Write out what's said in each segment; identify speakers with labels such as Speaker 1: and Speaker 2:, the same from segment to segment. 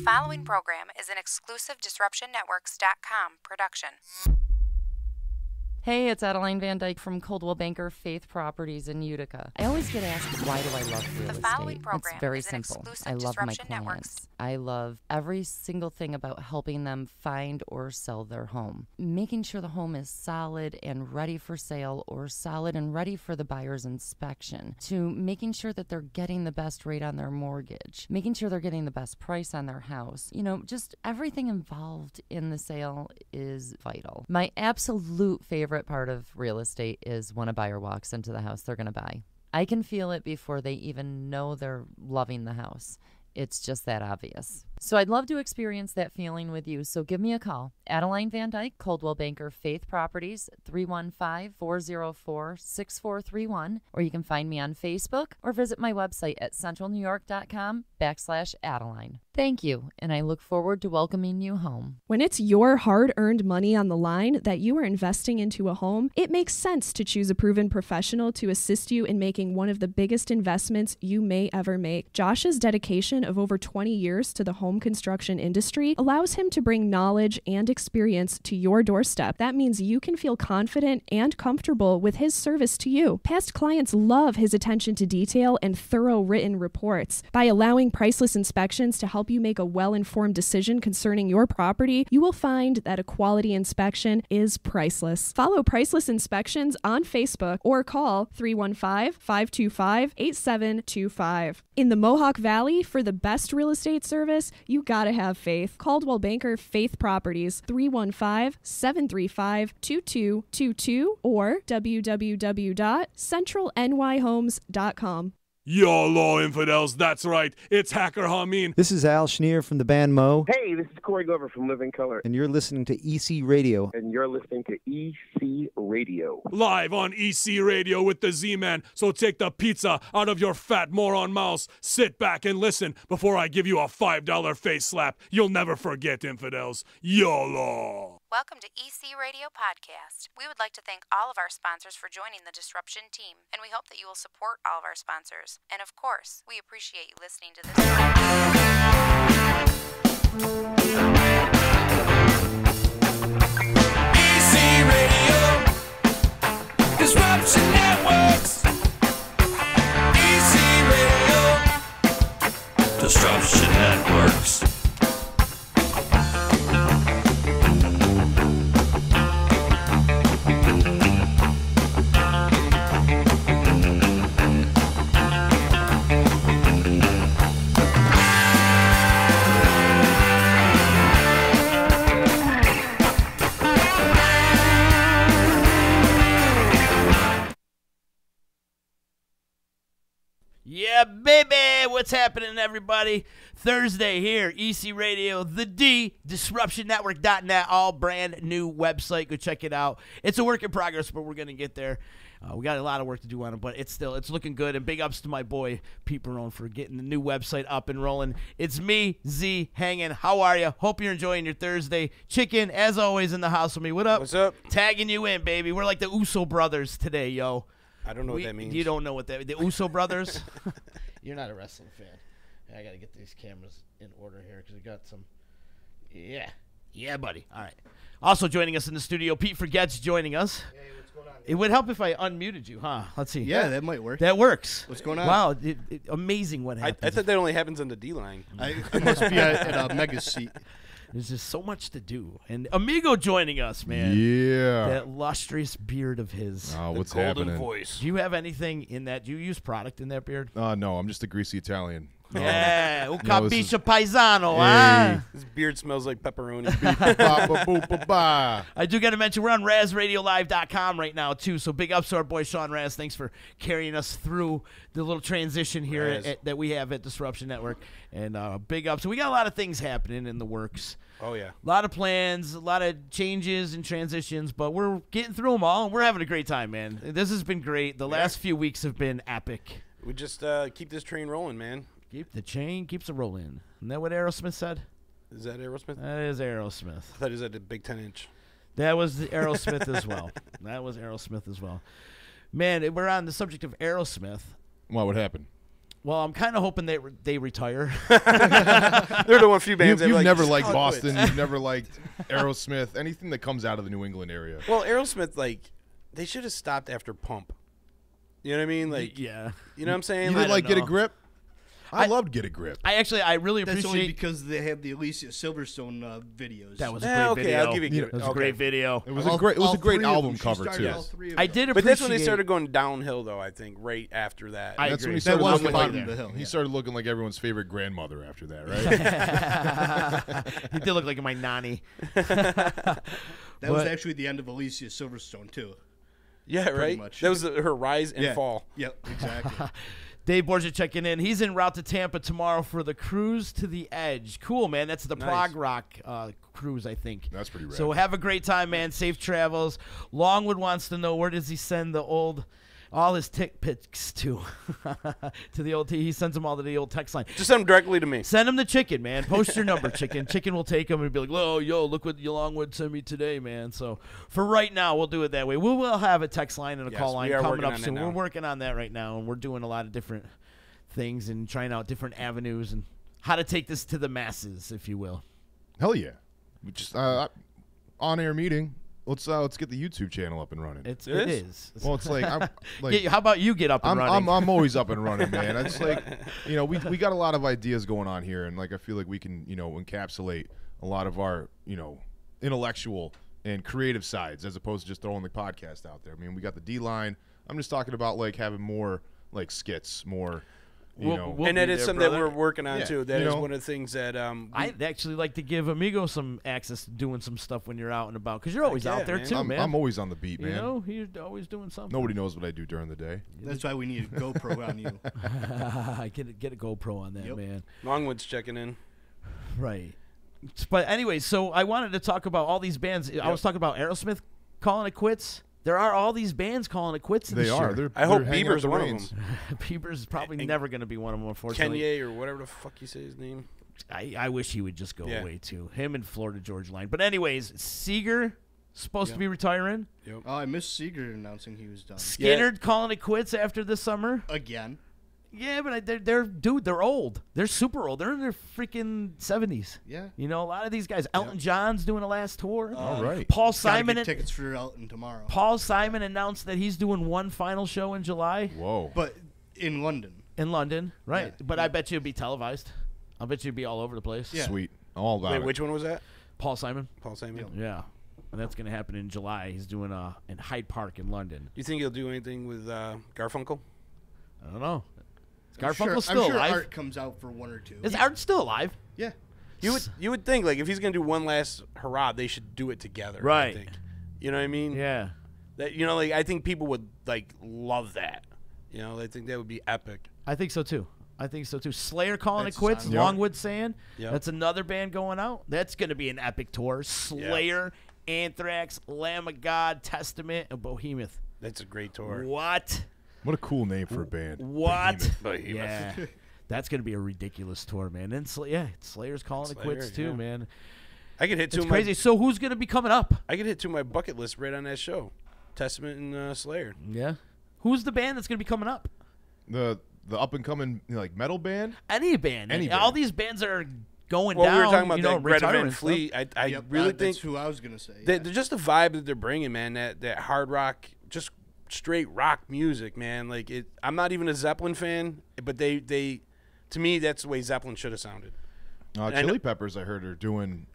Speaker 1: following program is an exclusive DisruptionNetworks.com production.
Speaker 2: Hey, it's Adeline Van Dyke from Coldwell Banker Faith Properties in Utica. I always get asked, why do I love real
Speaker 1: The
Speaker 2: estate?
Speaker 1: following program
Speaker 2: It's very
Speaker 1: is an
Speaker 2: simple.
Speaker 1: exclusive
Speaker 2: I love my
Speaker 1: Disruption Networks.
Speaker 2: clients. I love every single thing about helping them find or sell their home. Making sure the home is solid and ready for sale, or solid and ready for the buyer's inspection, to making sure that they're getting the best rate on their mortgage, making sure they're getting the best price on their house. You know, just everything involved in the sale is vital. My absolute favorite part of real estate is when a buyer walks into the house they're going to buy. I can feel it before they even know they're loving the house. It's just that obvious. So I'd love to experience that feeling with you. So give me a call. Adeline Van Dyke, Coldwell Banker Faith Properties, 315-404-6431. Or you can find me on Facebook or visit my website at centralnewyork.com/Adeline. Thank you, and I look forward to welcoming you home.
Speaker 3: When it's your hard-earned money on the line that you are investing into a home, it makes sense to choose a proven professional to assist you in making one of the biggest investments you may ever make. Josh's dedication of over 20 years to the home construction industry allows him to bring knowledge and experience to your doorstep. That means you can feel confident and comfortable with his service to you. Past clients love his attention to detail and thorough written reports. By allowing Priceless Inspections to help you make a well-informed decision concerning your property, you will find that a quality inspection is priceless. Follow Priceless Inspections on Facebook or call 315-525-8725. In the Mohawk Valley, for the best real estate service, you gotta have faith. Coldwell Banker Faith Properties, 315-735-2222 or www.centralnyhomes.com.
Speaker 4: YOLO, infidels, that's right. It's Hacker Hameen.
Speaker 5: This is Al Schneer from the band Mo.
Speaker 6: Hey, this is Corey Glover from Living Color.
Speaker 5: And you're listening to EC Radio.
Speaker 6: And you're listening to EC Radio.
Speaker 4: Live on EC Radio with the Z-Man. So take the pizza out of your fat moron mouse. Sit back and listen before I give you a $5 face slap. You'll never forget, infidels. YOLO.
Speaker 1: Welcome to EC Radio Podcast. We would like to thank all of our sponsors for joining the Disruption team, and we hope that you will support all of our sponsors. And of course, we appreciate you listening to this.
Speaker 7: EC Radio, Disruption Networks. EC Radio, Disruption Networks.
Speaker 8: Yeah, baby! What's happening, everybody? Thursday here, EC Radio, the D, DisruptionNetwork.net, all brand new website. Go check it out. It's a work in progress, but we're going to get there. We got a lot of work to do on it, but it's looking good. And big ups to my boy, Pete Barone, for getting the new website up and rolling. It's me, Z, hanging. How are you? Hope you're enjoying your Thursday. Chicken, as always, in the house with me. What up?
Speaker 9: What's up?
Speaker 8: Tagging you in, baby. We're like the Uso brothers today, yo.
Speaker 9: I don't know what that means.
Speaker 8: You don't know what that means. The Uso brothers? You're not a wrestling fan. I got to get these cameras in order here because we got some. Yeah. Yeah, buddy. All right. Also joining us in the studio, Pete Forgets joining us.
Speaker 9: Hey, what's going on?
Speaker 8: It would help if I unmuted you, huh? Let's see.
Speaker 9: Yeah, that might work.
Speaker 8: That works.
Speaker 9: What's going on?
Speaker 8: Wow. Amazing what happens.
Speaker 9: I thought that only happens on the D-line.
Speaker 10: I must be at a mega seat.
Speaker 8: There's just so much to do. And Amigo joining us, man.
Speaker 10: Yeah.
Speaker 8: That lustrous beard of his.
Speaker 10: Oh, what's
Speaker 9: golden
Speaker 10: happening?
Speaker 9: voice.
Speaker 8: Do you have anything in that? Do you use product in that beard?
Speaker 10: No, I'm just a greasy Italian.
Speaker 8: Yeah. Un
Speaker 10: No, this
Speaker 8: capisce paisano, huh?
Speaker 9: This beard smells like pepperoni.
Speaker 8: I do got to mention we're on RazRadioLive.com right now, too. So big ups to our boy Sean Raz. Thanks for carrying us through the little transition here that we have at Disruption Network. And big ups. So we got a lot of things happening in the works.
Speaker 9: Oh, yeah.
Speaker 8: A lot of plans, a lot of changes and transitions, but we're getting through them all, and we're having a great time, man. This has been great. The last few weeks have been epic.
Speaker 9: We just keep this train rolling, man.
Speaker 8: Keep the chain keeps a rolling. Isn't that what Aerosmith said?
Speaker 9: Is that Aerosmith?
Speaker 8: That is Aerosmith.
Speaker 9: I thought it was at the big 10-inch.
Speaker 8: That was the Aerosmith as well. That was Aerosmith as well. Man, we're on the subject of Aerosmith.
Speaker 10: What would happen?
Speaker 8: Well, I'm kind of hoping they retire.
Speaker 9: They're the one few bands
Speaker 10: You've
Speaker 9: that
Speaker 10: never
Speaker 9: just
Speaker 10: liked
Speaker 9: call it
Speaker 10: Boston.
Speaker 9: quits.
Speaker 10: You've never liked Aerosmith. Anything that comes out of the New England area.
Speaker 9: Well, Aerosmith, like, they should have stopped after Pump. You know what I mean? Like,
Speaker 8: Yeah.
Speaker 9: You know what I'm saying?
Speaker 10: You didn't like Get a
Speaker 8: know.
Speaker 10: Grip? I loved Get a Grip.
Speaker 8: I really
Speaker 11: That's only
Speaker 8: appreciate.
Speaker 11: because they have the Alicia Silverstone videos.
Speaker 8: That was a
Speaker 9: Yeah,
Speaker 8: great
Speaker 9: okay,
Speaker 8: video.
Speaker 9: I'll give you
Speaker 8: That was a
Speaker 9: okay.
Speaker 8: great video.
Speaker 10: It was a great
Speaker 11: three of
Speaker 10: album
Speaker 11: them. She
Speaker 10: cover
Speaker 11: started
Speaker 10: too.
Speaker 11: all three of
Speaker 8: I
Speaker 11: them.
Speaker 8: did
Speaker 9: But
Speaker 8: appreciate.
Speaker 9: that's when they started going downhill, though, I think, right after that.
Speaker 8: I
Speaker 10: That's when
Speaker 8: agree.
Speaker 10: he
Speaker 11: That
Speaker 10: started
Speaker 11: was the
Speaker 10: looking
Speaker 11: bottom
Speaker 10: like
Speaker 11: of the hill.
Speaker 10: he
Speaker 11: yeah.
Speaker 10: started looking like everyone's favorite grandmother after that, right?
Speaker 8: He did look like my nanny.
Speaker 11: That was
Speaker 8: But-
Speaker 11: actually the end of Alicia Silverstone too.
Speaker 9: Yeah, right?
Speaker 11: much.
Speaker 9: That was her rise and fall.
Speaker 11: Yep, exactly.
Speaker 8: Dave Borgia checking in. He's en route to Tampa tomorrow for the Cruise to the Edge. Cool, man. That's the
Speaker 9: Nice.
Speaker 8: Prague Rock cruise, I think.
Speaker 10: That's pretty rad.
Speaker 8: So have a great time, man. Safe travels. Longwood wants to know, where does he send all his tick pics to? To the old he sends them all to the old text line.
Speaker 9: Just send them directly to me.
Speaker 8: Send him the chicken, man. Post your number, chicken. Chicken will take him and be like, "Oh, yo, look what Longwood sent me today, man." So for right now, we'll do it that way. We will have a text line and a
Speaker 9: Yes,
Speaker 8: call line
Speaker 9: we are
Speaker 8: coming
Speaker 9: working
Speaker 8: up
Speaker 9: on that
Speaker 8: soon.
Speaker 9: now.
Speaker 8: We're working on that right now, and we're doing a lot of different things and trying out different avenues and how to take this to the masses, if you will.
Speaker 10: Hell yeah. We just on-air meeting. Let's get the YouTube channel up and running.
Speaker 8: It
Speaker 9: It
Speaker 8: is.
Speaker 10: Well, it's like I'm like
Speaker 8: Yeah, how about you get up and running?
Speaker 10: I'm always up and running, man. It's like, we got a lot of ideas going on here, and like I feel like we can, encapsulate a lot of our, intellectual and creative sides as opposed to just throwing the podcast out there. I mean, we got the D line. I'm just talking about like having more like skits, more,
Speaker 8: We'll
Speaker 9: And that
Speaker 8: be
Speaker 9: is
Speaker 8: there,
Speaker 9: something that
Speaker 8: brother.
Speaker 9: we're working on,
Speaker 10: Yeah,
Speaker 9: too. That
Speaker 10: you
Speaker 9: is
Speaker 10: know.
Speaker 9: one of the things that
Speaker 8: I'd actually like to give Amigo some access to doing some stuff when you're out and about, because you're always
Speaker 9: yeah,
Speaker 8: out there
Speaker 9: man.
Speaker 8: too, man.
Speaker 10: I'm always on the beat,
Speaker 8: you
Speaker 10: man.
Speaker 8: know, you're always doing something.
Speaker 10: Nobody knows what I do during the day.
Speaker 11: That's why we need a GoPro on you.
Speaker 8: Get a GoPro on that,
Speaker 11: Yep.
Speaker 8: man.
Speaker 9: Longwood's checking in.
Speaker 8: Right. But anyway, so I wanted to talk about all these bands. I was talking about Aerosmith calling it quits. There are all these bands calling it quits
Speaker 10: They
Speaker 8: this
Speaker 10: are.
Speaker 8: year.
Speaker 9: I hope
Speaker 10: they're hanging out
Speaker 9: Bieber's
Speaker 10: the
Speaker 9: one
Speaker 10: reins.
Speaker 9: of them.
Speaker 8: Bieber's probably
Speaker 9: And
Speaker 8: never going to be one of them, unfortunately.
Speaker 9: Kanye or whatever the fuck you say his name.
Speaker 8: I wish he would just go
Speaker 9: Yeah.
Speaker 8: away, too. Him and Florida Georgia Line. But anyways, Seeger supposed to be retiring.
Speaker 11: Oh, I missed Seeger announcing he was done.
Speaker 8: Skinner calling it quits after this summer.
Speaker 11: Again.
Speaker 8: Yeah, but they're old. They're super old. They're in their freaking 70s.
Speaker 11: Yeah.
Speaker 8: You know, a lot of these guys. Elton John's doing a last tour.
Speaker 10: All right.
Speaker 8: Paul
Speaker 11: Gotta
Speaker 8: Simon.
Speaker 11: get tickets for Elton tomorrow.
Speaker 8: Paul Simon announced that he's doing one final show in July
Speaker 10: Whoa.
Speaker 11: But in London.
Speaker 8: in London. Right.
Speaker 11: Yeah.
Speaker 8: But I bet you it'd be televised. I bet you it'd be all over the place.
Speaker 11: Yeah.
Speaker 10: Sweet. All about
Speaker 9: Wait,
Speaker 10: it.
Speaker 9: which one was that?
Speaker 8: Paul Simon.
Speaker 9: Paul Simon.
Speaker 8: Yeah. And that's going to happen in July. He's doing in Hyde Park in London.
Speaker 9: Do you think he'll do anything with Garfunkel?
Speaker 8: I don't know. Is
Speaker 11: I'm sure-
Speaker 8: Garfunkel still
Speaker 11: I'm sure
Speaker 8: alive?
Speaker 11: Art comes out for one or two.
Speaker 8: Is Art still alive?
Speaker 11: Yeah.
Speaker 9: You would think, like, if he's gonna do one last hurrah, they should do it together.
Speaker 8: Right.
Speaker 9: I think. You know what I mean?
Speaker 8: Yeah.
Speaker 9: That like I think people would like love that. You know, I think that would be epic.
Speaker 8: I think so too. Slayer calling
Speaker 11: That's
Speaker 8: it quits.
Speaker 11: Simon.
Speaker 8: Longwood saying
Speaker 9: Yep.
Speaker 8: that's another band going out. That's going to be an epic tour. Slayer, Anthrax, Lamb of God, Testament, and Behemoth.
Speaker 9: That's a great tour.
Speaker 8: What?
Speaker 10: What a cool name for a band.
Speaker 8: What?
Speaker 9: Behemoth.
Speaker 8: Yeah. That's going to be a ridiculous tour, man. And Slayer's calling it
Speaker 9: Slayer,
Speaker 8: quits too,
Speaker 9: yeah.
Speaker 8: man.
Speaker 9: I could hit two.
Speaker 8: It's
Speaker 9: of my-
Speaker 8: crazy. So who's going to be coming up?
Speaker 9: I could hit two of my bucket list right on that show. Testament and Slayer.
Speaker 8: Yeah. Who's the band that's going to be coming up?
Speaker 10: The up and coming like metal band.
Speaker 8: Any band.
Speaker 10: Any
Speaker 8: All
Speaker 10: band.
Speaker 8: these bands are going
Speaker 9: Well,
Speaker 8: down.
Speaker 9: we were talking about
Speaker 8: you know,
Speaker 9: that Greta
Speaker 8: retiring
Speaker 9: Van
Speaker 8: and stuff.
Speaker 9: Fleet. I
Speaker 11: Yep,
Speaker 9: really
Speaker 11: that's
Speaker 9: think
Speaker 11: who I was gonna say.
Speaker 9: that just the vibe that they're bringing, man. That hard rock, just straight rock music, man. Like it. I'm not even a Zeppelin fan, but they to me that's the way Zeppelin should have sounded. And I know-
Speaker 10: Chili Peppers, I heard, are doing.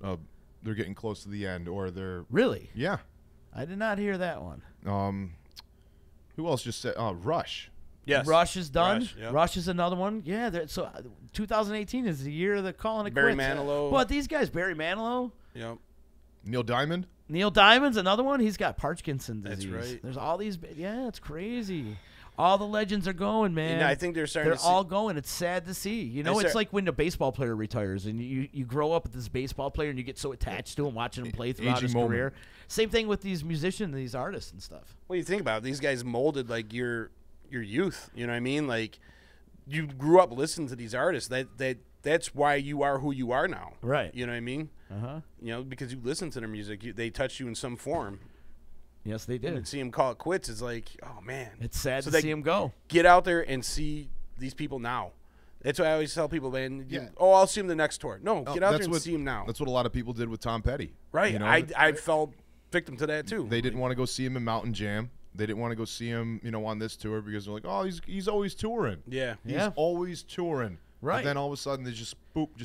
Speaker 10: They're getting close to the end, or they're.
Speaker 8: Really?
Speaker 10: Yeah.
Speaker 8: I did not hear that one.
Speaker 10: Who else just said? Rush.
Speaker 9: Yes.
Speaker 8: Rush is done.
Speaker 9: Rush, yep.
Speaker 8: Rush is another one. Yeah. 2018 is the year of the calling it
Speaker 9: Barry
Speaker 8: quits.
Speaker 9: Manilow.
Speaker 8: But these guys, Barry Manilow,
Speaker 9: Yep.
Speaker 10: Neil Diamond.
Speaker 8: Neil Diamond's another one. He's got Parkinson's
Speaker 9: That's
Speaker 8: disease.
Speaker 9: right.
Speaker 8: There's all these. Yeah, it's crazy. All the legends are going, man.
Speaker 9: And I think they're starting
Speaker 8: They're
Speaker 9: to see-
Speaker 8: all going. It's sad to see. You know,
Speaker 9: I
Speaker 8: it's
Speaker 9: start-
Speaker 8: like when a baseball player retires and you grow up with this baseball player and you get so attached to him, watching him play throughout
Speaker 10: Aging
Speaker 8: his
Speaker 10: moment.
Speaker 8: career. Same thing with these musicians, these artists and stuff.
Speaker 9: What do you think about it? These guys molded like your youth? You know what I mean? Like you grew up listening to these artists. That's why you are who you are now.
Speaker 8: Right.
Speaker 9: You know what I mean?
Speaker 8: Uh-huh.
Speaker 9: You know, because you listen to their music, they touch you in some form.
Speaker 8: Yes, they
Speaker 9: And
Speaker 8: did.
Speaker 9: see them call it quits. It's like, oh man,
Speaker 8: It's sad
Speaker 9: So
Speaker 8: to
Speaker 9: they
Speaker 8: see him go.
Speaker 9: get out there and see these people now. That's why I always tell people, man.
Speaker 11: Yeah.
Speaker 9: Oh, I'll see him the next tour. No,
Speaker 10: Oh,
Speaker 9: get out
Speaker 10: that's
Speaker 9: there and see him now.
Speaker 10: That's what a lot of people did with Tom Petty.
Speaker 9: Right.
Speaker 10: You know,
Speaker 9: I fell victim to that too.
Speaker 10: They didn't want to go see him in Mountain Jam. They didn't want to go see him, on this tour because they're like, oh, he's always touring.
Speaker 9: Yeah.
Speaker 10: He's always touring.
Speaker 8: Right.
Speaker 10: And then all of a sudden they just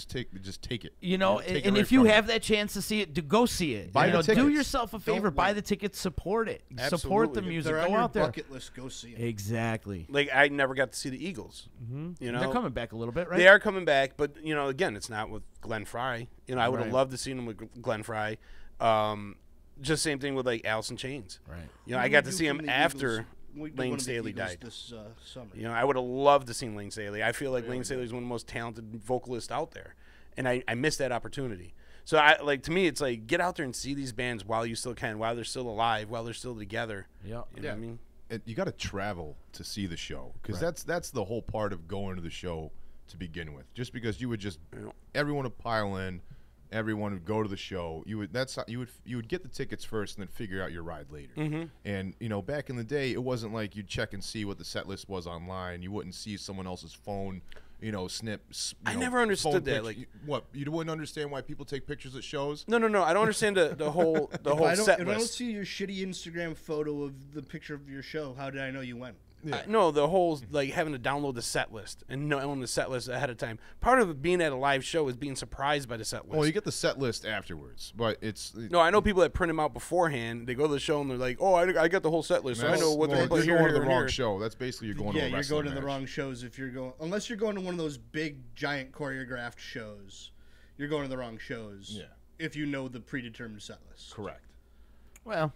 Speaker 10: take it.
Speaker 8: You know,
Speaker 10: Take it
Speaker 8: and
Speaker 10: right
Speaker 8: if you
Speaker 10: from
Speaker 8: have that chance to see it, go see it.
Speaker 10: Buy the
Speaker 8: do
Speaker 10: tickets.
Speaker 8: yourself a favor, buy the tickets, support it, support the
Speaker 9: Absolutely.
Speaker 8: music,
Speaker 11: They're on
Speaker 8: go
Speaker 11: your
Speaker 8: out there.
Speaker 11: bucket list. Go see it.
Speaker 8: Exactly.
Speaker 9: Like I never got to see the Eagles. You know,
Speaker 8: They're coming back a little bit, right?
Speaker 9: They are coming back, but again, it's not with Glenn Frey. I would have
Speaker 8: Right.
Speaker 9: loved to see them with Glenn Frey. Just same thing with like Alice in Chains.
Speaker 8: Right.
Speaker 9: I got to see him after
Speaker 11: We did
Speaker 9: Lane
Speaker 11: one of the
Speaker 9: Staley
Speaker 11: Eagles
Speaker 9: died.
Speaker 11: this summer.
Speaker 9: I would have loved to see Lane Staley. I feel like Lane Staley is one of the most talented vocalists out there, and I missed that opportunity. So to me, it's like get out there and see these bands while you still can, while they're still alive, while they're still together.
Speaker 8: Yeah.
Speaker 9: You know what I mean?
Speaker 10: You got to travel to see the show because that's the whole part of going to the show to begin with. Just because you would everyone would pile in, everyone would go to the show. You would get the tickets first and then figure out your ride later.
Speaker 9: Mm-hmm.
Speaker 10: And back in the day, it wasn't like you'd check and see what the set list was online. You wouldn't see someone else's phone. Snips.
Speaker 9: I never understood that.
Speaker 10: What, you wouldn't understand why people take pictures at shows?
Speaker 9: No. I don't understand the whole
Speaker 11: If
Speaker 9: set
Speaker 11: I don't
Speaker 9: list.
Speaker 11: see your shitty Instagram photo of the picture of your show, how did I know you went?
Speaker 9: No, the whole having to download the set list and knowing the set list ahead of time. Part of being at a live show is being surprised by the set list.
Speaker 10: Well, you get the set list afterwards, but it's
Speaker 9: No, I know people that print them out beforehand. They go to the show and they're like, "Oh, I got the whole set list. So I know what they're going to play
Speaker 10: you're
Speaker 9: here,
Speaker 10: going to
Speaker 9: here,
Speaker 10: the
Speaker 9: and
Speaker 10: wrong
Speaker 9: here."
Speaker 10: show. That's basically you're going to a
Speaker 11: you're
Speaker 10: wrestling
Speaker 11: going to the
Speaker 10: match.
Speaker 11: wrong shows if you're going unless you're going to one of those big giant choreographed shows. You're going to the wrong shows.
Speaker 10: Yeah.
Speaker 11: If you know the predetermined set list.
Speaker 10: Correct.
Speaker 8: Well,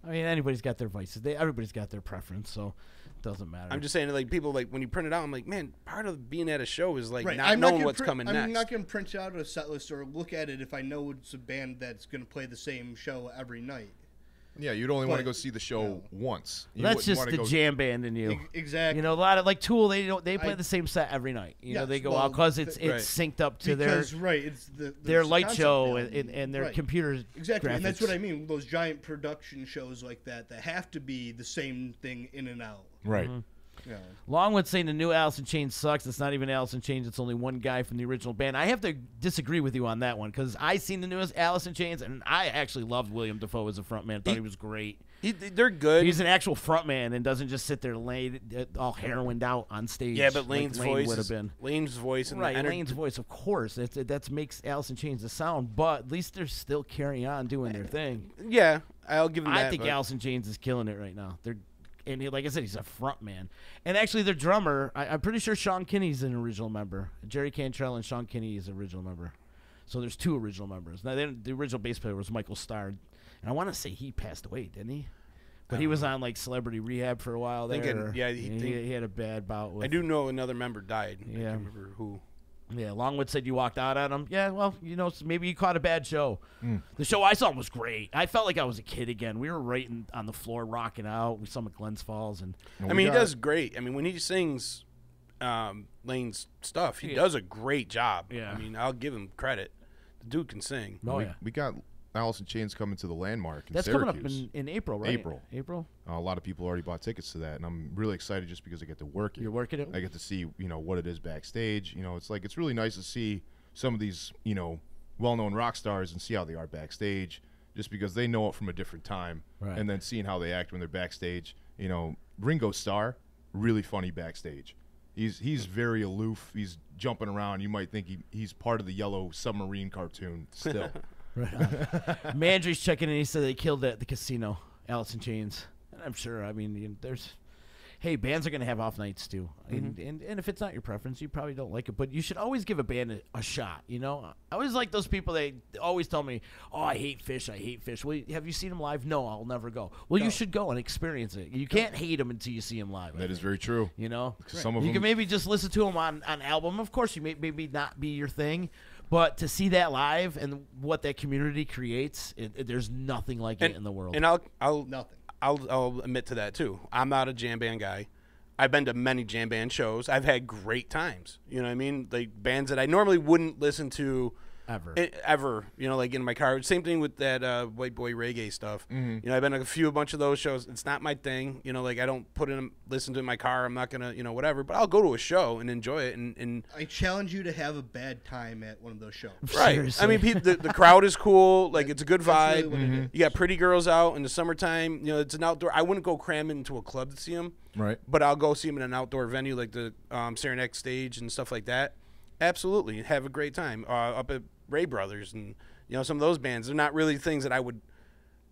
Speaker 8: I mean, anybody's got their vices. Everybody's got their preference, so it doesn't matter.
Speaker 9: I'm just saying, people when you print it out, I'm like, man, part of being at a show is
Speaker 11: Right.
Speaker 9: not
Speaker 11: I'm
Speaker 9: knowing
Speaker 11: gonna
Speaker 9: what's coming next.
Speaker 11: I'm not going to print out a set list or look at it if I know it's a band that's going to play the same show every night.
Speaker 10: Yeah, you'd only want to
Speaker 11: But,
Speaker 10: go see the show once. You
Speaker 8: That's
Speaker 10: wouldn't
Speaker 8: just
Speaker 10: wanna
Speaker 8: the
Speaker 10: go-
Speaker 8: jam band in you.
Speaker 11: Exactly.
Speaker 8: A lot of Tool. They play
Speaker 11: I-
Speaker 8: the same set every night.
Speaker 11: Yes,
Speaker 8: They go
Speaker 11: well,
Speaker 8: out because it's
Speaker 11: right.
Speaker 8: synced up to
Speaker 11: Because, right, it's
Speaker 8: their
Speaker 11: it's the
Speaker 8: light
Speaker 11: concept
Speaker 8: show
Speaker 11: band.
Speaker 8: and their
Speaker 11: Right.
Speaker 8: computer
Speaker 11: Exactly, and that's
Speaker 8: graphics.
Speaker 11: what I mean. Those giant production shows like that have to be the same thing in and out.
Speaker 10: Right.
Speaker 11: Yeah.
Speaker 8: Longwood saying the new Alice in Chains sucks. It's not even Alice in Chains. It's only one guy from the original band. I have to disagree with you on that one because I seen the newest Alice in Chains and I actually loved William Dafoe as a frontman. Thought he was great.
Speaker 9: They're good.
Speaker 8: He's an actual frontman and doesn't just sit there laid all heroined out on stage.
Speaker 9: Yeah, but
Speaker 8: like
Speaker 9: Lane's
Speaker 8: Lane
Speaker 9: voice
Speaker 8: would have
Speaker 9: is
Speaker 8: been.
Speaker 9: Lane's voice and
Speaker 8: Right,
Speaker 9: the
Speaker 8: Lane's voice, of course. That makes Alice in Chains the sound, but at least they're still carrying on doing their thing.
Speaker 9: Yeah, I'll give them that.
Speaker 8: I think
Speaker 9: but-
Speaker 8: Alice in Chains is killing it right now. Like I said, he's a front man. And actually, their drummer, I'm pretty sure Sean Kinney's an original member. Jerry Cantrell and Sean Kinney is an original member. So there's two original members. Now, the original bass player was Michael Starr. And I want to say he passed away, didn't he? But he was on Celebrity Rehab for a while there.
Speaker 9: Thinking- yeah,
Speaker 8: he had a bad bout with.
Speaker 9: I do know another member died. I
Speaker 8: Yeah.
Speaker 9: can't remember who.
Speaker 8: Yeah, Longwood said you walked out on him. Yeah, well, maybe you caught a bad show. The show I saw was great. I felt like I was a kid again. We were right on the floor rocking out. We saw him at Glens Falls. And
Speaker 9: I mean, he does great. I mean, when he sings Lane's stuff, he does a great job.
Speaker 8: Yeah.
Speaker 9: I mean, I'll give him credit. The dude can sing.
Speaker 8: Oh, yeah.
Speaker 10: We got Alice in Chains coming to the Landmark in
Speaker 8: That's
Speaker 10: Syracuse.
Speaker 8: coming up in April, right?
Speaker 10: April. A lot of people already bought tickets to that, and I'm really excited just because I get to work it.
Speaker 8: You're working it?
Speaker 10: I get to see, what it is backstage. It's really nice to see some of these, well-known rock stars and see how they are backstage, just because they know it from a different time,
Speaker 8: Right.
Speaker 10: and then seeing how they act when they're backstage. Ringo Starr, really funny backstage. He's very aloof. He's jumping around. You might think he's part of the Yellow Submarine cartoon still.
Speaker 8: Mandry's checking in. He said they killed at the casino, Alice in Chains. And I'm sure, bands are going to have off nights too. And if it's not your preference, you probably don't like it. But you should always give a band a shot, I always like those people that always tell me, oh, I hate Fish. Well, have you seen them live? No, I'll never go. Well, you should go and experience it. You can't hate them until you see them live.
Speaker 10: That is very true. Some of
Speaker 8: you
Speaker 10: them,
Speaker 8: can maybe just listen to them on album. Of course, you may maybe not be your thing. But to see that live and what that community creates, there's nothing like it in the world.
Speaker 9: And I'll
Speaker 11: Nothing.
Speaker 9: I'll admit to that too. I'm not a jam band guy. I've been to many jam band shows. I've had great times. You know what I mean? Like bands that I normally wouldn't listen to
Speaker 8: ever.
Speaker 9: Ever, like in my car. Same thing with that white boy reggae stuff. I've been to a bunch of those shows. It's not my thing. I don't listen to it in my car. I'm not gonna, whatever. But I'll go to a show and enjoy it. And
Speaker 11: I challenge you to have a bad time at one of those shows.
Speaker 9: Right.
Speaker 8: Seriously.
Speaker 9: I mean, the crowd is cool. Like it's a good vibe.
Speaker 11: Really what it is.
Speaker 9: You got pretty girls out in the summertime. It's an outdoor. I wouldn't go cram into a club to see them.
Speaker 10: Right.
Speaker 9: But I'll go see them in an outdoor venue like the Saranac stage and stuff like that. Absolutely, have a great time up at Ray Brothers and some of those bands. They're not really things that I would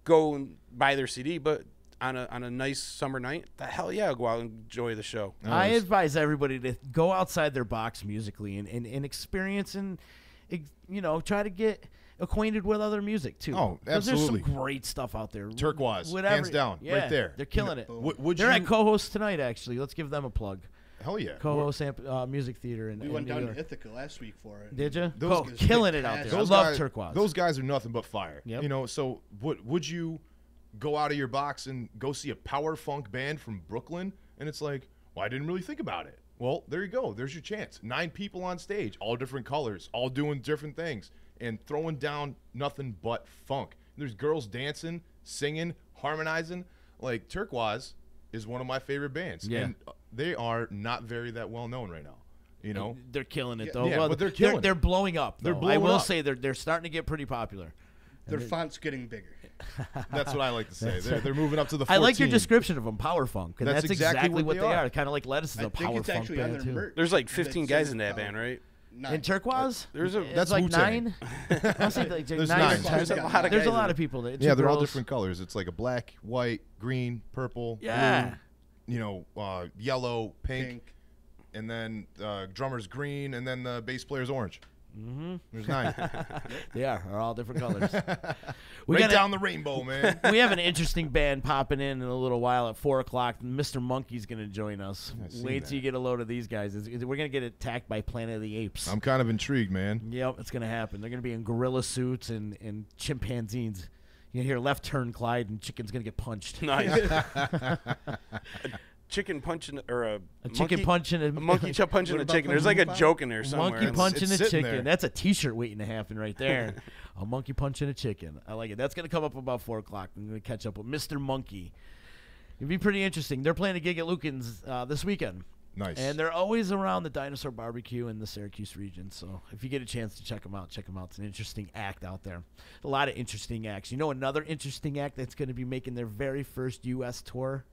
Speaker 9: go and buy their CD, but on a nice summer night, the hell yeah, I'll go out and enjoy the show.
Speaker 8: I advise everybody to go outside their box musically and experience and try to get acquainted with other music too.
Speaker 10: Oh,
Speaker 8: 'Cause
Speaker 10: absolutely.
Speaker 8: There's some great stuff out there.
Speaker 10: Turquoise,
Speaker 8: Whatever.
Speaker 10: hands down,
Speaker 8: Yeah,
Speaker 10: right there.
Speaker 8: They're killing it.
Speaker 10: They're
Speaker 8: They're at co-host tonight, actually. Let's give them a plug.
Speaker 10: Hell yeah.
Speaker 8: Co-host Music Theater in
Speaker 11: We went
Speaker 8: New
Speaker 11: down
Speaker 8: York.
Speaker 11: to Ithaca last week for it.
Speaker 8: Did you?
Speaker 10: Those
Speaker 11: guys
Speaker 8: Killing
Speaker 11: are
Speaker 8: it out there. I
Speaker 10: Those
Speaker 8: love
Speaker 10: guys,
Speaker 8: Turquoise.
Speaker 10: Those guys are nothing but fire.
Speaker 8: Yep.
Speaker 10: So would you go out of your box and go see a power funk band from Brooklyn? And it's like, well, I didn't really think about it. Well, there you go. There's your chance. 9 people on stage, all different colors, all doing different things, and throwing down nothing but funk. There's girls dancing, singing, harmonizing. Like Turquoise is one of my favorite bands.
Speaker 8: Yeah.
Speaker 10: And they are not very that well known right now.
Speaker 8: They're killing it though.
Speaker 10: Yeah,
Speaker 8: well,
Speaker 10: but they're killing it.
Speaker 8: They're blowing up.
Speaker 10: They're
Speaker 8: Though.
Speaker 10: blowing
Speaker 8: I will
Speaker 10: up.
Speaker 8: say they're starting to get pretty popular.
Speaker 11: Their font's getting bigger.
Speaker 10: That's what I like to say. They're moving up to the 14.
Speaker 8: I like your description of them, power funk, and that's exactly what they are. Kind of like Lettuce is a
Speaker 11: I think
Speaker 8: power
Speaker 11: it's
Speaker 8: funk
Speaker 11: actually on
Speaker 8: band
Speaker 11: their
Speaker 8: too.
Speaker 11: merch.
Speaker 9: There's like 15
Speaker 11: That
Speaker 9: guys
Speaker 11: says
Speaker 9: in that
Speaker 11: power.
Speaker 9: band, right?
Speaker 11: 9.
Speaker 8: In Turquoise,
Speaker 9: There's a-
Speaker 8: it's
Speaker 10: that's
Speaker 8: like
Speaker 10: Wu-Tang.
Speaker 8: 9. I'll say like
Speaker 10: There's
Speaker 8: 9 or
Speaker 10: 9.
Speaker 8: 10.
Speaker 11: There's a lot of
Speaker 8: There's
Speaker 9: guys
Speaker 8: a lot
Speaker 9: in
Speaker 8: of people. That,
Speaker 10: Yeah, they're all
Speaker 8: girls.
Speaker 10: different colors. It's like a black, white, green, purple,
Speaker 8: Yeah.
Speaker 10: blue, yellow, pink, and then drummer's green, and then the bass player's orange. Mm-hmm. There's 9.
Speaker 8: They are all different colors.
Speaker 10: Right down the rainbow, man.
Speaker 8: We have an interesting band popping in a little while at 4 o'clock. Mr. Monkey's going to join us. Wait till you get a load of these guys. We're going to get attacked by Planet of the Apes.
Speaker 10: I'm kind of intrigued, man.
Speaker 8: Yep, it's going to happen. They're going to be in gorilla suits and chimpanzees. You hear left turn, Clyde, and chicken's going to get punched.
Speaker 9: Nice. Chicken punching or a
Speaker 8: chicken punching
Speaker 9: a monkey punching
Speaker 11: What
Speaker 9: a
Speaker 11: about
Speaker 9: chicken. There's
Speaker 11: Kung
Speaker 9: like
Speaker 11: Fu
Speaker 9: a
Speaker 11: Fighting?
Speaker 9: joke in there somewhere.
Speaker 8: Monkey punching
Speaker 10: it's
Speaker 8: a
Speaker 10: sitting
Speaker 8: chicken.
Speaker 10: there.
Speaker 8: That's a T-shirt waiting to happen right there. A monkey punching a chicken. I like it. That's going to come up about 4 o'clock. I'm going to catch up with Mr. Monkey. It'd be pretty interesting. They're playing a gig at Lucan's this weekend.
Speaker 10: Nice.
Speaker 8: And they're always around the Dinosaur Barbecue in the Syracuse region. So if you get a chance to check them out, check them out. It's an interesting act out there. A lot of interesting acts. You know another interesting act that's going to be making their very first U.S. tour?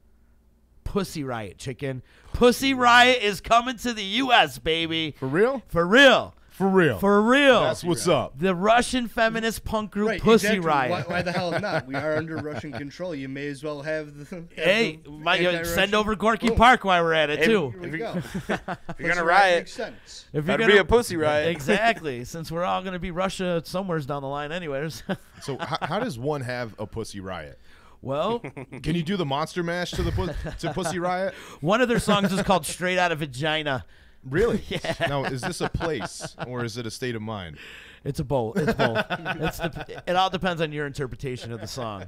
Speaker 8: Pussy Riot, chicken. Pussy Riot is coming to the U.S., baby.
Speaker 10: For real?
Speaker 8: For real.
Speaker 10: For real.
Speaker 8: For real.
Speaker 10: That's what's up.
Speaker 8: The Russian feminist punk group
Speaker 11: Right,
Speaker 8: Pussy
Speaker 11: exactly.
Speaker 8: Riot.
Speaker 11: Why the hell not? We are under Russian control. You may as well have the.
Speaker 8: Hey,
Speaker 11: anti-Russian-
Speaker 8: send over Gorky
Speaker 11: Boom.
Speaker 8: Park while we're at it, too.
Speaker 11: Here we go.
Speaker 9: If you're
Speaker 11: Pussy
Speaker 9: gonna
Speaker 11: riot
Speaker 9: riot,
Speaker 11: makes sense.
Speaker 8: If you're
Speaker 9: better
Speaker 8: gonna
Speaker 9: be a pussy riot.
Speaker 8: Exactly, since we're all going to be Russia somewheres down the line anyways.
Speaker 10: So how does one have a Pussy Riot?
Speaker 8: Well,
Speaker 10: Can you do the monster mash to the to Pussy Riot?
Speaker 8: one of their songs is called Straight Outta Vagina.
Speaker 10: Really?
Speaker 8: Yeah.
Speaker 10: Now, is this a place or is it a state of mind?
Speaker 8: It's both. It's both. It all depends on your interpretation of the song.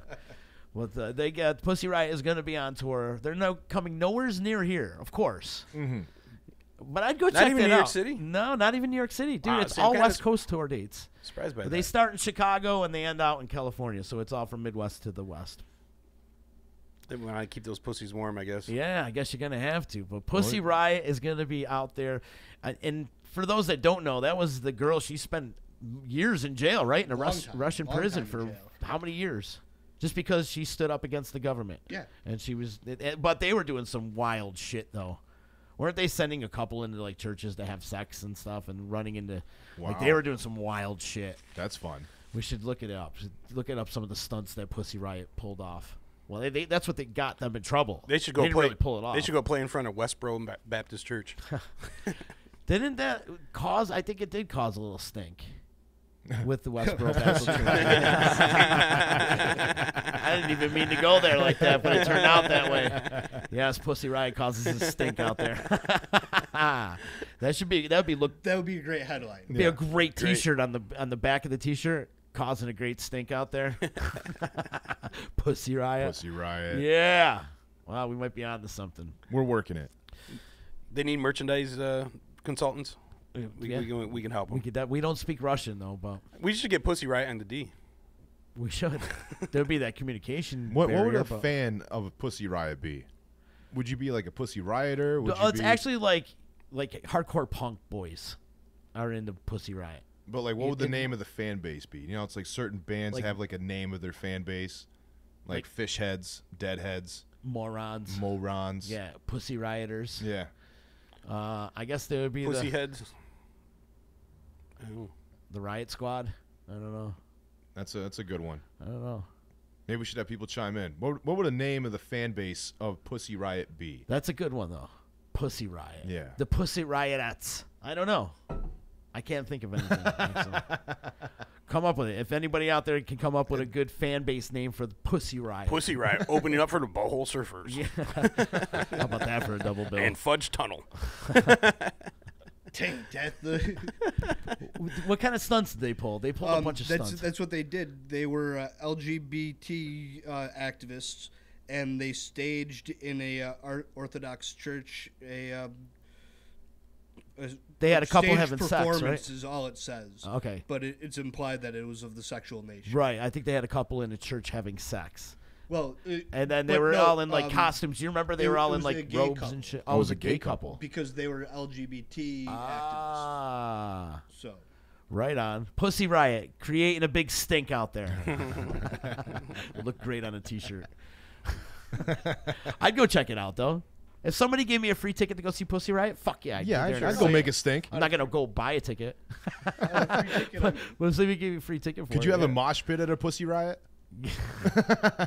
Speaker 8: But they got Pussy Riot is going to be on tour. They're coming nowhere near here, of course.
Speaker 10: Mm-hmm.
Speaker 8: But I'd go
Speaker 9: Not
Speaker 8: check
Speaker 9: even
Speaker 8: that
Speaker 9: New York
Speaker 8: out.
Speaker 9: City?
Speaker 8: No, not even New York City, dude.
Speaker 9: Wow,
Speaker 8: It's
Speaker 9: same
Speaker 8: all
Speaker 9: kind
Speaker 8: West
Speaker 9: of-
Speaker 8: Coast tour dates.
Speaker 9: Surprised by
Speaker 8: They
Speaker 9: that.
Speaker 8: start in Chicago and they end out in California, so it's all from Midwest to the West.
Speaker 9: They want to keep those pussies warm, I guess.
Speaker 8: Yeah, I guess you're gonna have to. But Pussy Riot is gonna be out there, and for those that don't know, that was the girl. She spent years in jail, right, in a
Speaker 11: Long time.
Speaker 8: Russian
Speaker 11: Long
Speaker 8: prison
Speaker 11: time
Speaker 8: for
Speaker 11: in jail.
Speaker 8: how many years? Just because she stood up against the government.
Speaker 11: Yeah.
Speaker 8: And she was, but they were doing some wild shit though. Weren't they sending a couple into like churches to have sex and stuff and running into, like they
Speaker 10: Wow.
Speaker 8: were doing some wild shit.
Speaker 10: That's fun.
Speaker 8: We should look it up. Look it up. Some of the stunts that Pussy Riot pulled off. Well, that's what they got them in trouble.
Speaker 9: They should go
Speaker 8: didn't
Speaker 9: play.
Speaker 8: really pull it off.
Speaker 9: They should go play in front of Westboro Baptist Church.
Speaker 8: Didn't that cause? I think it did cause a little stink with the Westboro Baptist Church. I didn't even mean to go there like that, but it turned out that way. Yes, Pussy Riot causes a stink out there. That would be
Speaker 11: That would be a great headline.
Speaker 8: be a great T-shirt on the back of the T-shirt, causing a great stink out there. Pussy Riot.
Speaker 10: Pussy Riot.
Speaker 8: Yeah. Wow, we might be on to something.
Speaker 10: We're working it.
Speaker 9: They need merchandise consultants. We can help them.
Speaker 8: We don't speak Russian though, but
Speaker 9: we should get Pussy Riot on the D.
Speaker 8: We should. There'd be that communication.
Speaker 10: What would
Speaker 8: barrier,
Speaker 10: a fan of a Pussy Riot be? Would you be like a Pussy Rioter?
Speaker 8: It's actually like hardcore punk boys are into Pussy Riot.
Speaker 10: But like, what would the name of the fan base be? You know, it's like certain bands have like a name of their fan base, like Fish Heads, Deadheads,
Speaker 8: Morons. Yeah, Pussy Rioters.
Speaker 10: Yeah.
Speaker 8: I guess there would be
Speaker 9: Pussy Heads.
Speaker 8: The Riot Squad. I don't know.
Speaker 10: That's a good one.
Speaker 8: I don't know.
Speaker 10: Maybe we should have people chime in. What would the name of the fan base of Pussy Riot be?
Speaker 8: That's a good one though. Pussy Riot.
Speaker 10: Yeah.
Speaker 8: The Pussy Riotettes. I don't know. I can't think of anything. Actually. Come up with it. If anybody out there can come up with a good fan base name for the Pussy Riot.
Speaker 9: Pussy Riot, opening up for the Butthole Surfers.
Speaker 8: Yeah. How about that for a double bill?
Speaker 9: And Fudge Tunnel.
Speaker 11: Take that.
Speaker 8: What kind of stunts did they pull? They pulled a bunch of stunts.
Speaker 11: That's what they did. They were LGBT activists, and they staged in a Orthodox church
Speaker 8: they had a couple
Speaker 11: staged
Speaker 8: having sex, right?
Speaker 11: performance is all it says.
Speaker 8: Okay.
Speaker 11: But it's implied that it was of the sexual nature.
Speaker 8: Right. I think they had a couple in a church having sex.
Speaker 11: Well,
Speaker 8: and then they were all in like costumes. You remember they were all in like robes
Speaker 11: couple.
Speaker 8: and shit. Oh, it was a gay couple.
Speaker 11: Because they were LGBT activists. So.
Speaker 8: Right on. Pussy Riot, creating a big stink out there. It'll look great on a T-shirt. I'd go check it out, though. If somebody gave me a free ticket to go see Pussy Riot, fuck yeah.
Speaker 10: I'd go make a stink.
Speaker 8: I'm not going to go buy a ticket. But if somebody gave me a free ticket for it.
Speaker 10: Could you have a mosh pit at a Pussy Riot?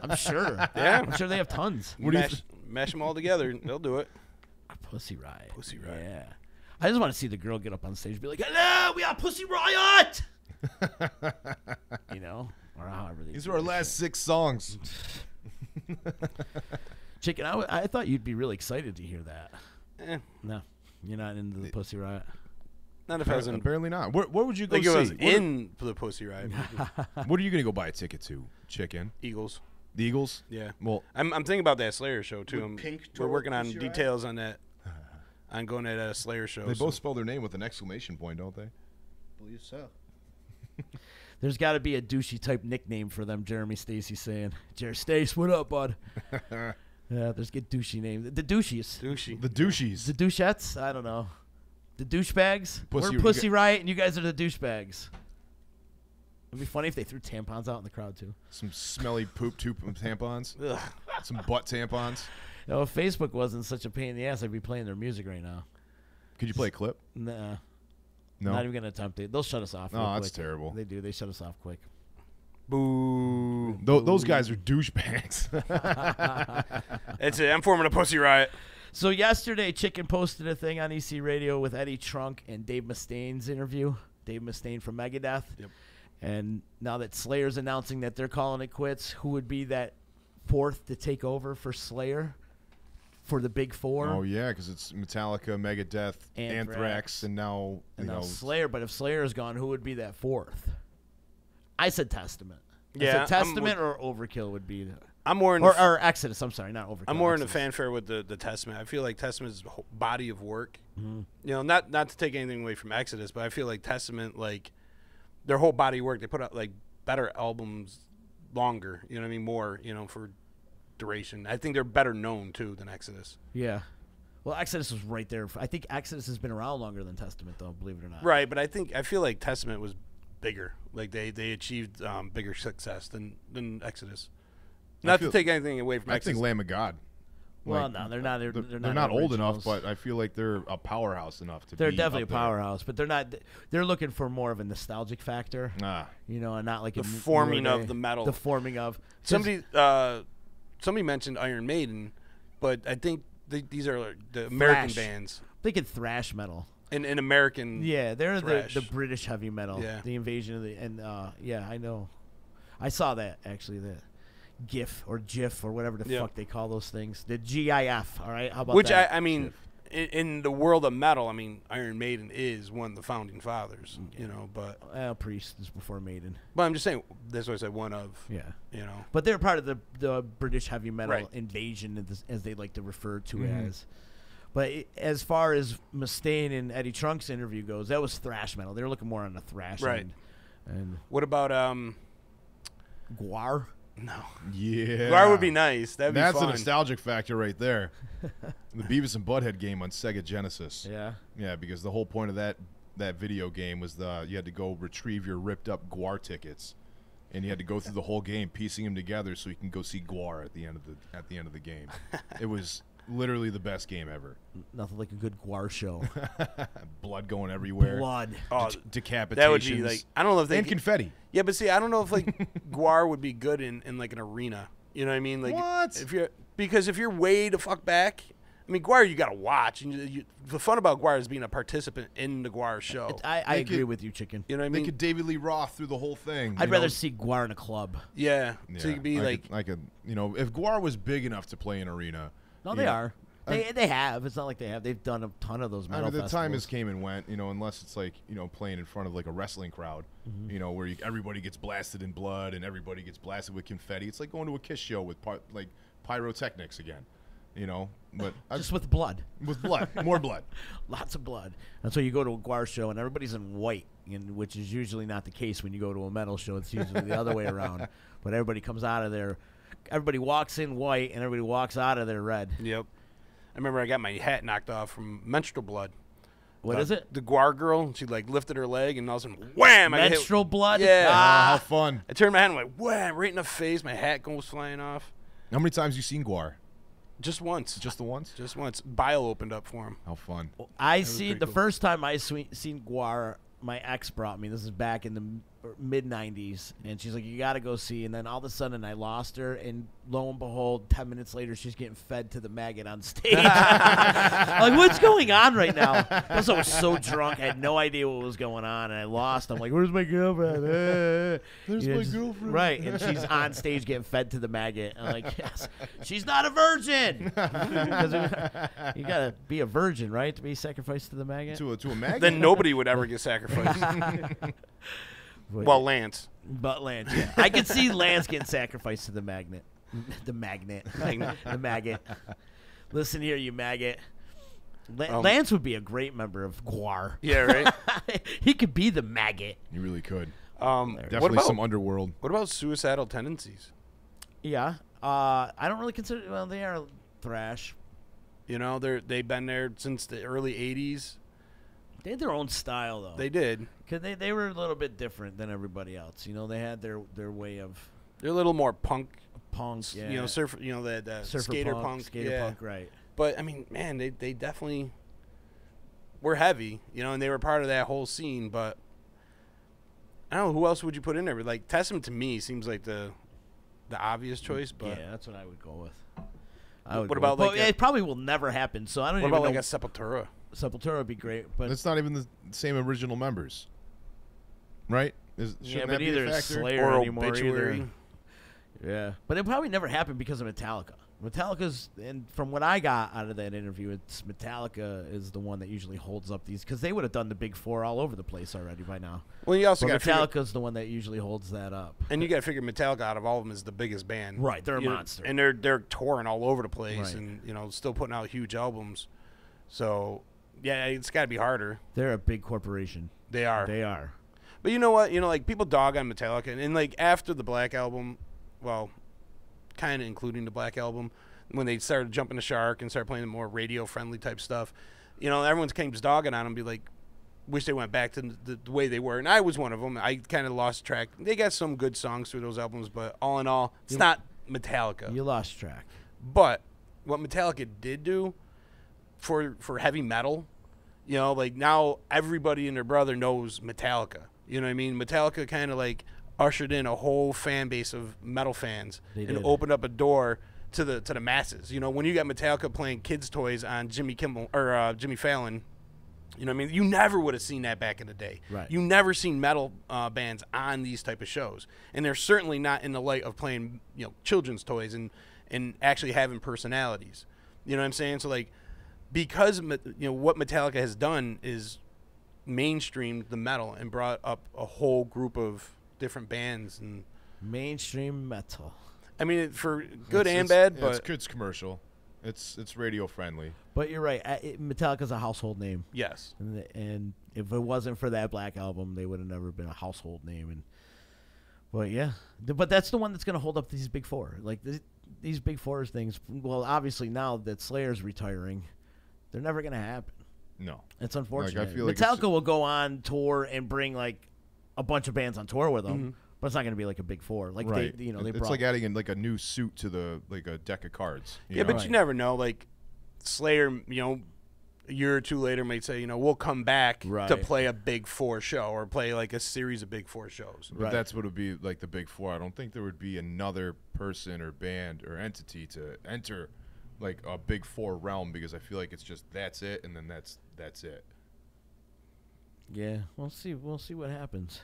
Speaker 8: I'm sure.
Speaker 9: Yeah.
Speaker 8: I'm sure they have tons.
Speaker 9: Mash them all together. They'll do it.
Speaker 8: Pussy Riot.
Speaker 9: Pussy Riot.
Speaker 8: Yeah. I just want to see the girl get up on stage and be like, hello, we are Pussy Riot! You know? Or however they
Speaker 10: These
Speaker 8: do
Speaker 10: are our
Speaker 8: this
Speaker 10: last
Speaker 8: shit.
Speaker 10: 6 songs.
Speaker 8: Chicken, I thought you'd be really excited to hear that. No. You're not into the Pussy Riot?
Speaker 9: Not if I was in.
Speaker 10: Apparently not. Where would you go
Speaker 9: like
Speaker 10: see?
Speaker 9: I was in the Pussy Riot.
Speaker 10: What are you going to go buy a ticket to? Chicken?
Speaker 9: Eagles.
Speaker 10: The Eagles?
Speaker 9: Yeah.
Speaker 10: Well,
Speaker 9: I'm thinking about that Slayer show, too. We're working on
Speaker 11: Pussy
Speaker 9: details on that. I'm going to a Slayer show.
Speaker 10: They both spell their name with an exclamation point, don't they?
Speaker 11: I believe so.
Speaker 8: There's got to be a douchey type nickname for them, Jeremy Stacy's saying. Jerry Stace, what up, bud? Yeah, there's good douchey names. The douchies.
Speaker 10: The douchies.
Speaker 8: The douchettes? I don't know. The douchebags?
Speaker 10: Pussy-
Speaker 8: We're Pussy Riot, and you guys are the douchebags. It'd be funny if they threw tampons out in the crowd, too.
Speaker 10: Some smelly poop tube tampons. Some butt tampons.
Speaker 8: You know, if Facebook wasn't such a pain in the ass, I'd be playing their music right now.
Speaker 10: Could you play a clip?
Speaker 8: Nah.
Speaker 10: No.
Speaker 8: Not even going to attempt it. They'll shut us off.
Speaker 10: Oh,
Speaker 8: real
Speaker 10: that's
Speaker 8: quick.
Speaker 10: terrible.
Speaker 8: They do. They shut us off quick.
Speaker 9: Boo.
Speaker 10: Those guys are douchebags.
Speaker 9: That's it. I'm forming a Pussy Riot.
Speaker 8: So yesterday, Chicken posted a thing on EC Radio with Eddie Trunk and Dave Mustaine's interview. Dave Mustaine from Megadeth. Yep. And now that Slayer's announcing that they're calling it quits, who would be that fourth to take over for Slayer for the Big Four?
Speaker 10: Oh, yeah, because it's Metallica, Megadeth, Anthrax, and now,
Speaker 8: Slayer. But if Slayer is gone, who would be that fourth? I said Testament.
Speaker 9: Yeah,
Speaker 8: I said Testament or Overkill would be.
Speaker 9: I'm more in
Speaker 8: or Exodus. I'm sorry, not Overkill.
Speaker 9: I'm more
Speaker 8: Exodus.
Speaker 9: in the fanfare with the Testament. I feel like Testament's body of work. Mm-hmm. You know, not to take anything away from Exodus, but I feel like Testament, like their whole body of work, they put out like better albums, longer. You know what I mean? More. You know, for duration. I think they're better known too than Exodus.
Speaker 8: Yeah. Well, Exodus was right there. I think Exodus has been around longer than Testament, though. Believe it or not.
Speaker 9: Right, but I feel like Testament was bigger. Like they achieved bigger success than Exodus. Not to take anything away from Exodus.
Speaker 10: I think Lamb of God.
Speaker 8: Well, no, they're not.
Speaker 10: They're not old enough, but I feel like they're a powerhouse enough to.
Speaker 8: They're
Speaker 10: be
Speaker 8: definitely
Speaker 10: up
Speaker 8: a powerhouse, but they're not. They're looking for more of a nostalgic factor. You know, and not like
Speaker 9: the forming of the metal.
Speaker 8: The forming of
Speaker 9: somebody mentioned Iron Maiden, but I think these are the American bands.
Speaker 8: Thinking thrash metal.
Speaker 9: In American.
Speaker 8: Yeah, they're
Speaker 9: thrash.
Speaker 8: the British heavy metal.
Speaker 9: Yeah.
Speaker 8: The invasion of yeah, I know. I saw that actually. The GIF or GIF or whatever the fuck they call those things. The GIF, all right? How about
Speaker 9: Which
Speaker 8: that?
Speaker 9: I mean, in the world of metal, I mean, Iron Maiden is one of the founding fathers, you know, but...
Speaker 8: Priest is before Maiden.
Speaker 9: But I'm just saying, that's why I said one of, you know.
Speaker 8: But they're part of the British heavy metal invasion, as they like to refer to it as. But as far as Mustaine and Eddie Trunk's interview goes, that was thrash metal. They were looking more on the thrash end. And
Speaker 9: what about
Speaker 8: Guar?
Speaker 9: No.
Speaker 10: Yeah.
Speaker 9: Guar would be nice. That'd be
Speaker 10: That's
Speaker 9: fun.
Speaker 10: a nostalgic factor right there. The Beavis and Butthead game on Sega Genesis.
Speaker 8: Yeah.
Speaker 10: Yeah, because the whole point of that video game was you had to go retrieve your ripped up Guar tickets, and you had to go through the whole game piecing them together so you can go see Guar at the end of the game. It was literally the best game ever.
Speaker 8: Nothing like a good Guar show.
Speaker 10: Blood going everywhere.
Speaker 8: Blood.
Speaker 10: Decapitations.
Speaker 9: That would be like, I don't know if they
Speaker 10: and confetti.
Speaker 9: Yeah, but see, I don't know if like Guar would be good in like an arena. You know what I mean? Like
Speaker 10: what?
Speaker 9: Because if you're way the fuck back, I mean, Guar you got to watch. And the fun about Guar is being a participant in the Guar show.
Speaker 8: I agree with you, Chicken.
Speaker 9: You know what I mean?
Speaker 10: They could David Lee Roth through the whole thing.
Speaker 8: I'd rather see Guar in a club.
Speaker 9: Yeah. So you could be like,
Speaker 10: I could, if Guar was big enough to play an arena.
Speaker 8: No, they are. They have. It's not like they have. They've done a ton of those metal
Speaker 10: the
Speaker 8: festivals.
Speaker 10: time has came and went, unless it's like, playing in front of like a wrestling crowd, where everybody gets blasted in blood and everybody gets blasted with confetti. It's like going to a Kiss show with like pyrotechnics again, but
Speaker 8: just with blood.
Speaker 10: With blood. More blood.
Speaker 8: Lots of blood. That's why you go to a Guar show and everybody's in white, which is usually not the case when you go to a metal show. It's usually the other way around. But everybody comes out of there. Everybody walks in white and everybody walks out of there red.
Speaker 9: Yep. I remember I got my hat knocked off from menstrual blood.
Speaker 8: What is it?
Speaker 9: The Guar girl. She like lifted her leg and all of a sudden, wham!
Speaker 8: Menstrual blood?
Speaker 9: Yeah.
Speaker 10: How fun.
Speaker 9: I turned my head and went, wham! Right in the face. My hat goes flying off.
Speaker 10: How many times you seen Guar?
Speaker 9: Just once.
Speaker 10: Just the once?
Speaker 9: Just once. Bile opened up for him.
Speaker 10: How fun.
Speaker 8: First time I seen Guar, my ex brought me. This is back in the mid-90s, and she's like, you gotta go see. And then all of a sudden I lost her, and lo and behold, 10 minutes later she's getting fed to the maggot on stage. Like, what's going on right now? Plus I was so drunk, I had no idea what was going on, and I lost. I'm like, where's my girlfriend?
Speaker 10: There's my girlfriend.
Speaker 8: Right, and she's on stage getting fed to the maggot. I'm like, yes, she's not a virgin. You gotta be a virgin, right, to be sacrificed to the maggot?
Speaker 10: To a maggot?
Speaker 9: Then nobody would ever get sacrificed. Well, Lance.
Speaker 8: But Lance, yeah. I could see Lance getting sacrificed to the magnet. The maggot. Listen here, you maggot. Lance would be a great member of Guar.
Speaker 9: Yeah, right?
Speaker 8: He could be the maggot.
Speaker 10: You really could.
Speaker 9: Definitely
Speaker 10: some underworld.
Speaker 9: What about suicidal tendencies?
Speaker 8: Yeah. I don't really consider... Well, they are thrash.
Speaker 9: They've been there since the early 80s.
Speaker 8: They had their own style, though.
Speaker 9: They did.
Speaker 8: Because they were a little bit different than everybody else. They had their way of...
Speaker 9: They're a little more punk.
Speaker 8: Yeah.
Speaker 9: Surfer, the skater punk.
Speaker 8: Skater punk, right.
Speaker 9: But, I mean, man, they definitely were heavy, and they were part of that whole scene. But I don't know, who else would you put in there? Like, Testament to me seems like the obvious choice. But
Speaker 8: yeah, that's what I would go with.
Speaker 9: What about like
Speaker 8: it probably will never happen. So I don't.
Speaker 9: What
Speaker 8: even
Speaker 9: about
Speaker 8: know.
Speaker 9: like a Sepultura?
Speaker 8: Sepultura would be great, but
Speaker 10: it's not even the same original members, right?
Speaker 8: Shouldn't that
Speaker 10: be a factor?
Speaker 8: Slayer
Speaker 9: or
Speaker 8: anymore
Speaker 9: Obituary.
Speaker 8: either. Yeah, but it probably never happened because of Metallica. Metallica's, and from what I got out of that interview, it's Metallica is the one that usually holds up these, because they would have done the big four all over the place already by now.
Speaker 9: Well, you also got
Speaker 8: Metallica's the one that usually holds that up.
Speaker 9: And you got to figure Metallica out of all of them is the biggest band.
Speaker 8: Right, they're a monster,
Speaker 9: and they're touring all over the place,
Speaker 8: right.
Speaker 9: And still putting out huge albums. So yeah, it's got to be harder.
Speaker 8: They're a big corporation.
Speaker 9: They are.
Speaker 8: They are.
Speaker 9: But you know what? Like people dog on Metallica, and like after the Black Album, well, kind of including the Black Album, when they started jumping the shark and started playing the more radio-friendly type stuff, everyone came dogging on them, be like, wish they went back to the way they were. And I was one of them. I kind of lost track. They got some good songs through those albums, but all in all, it's not Metallica.
Speaker 8: You lost track.
Speaker 9: But what Metallica did do for heavy metal, like now everybody and their brother knows Metallica. You know what I mean? Metallica kind of like ushered in a whole fan base of metal fans and opened up a door to the masses. When you got Metallica playing kids' toys on Jimmy Kimmel or Jimmy Fallon, you never would have seen that back in the day.
Speaker 8: Right.
Speaker 9: You never seen metal bands on these type of shows, and they're certainly not in the light of playing children's toys and actually having personalities. You know what I'm saying? So like, because what Metallica has done is mainstreamed the metal and brought up a whole group of different bands and
Speaker 8: mainstream metal.
Speaker 9: I mean, for good and bad, but
Speaker 10: it's commercial. It's radio friendly.
Speaker 8: But you're right. Metallica's a household name.
Speaker 9: Yes.
Speaker 8: And if it wasn't for that Black Album, they would have never been a household name. But yeah, but that's the one that's going to hold up these big four. Like these big four things. Well, obviously now that Slayer's retiring, they're never going to happen.
Speaker 10: No,
Speaker 8: it's unfortunate.
Speaker 10: Like, I feel like
Speaker 8: Metallica will go on tour and bring like a bunch of bands on tour with them,
Speaker 10: Mm-hmm.
Speaker 8: but it's not going to be like a big four. Like
Speaker 10: right.
Speaker 8: they
Speaker 10: It's like adding in like a new suit to the like a deck of cards.
Speaker 9: Yeah, but you never know. Like Slayer, a year or two later might say, we'll come back to play a big four show or play like a series of big four shows.
Speaker 10: But that's what would be like the big four. I don't think there would be another person or band or entity to enter like a big four realm, because I feel like it's just that's it, and then that's it.
Speaker 8: Yeah, we'll see what happens.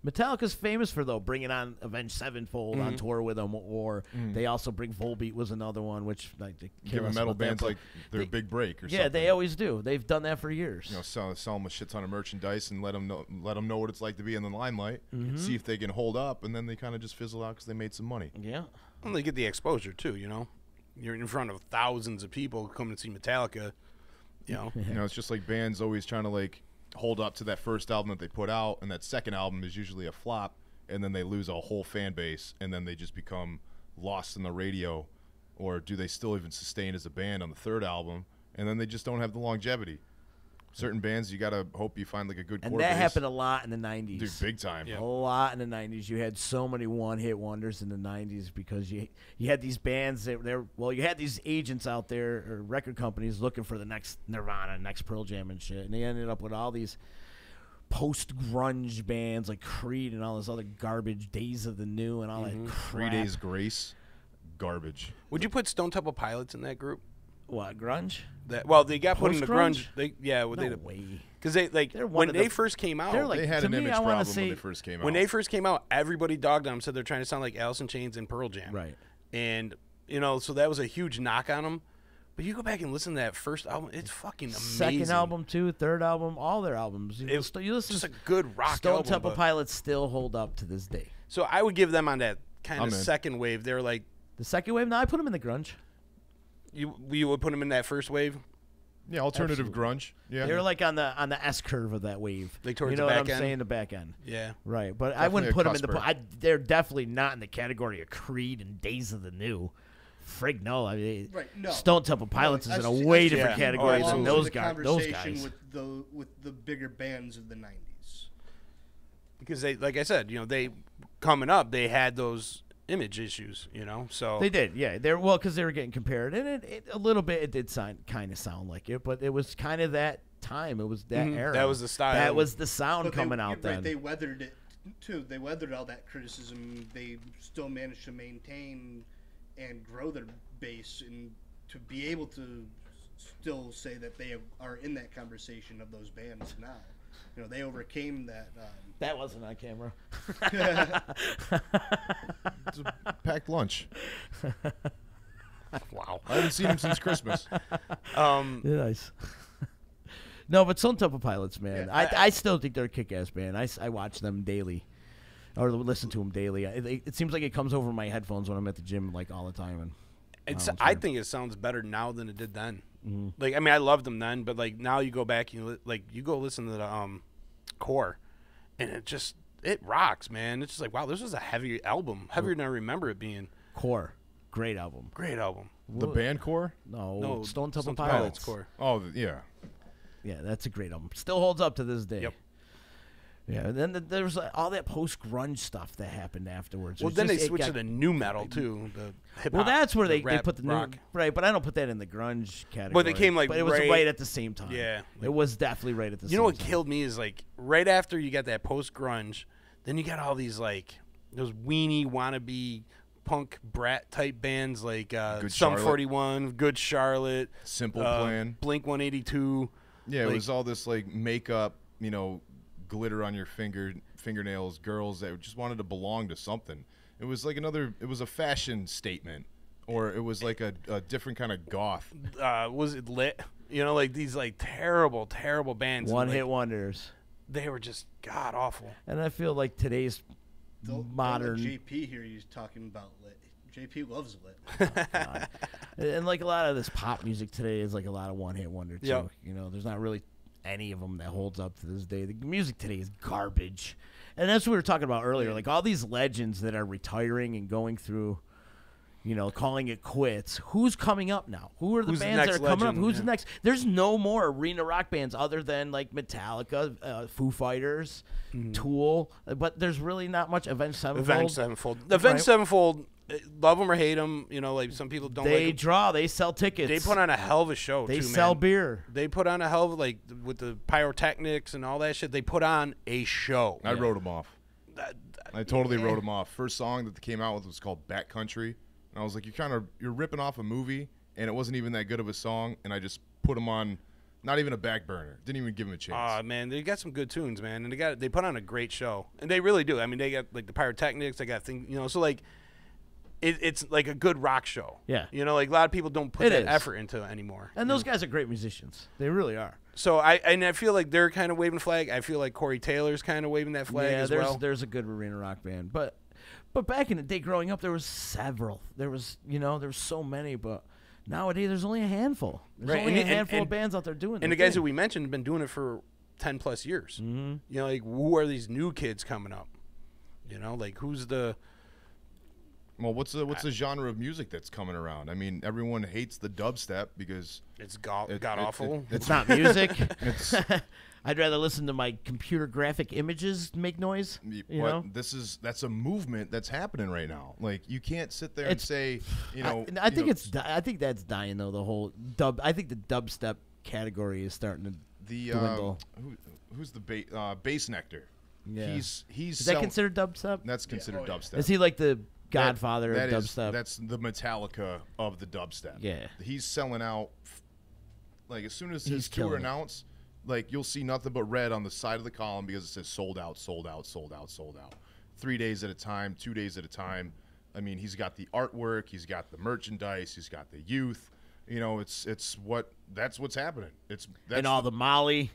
Speaker 8: Metallica's famous for bringing on Avenged Sevenfold on tour with them, or they also bring Volbeat was another one, which like they
Speaker 10: giving metal bands like their big break or something.
Speaker 8: Yeah, they always do. They've done that for years.
Speaker 10: Sell them a shit ton of merchandise and let them know what it's like to be in the limelight. See if they can hold up, and then they kind of just fizzle out because they made some money.
Speaker 8: Yeah,
Speaker 9: and they get the exposure too. You're in front of thousands of people coming to see Metallica.
Speaker 10: It's just like bands always trying to like hold up to that first album that they put out, and that second album is usually a flop, and then they lose a whole fan base, and then they just become lost in the radio, or do they still even sustain as a band on the third album, and then they just don't have the longevity. Certain bands, you gotta hope you find like a good core
Speaker 8: and that
Speaker 10: base.
Speaker 8: happened a lot in the 90s.
Speaker 10: Dude, big time.
Speaker 8: A lot in the 90s. You had so many one-hit wonders in the 90s because you had these bands that you had these agents out there or record companies looking for the next Nirvana, next Pearl Jam and shit, and they ended up with all these post-grunge bands like Creed and all this other garbage, Days of the New and all that crap.
Speaker 10: 3 Days Grace, garbage.
Speaker 9: Would you put Stone Temple Pilots in that group?
Speaker 8: What, grunge?
Speaker 9: They got put in the grunge.
Speaker 8: No way.
Speaker 9: Because when they first came out,
Speaker 10: they had an image problem when they first came out.
Speaker 9: When they first came out, everybody dogged them, said they're trying to sound like Alice in Chains and Pearl Jam.
Speaker 8: Right.
Speaker 9: And so that was a huge knock on them. But you go back and listen to that first album, it's fucking amazing.
Speaker 8: Second album too, third album, all their albums. You listen,
Speaker 9: just a good rock
Speaker 8: Stone
Speaker 9: album.
Speaker 8: Temple Pilots still hold up to this day.
Speaker 9: So I would give them on that kind of second wave. They're like
Speaker 8: the second wave. No, I put them in the grunge.
Speaker 9: You would put them in that first wave?
Speaker 10: Yeah, alternative grunge. Yeah,
Speaker 8: they're like on the S curve of that wave.
Speaker 9: Like towards
Speaker 8: you know
Speaker 9: the back
Speaker 8: what I'm
Speaker 9: end?
Speaker 8: saying? The back end.
Speaker 9: Yeah,
Speaker 8: right. But
Speaker 10: Definitely
Speaker 8: I wouldn't put them in the.
Speaker 10: cusper.
Speaker 8: They're definitely not in the category of Creed and Days of the New. Frig no. I mean,
Speaker 11: no.
Speaker 8: Stone Temple Pilots is in a way different category than those guys.
Speaker 11: With the bigger bands of the 90s.
Speaker 9: Because they, like I said, they coming up, they had those image issues, so
Speaker 8: they did, yeah. They're because they were getting compared, and it a little bit it did kind of sound like it, but it was kind of that time. It was that era.
Speaker 9: That was the style.
Speaker 8: That was the sound coming out then.
Speaker 11: They weathered it too. They weathered all that criticism. They still managed to maintain and grow their base, and to be able to still say that they are in that conversation of those bands now. They overcame that.
Speaker 8: That wasn't on camera.
Speaker 10: It's a packed lunch.
Speaker 9: Wow.
Speaker 10: I haven't seen him since Christmas.
Speaker 8: Nice. No, but Stone Temple Pilots, man.
Speaker 11: Yeah,
Speaker 8: I still think they're a kick-ass band. I watch them daily. Or listen to them daily. It seems like it comes over my headphones when I'm at the gym like all the time. And
Speaker 9: I think it sounds better now than it did then.
Speaker 8: Mm-hmm.
Speaker 9: Like, I mean, I loved them then, but like now you go back, you go listen to the Core, and it rocks, man. It's just like, wow, this was a heavy album, heavier than I remember it being.
Speaker 8: Core, great album.
Speaker 9: Great album.
Speaker 10: The band Core?
Speaker 8: No, Stone Temple
Speaker 9: Pilots.
Speaker 8: Pilots.
Speaker 9: Core.
Speaker 10: Oh, yeah.
Speaker 8: Yeah, that's a great album. Still holds up to this day.
Speaker 9: Yep.
Speaker 8: Yeah, and then there was all that post-grunge stuff that happened afterwards.
Speaker 9: Well, then they switched to the new metal, too. The hip-hop.
Speaker 8: Well, that's where they put the
Speaker 9: rock.
Speaker 8: new... Right, but I don't put that in the grunge category.
Speaker 9: But they came
Speaker 8: But it was
Speaker 9: right,
Speaker 8: right at the same time.
Speaker 9: Yeah.
Speaker 8: It was definitely right at the same time.
Speaker 9: You know what killed me is, like, right after you got that post-grunge, then you got all these, like, those weenie, wannabe, punk brat-type bands like Sum 41, Good Charlotte.
Speaker 10: Simple Plan.
Speaker 9: Blink-182.
Speaker 10: Yeah, it was all this, like, makeup, glitter on your fingernails, girls that just wanted to belong to something. It was like it was a fashion statement, or it was like a different kind of goth.
Speaker 9: Was it Lit? Like these like terrible bands.
Speaker 8: One-hit wonders.
Speaker 9: They were just god awful.
Speaker 8: And I feel like today's modern...
Speaker 11: JP here, he's talking about Lit. JP loves lit.
Speaker 8: And like a lot of this pop music today is like a lot of one-hit wonder too.
Speaker 9: Yep.
Speaker 8: You know, there's not really any of them that holds up to this day. The music today is garbage. And that's what we were talking about earlier. Like all these legends that are retiring and going through, you know, calling it quits. Who's coming up now? Who are the
Speaker 9: Who's the
Speaker 8: bands that
Speaker 9: next
Speaker 8: are coming
Speaker 9: legend?
Speaker 8: up? Who's
Speaker 9: Yeah.
Speaker 8: the next? There's no more arena rock bands other than like Metallica, Foo Fighters, Tool. But there's really not much. Avenged Sevenfold.
Speaker 9: Avenged Sevenfold. Avenged Sevenfold, love them or hate them. You know, like some people don't
Speaker 8: They
Speaker 9: like 'em.
Speaker 8: draw. They sell tickets.
Speaker 9: They put on a hell of a show,
Speaker 8: They
Speaker 9: too,
Speaker 8: sell
Speaker 9: man.
Speaker 8: beer.
Speaker 9: They put on a hell of, like, with the pyrotechnics and all that shit, they put on a show.
Speaker 10: I wrote them off. I totally wrote them off. First song that they came out with was called Backcountry. And I was like, you're ripping off a movie, and it wasn't even that good of a song, and I just put them on, not even a back burner. Didn't even give them a chance.
Speaker 9: Man, they got some good tunes, man, and they put on a great show, and they really do. I mean, they got like the pyrotechnics, they got things, you know, so like it's like a good rock show.
Speaker 8: Yeah.
Speaker 9: You know, like a lot of people don't put
Speaker 8: It
Speaker 9: that
Speaker 8: is.
Speaker 9: effort into it anymore.
Speaker 8: And those guys are great musicians. They really are.
Speaker 9: So I feel like they're kind of waving flag. I feel like Corey Taylor's kind of waving that flag as well.
Speaker 8: There's a good arena rock band, but back in the day, growing up, there was several. There was so many, but nowadays there's only a handful. There's
Speaker 9: Right,
Speaker 8: only
Speaker 9: and-
Speaker 8: a handful
Speaker 9: and-
Speaker 8: of bands out there doing it.
Speaker 9: And the guys that we mentioned have been doing it for 10 plus years.
Speaker 8: Mm-hmm.
Speaker 9: You know, like who are these new kids coming up? You know, like who's the
Speaker 10: Well, what's the genre of music that's coming around? I mean, everyone hates the dubstep because
Speaker 9: it's god awful.
Speaker 8: It's not music.
Speaker 10: It's
Speaker 8: I'd rather listen to my computer graphic images make noise. You know?
Speaker 10: that's a movement that's happening right now. Like you can't sit there and say, you know.
Speaker 8: I think I think that's dying though. The whole dub. I think the dubstep category is starting to dwindle.
Speaker 10: Who's the bass nectar?
Speaker 8: Yeah.
Speaker 10: He's
Speaker 8: Is that considered dubstep?
Speaker 10: That's considered dubstep.
Speaker 8: Is he like the godfather
Speaker 10: that
Speaker 8: of
Speaker 10: is-
Speaker 8: dubstep?
Speaker 10: That's the Metallica of the dubstep.
Speaker 8: Yeah.
Speaker 10: He's selling out. Like as soon as
Speaker 8: He's
Speaker 10: his tour
Speaker 8: killing it.
Speaker 10: announced, like you'll see nothing but red on the side of the column because it says sold out, sold out, sold out, sold out. 3 days at a time, 2 days at a time. I mean, he's got the artwork, he's got the merchandise, he's got the youth. You know, that's what's happening. That's
Speaker 8: and all the Molly.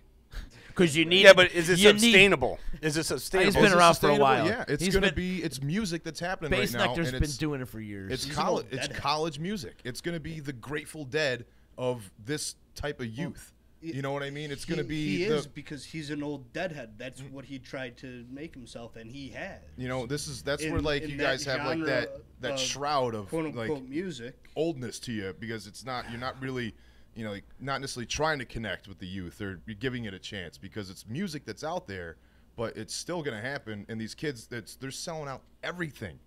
Speaker 8: Because you need.
Speaker 9: Yeah, but is it sustainable? Is it sustainable?
Speaker 8: He's been around for a while.
Speaker 10: Yeah, it's music that's happening right
Speaker 8: Bass
Speaker 10: now.
Speaker 8: Nectar's
Speaker 10: and
Speaker 8: been
Speaker 10: it's
Speaker 8: doing it for years.
Speaker 10: It's college music. It's going to be the Grateful Dead of this type of youth. You know what I mean? It's going to be
Speaker 11: He is because he's an old deadhead. That's what he tried to make himself, and he has.
Speaker 10: You know, that's where
Speaker 11: In-
Speaker 10: like
Speaker 11: in
Speaker 10: you
Speaker 11: that
Speaker 10: guys have like
Speaker 11: genre
Speaker 10: that
Speaker 11: of
Speaker 10: shroud of
Speaker 11: quote unquote
Speaker 10: like
Speaker 11: music
Speaker 10: oldness to you because you're not really, you know, like not necessarily trying to connect with the youth or you're giving it a chance because it's music that's out there, but it's still going to happen. And these kids, they're selling out everything.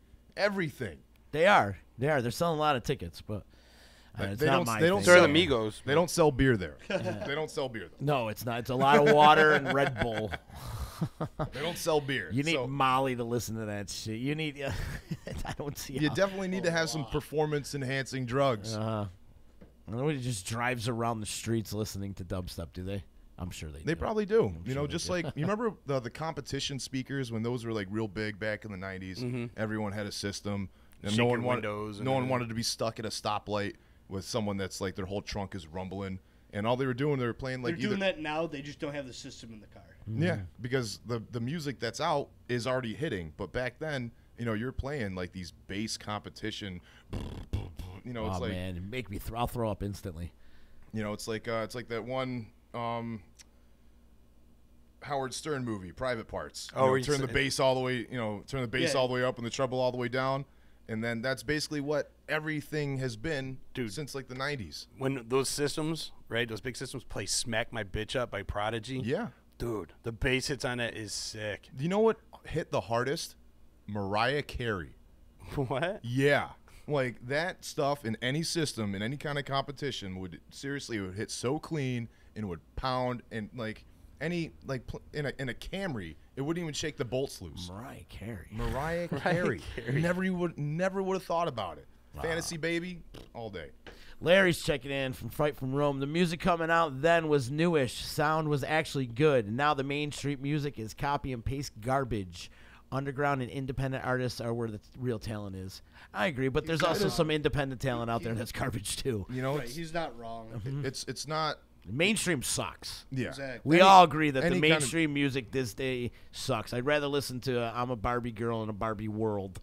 Speaker 8: They are. They're selling a lot of tickets, but it's
Speaker 10: they
Speaker 8: not
Speaker 10: don't.
Speaker 8: my
Speaker 10: They don't
Speaker 8: thing.
Speaker 10: sell
Speaker 9: the Migos.
Speaker 10: They don't sell beer there. They don't sell beer.
Speaker 8: No, it's not. It's a lot of water and Red Bull.
Speaker 10: They don't sell beer.
Speaker 8: You need
Speaker 10: So
Speaker 8: Molly to listen to that shit. You need. I don't see.
Speaker 10: you definitely need to have some performance-enhancing drugs.
Speaker 8: Nobody just drives around the streets listening to dubstep, do they? I'm sure they do.
Speaker 10: They probably do.
Speaker 8: I'm
Speaker 10: You
Speaker 8: sure
Speaker 10: know,
Speaker 8: they
Speaker 10: just
Speaker 8: do.
Speaker 10: like you remember the competition speakers when those were like real big back in the '90s. Everyone had a system, and
Speaker 9: Shaking
Speaker 10: no one wanted
Speaker 9: windows and
Speaker 10: no one
Speaker 9: everything.
Speaker 10: wanted to be stuck at a stoplight with someone that's like their whole trunk is rumbling, and all they were doing they were playing like
Speaker 11: They're doing that now. They just don't have the system in the car.
Speaker 10: Yeah, because the music that's out is already hitting, but back then, you know, you're playing like these bass competition. You know, it's
Speaker 8: Oh
Speaker 10: like
Speaker 8: man, make me. I'll throw up instantly.
Speaker 10: you know, it's like that one. Howard Stern movie, Private Parts. You
Speaker 9: Oh,
Speaker 10: know,
Speaker 9: where you
Speaker 10: turn the
Speaker 9: say-
Speaker 10: bass all the way, turn the bass
Speaker 11: Yeah.
Speaker 10: all the way up and the treble all the way down, and then that's basically what everything has been
Speaker 9: Dude.
Speaker 10: since like the '90s.
Speaker 9: When those systems, right, those big systems play "Smack My Bitch Up" by Prodigy.
Speaker 10: Yeah.
Speaker 9: Dude, the bass hits on that is sick.
Speaker 10: Do you know what hit the hardest? Mariah Carey.
Speaker 9: What?
Speaker 10: Yeah. Like that stuff in any system, in any kind of competition would hit so clean and would pound and like any like in a Camry, it wouldn't even shake the bolts loose.
Speaker 8: Mariah Carey.
Speaker 10: Mariah Carey. Never would have thought about it. Fantasy Baby all day.
Speaker 8: Larry's checking in from Fright from Rome. The music coming out then was newish. Sound was actually good. And now the mainstream music is copy and paste garbage. Underground and independent artists are where the real talent is. I agree, but there's also some independent talent out there that's garbage too.
Speaker 10: You know,
Speaker 11: Right, he's not wrong.
Speaker 10: it's not.
Speaker 8: Mainstream sucks.
Speaker 10: Yeah.
Speaker 11: Exactly.
Speaker 8: We all agree that the
Speaker 10: any kind of-
Speaker 8: mainstream music this day sucks. I'd rather listen to I'm a Barbie girl in a Barbie world.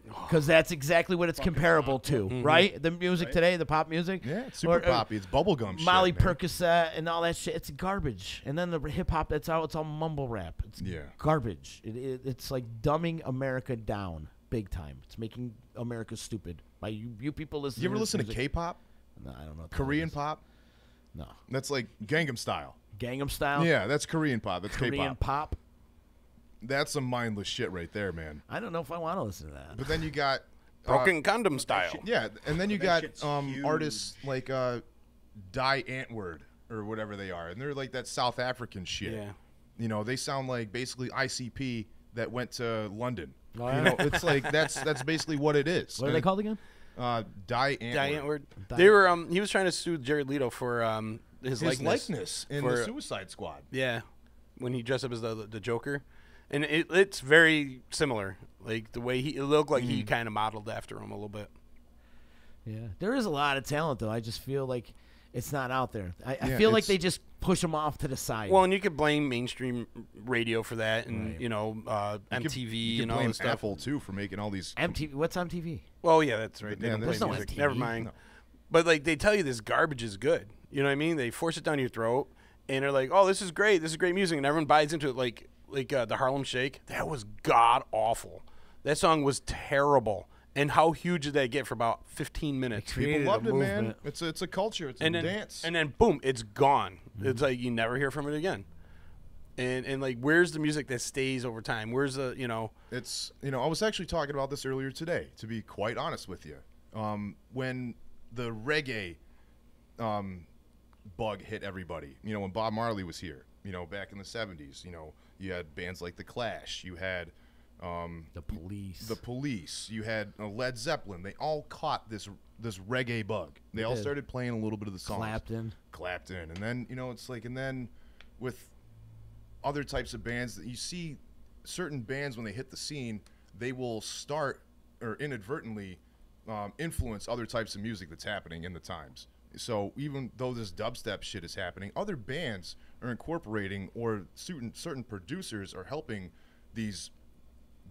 Speaker 8: Because that's exactly what it's comparable to, right? The music today, the pop music.
Speaker 10: Yeah, it's super poppy. It's bubblegum shit,
Speaker 8: Molly
Speaker 10: man.
Speaker 8: Percocet and all that shit. It's garbage. And then the hip-hop that's out, it's all mumble rap. It's garbage. It's like dumbing America down big time. It's making America stupid. By you people listening.
Speaker 10: You ever listen to K-pop?
Speaker 8: No, I don't know.
Speaker 10: Korean pop?
Speaker 8: No.
Speaker 10: That's like Gangnam Style.
Speaker 8: Gangnam Style?
Speaker 10: Yeah, that's Korean pop. That's
Speaker 8: Korean
Speaker 10: K-pop.
Speaker 8: pop?
Speaker 10: That's some mindless shit right there, man.
Speaker 8: I don't know if I want to listen to that.
Speaker 10: But then you got
Speaker 9: Broken Condom Style.
Speaker 10: Yeah, and then you got artists like Die Antwoord or whatever they are, and they're like that South African shit.
Speaker 9: Yeah.
Speaker 10: You know, they sound like basically ICP that went to London.
Speaker 8: Oh,
Speaker 10: You know, it's like that's basically what it is.
Speaker 8: What are they called again?
Speaker 10: Die Antwoord.
Speaker 9: Die Antwoord. They were he was trying to sue Jared Leto for his
Speaker 10: likeness in the Suicide Squad.
Speaker 9: Yeah, when he dressed up as the Joker, and it's very similar. Like the way it looked like he kind of modeled after him a little bit.
Speaker 8: Yeah, there is a lot of talent though. I just feel like it's not out there. I feel like they just push them off to the side.
Speaker 9: Well, and you could blame mainstream radio for that, and you know MTV
Speaker 10: you
Speaker 9: and
Speaker 10: could
Speaker 9: all
Speaker 10: blame
Speaker 9: this stuff.
Speaker 10: Apple too for making all these
Speaker 8: MTV. What's on TV?
Speaker 9: Well, yeah, that's right. They
Speaker 10: Yeah,
Speaker 9: don't
Speaker 10: there's
Speaker 9: play
Speaker 10: no
Speaker 9: music.
Speaker 8: MTV.
Speaker 9: Never mind.
Speaker 10: No.
Speaker 9: But like they tell you this garbage is good. You know what I mean? They force it down your throat, and they're like, "Oh, this is great. This is great music," and everyone buys into it. Like the Harlem Shake. That was god awful. That song was terrible. And how huge did that get for about 15 minutes?
Speaker 10: People loved it, man. It's a culture. It's a dance.
Speaker 9: And then boom, it's gone. It's like you never hear from it again. And like, where's the music that stays over time? Where's the
Speaker 10: It's I was actually talking about this earlier today. To be quite honest with you, when the reggae bug hit everybody, when Bob Marley was here, back in the 70s, you had bands like The Clash, you had
Speaker 8: The
Speaker 10: Police. You had Led Zeppelin. They all caught this reggae bug. They all started playing a little bit of the songs. Clapton. And then, it's like, and then with other types of bands that you see, certain bands when they hit the scene, they will start or inadvertently influence other types of music that's happening in the times. So even though this dubstep shit is happening, other bands are incorporating, or certain producers are helping these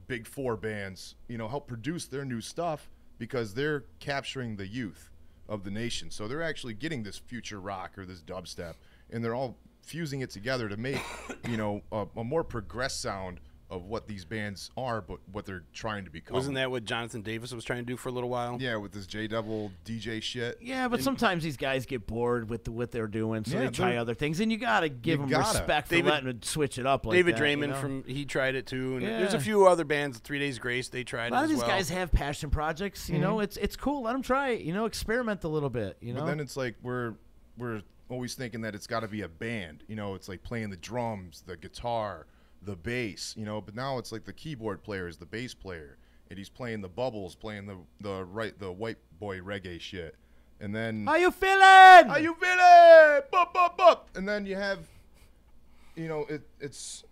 Speaker 10: big four bands, help produce their new stuff because they're capturing the youth of the nation. So they're actually getting this future rock or this dubstep, and they're all fusing it together to make, a more progressed sound of what these bands are, but what they're trying to become.
Speaker 9: Wasn't that what Jonathan Davis was trying to do for a little while?
Speaker 10: Yeah, with this J-Devil DJ shit.
Speaker 8: Yeah, but sometimes these guys get bored with what they're doing, so they try other things, and you got to give them respect for letting them switch it up like
Speaker 9: David
Speaker 8: that.
Speaker 9: Draymond, he tried it too, and there's a few other bands, 3 Days Grace, they tried it as well.
Speaker 8: A lot of these guys have passion projects, it's cool, let them try it, experiment a little bit,
Speaker 10: But then it's like we're always thinking that it's got to be a band, it's like playing the drums, the guitar, the bass, but now it's like the keyboard player is the bass player, and he's playing the bubbles, playing the white boy reggae shit, and then
Speaker 8: how you feeling?
Speaker 10: Bup, bup, bup. And then you have, it's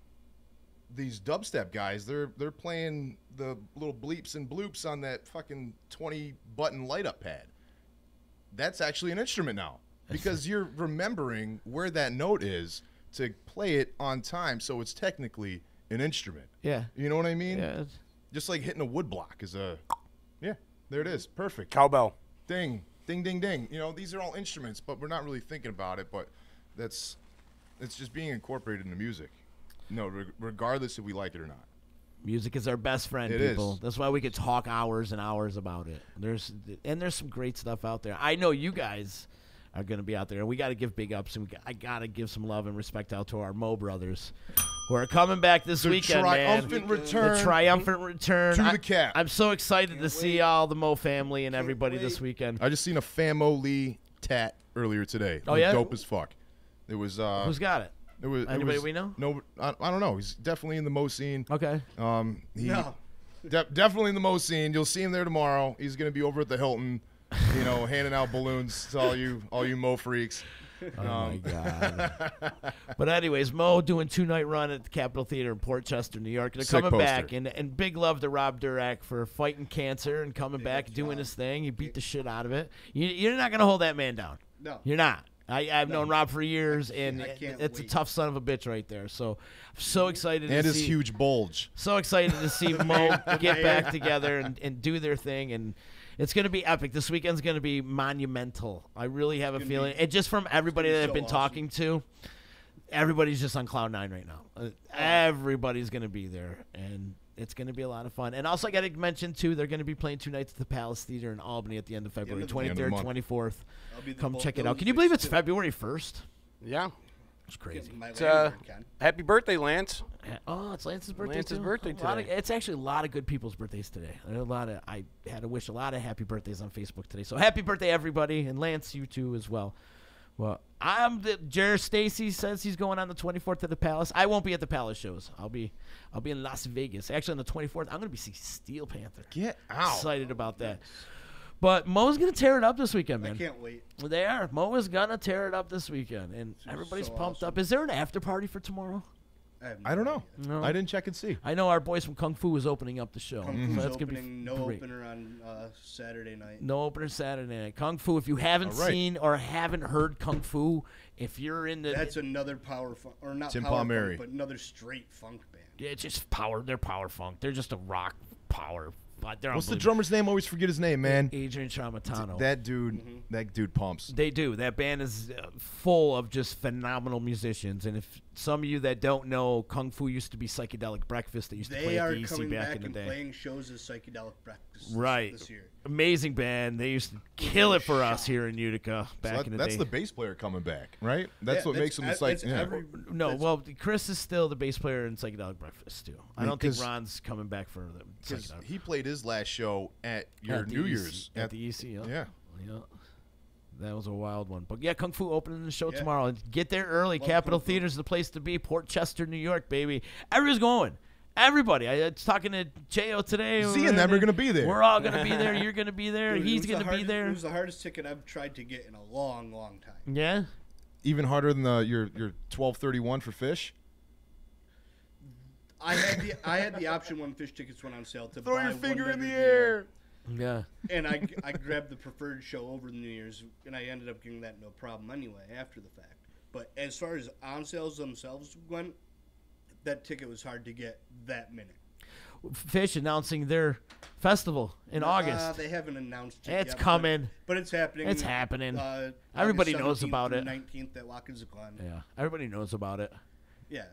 Speaker 10: these dubstep guys. They're playing the little bleeps and bloops on that fucking 20-button light-up pad. That's actually an instrument now because you're remembering where that note is to play it on time, so it's technically an instrument.
Speaker 8: Yeah.
Speaker 10: You know what I mean?
Speaker 8: Yeah.
Speaker 10: Just like hitting a wood block is yeah, there it is. Perfect.
Speaker 9: Cowbell.
Speaker 10: Ding, ding, ding, ding. These are all instruments, but we're not really thinking about it, but it's just being incorporated into music. Regardless if we like it or not.
Speaker 8: Music is our best friend, people. That's why we could talk hours and hours about it. There's some great stuff out there. I know you guys are going to be out there. And we got to give big ups, and I got to give some love and respect out to our Mo brothers who are coming back this weekend, man.
Speaker 10: Return.
Speaker 8: The triumphant return.
Speaker 10: To the cap.
Speaker 8: I'm so excited to see all the Mo family and everybody this weekend.
Speaker 10: I just seen a Famo-Lee tat earlier today.
Speaker 8: Oh, yeah?
Speaker 10: Dope as fuck. It was
Speaker 8: who's got it? Anybody we know?
Speaker 10: No, I don't know. He's definitely in the Mo scene.
Speaker 8: Okay.
Speaker 10: Definitely in the Mo scene. You'll see him there tomorrow. He's going to be over at the Hilton, handing out balloons to all you Mo freaks.
Speaker 8: Oh my God! But anyways, Mo doing 2-night run at the Capitol Theater in Port Chester, New York. They're coming back, and big love to Rob Durack for fighting cancer and coming back, doing his thing. He beat the shit out of it. You're not gonna hold that man down.
Speaker 11: No,
Speaker 8: you're not. I've known Rob for years, and
Speaker 11: I can't
Speaker 8: it's a
Speaker 11: wait.
Speaker 8: tough son of a bitch right there. So I'm so excited
Speaker 10: And
Speaker 8: to
Speaker 10: his
Speaker 8: see.
Speaker 10: huge bulge.
Speaker 8: So excited to see Mo get back together and do their thing, and it's going to be epic. This weekend's going to be monumental. I really have a feeling, and just from everybody that I've been talking to, everybody's just on cloud 9 right now. Everybody's going to be there, and it's going to be a lot of fun. And also, I got to mention too, they're going to be playing 2 nights at the Palace Theater in Albany at the end of February, 23rd, 24th. Come check it out. Can you believe it's February 1st?
Speaker 9: Yeah.
Speaker 8: It's crazy.
Speaker 9: Happy birthday, Lance.
Speaker 8: Oh, it's Lance's birthday
Speaker 9: Lance's
Speaker 8: too?
Speaker 9: birthday today.
Speaker 8: It's actually a lot of good people's birthdays today. I had to wish a lot of happy birthdays on Facebook today. So happy birthday, everybody, and Lance, you too as well. Well, Jared Stacy says he's going on the 24th to the Palace. I won't be at the Palace shows. I'll be in Las Vegas. Actually, on the 24th, I'm going to be seeing Steel Panther.
Speaker 10: Get out!
Speaker 8: Excited about that. But Mo's going to tear it up this weekend, man.
Speaker 11: I can't wait.
Speaker 8: They are. Mo is going to tear it up this weekend, and everybody's
Speaker 11: so
Speaker 8: pumped
Speaker 11: awesome.
Speaker 8: up. Is there an after party for tomorrow?
Speaker 10: I don't know.
Speaker 8: No.
Speaker 10: I didn't check and see.
Speaker 8: I know our boys from Kung Fu is opening up the show.
Speaker 11: Kung Fu's
Speaker 8: So that's gonna be
Speaker 11: opening, no
Speaker 8: great.
Speaker 11: opener on Saturday night.
Speaker 8: No opener Saturday night. Kung Fu, if you haven't seen or haven't heard Kung Fu, if you're in the...
Speaker 11: That's another power funk, or not
Speaker 10: Tim
Speaker 11: power
Speaker 10: Palmieri.
Speaker 11: funk, but another straight funk band.
Speaker 8: Yeah, it's just power. They're power funk. They're just a rock power. But they're
Speaker 10: What's the
Speaker 8: unbelievable.
Speaker 10: drummer's name? Always forget his name, man.
Speaker 8: Adrian Tramontano.
Speaker 10: That dude pumps.
Speaker 8: They do. That band is full of just phenomenal musicians. And if some of you that don't know, Kung Fu used to be Psychedelic Breakfast that used to
Speaker 11: They
Speaker 8: play at
Speaker 11: are
Speaker 8: the EC
Speaker 11: coming
Speaker 8: back
Speaker 11: back
Speaker 8: in the
Speaker 11: and
Speaker 8: day.
Speaker 11: playing shows as Psychedelic Breakfast
Speaker 8: Right.
Speaker 11: this year.
Speaker 8: Amazing band. They used to kill it for us here in Utica back in the
Speaker 10: That's
Speaker 8: day.
Speaker 10: the bass player coming back, right? That's
Speaker 11: Yeah,
Speaker 10: what makes him the
Speaker 11: that's
Speaker 10: yeah.
Speaker 8: No, well, Chris is still the bass player in Psychedelic Breakfast, too. I don't think
Speaker 10: Because-
Speaker 8: Ron's coming back for the
Speaker 10: Because
Speaker 8: Psychedelic.
Speaker 10: he played his last show at your
Speaker 8: At the
Speaker 10: New
Speaker 8: EC
Speaker 10: Year's
Speaker 8: at the EC.
Speaker 10: Yeah.
Speaker 8: Yeah. That was a wild one. But yeah, Kung Fu opening the show
Speaker 11: Yeah.
Speaker 8: tomorrow. And get there early.
Speaker 11: Love
Speaker 8: Capitol
Speaker 11: Kung Fu.
Speaker 8: Theater's the place to be. Port Chester, New York, baby. Everybody's going. Everybody. I was talking to J.O. today.
Speaker 10: Z and them are gonna be there.
Speaker 8: We're all going to be there. You're going to be there.
Speaker 11: Dude, it
Speaker 8: He's
Speaker 11: was
Speaker 8: going
Speaker 11: the
Speaker 8: to be
Speaker 11: hardest-
Speaker 8: there.
Speaker 11: It was the hardest ticket I've tried to get in a long, long time.
Speaker 8: Yeah?
Speaker 10: Even harder than your 1231 for Fish.
Speaker 11: I had the option when Fish tickets went on sale to
Speaker 10: Throw
Speaker 11: buy
Speaker 10: your
Speaker 11: one
Speaker 10: finger in
Speaker 11: better
Speaker 10: the
Speaker 11: deal.
Speaker 10: air.
Speaker 8: Yeah.
Speaker 11: And I grabbed the preferred show over the New Year's, and I ended up getting that no problem anyway after the fact. But as far as on sales themselves went, that ticket was hard to get that minute.
Speaker 8: Fish announcing their festival in August.
Speaker 11: They haven't announced it
Speaker 8: It's
Speaker 11: yet,
Speaker 8: coming.
Speaker 11: but it's happening.
Speaker 8: It's happening.
Speaker 11: August
Speaker 8: Everybody knows
Speaker 11: 17th
Speaker 8: about
Speaker 11: through
Speaker 8: it.
Speaker 11: 19th at Watkins Glen.
Speaker 8: Yeah. Everybody knows about it.
Speaker 11: Yeah.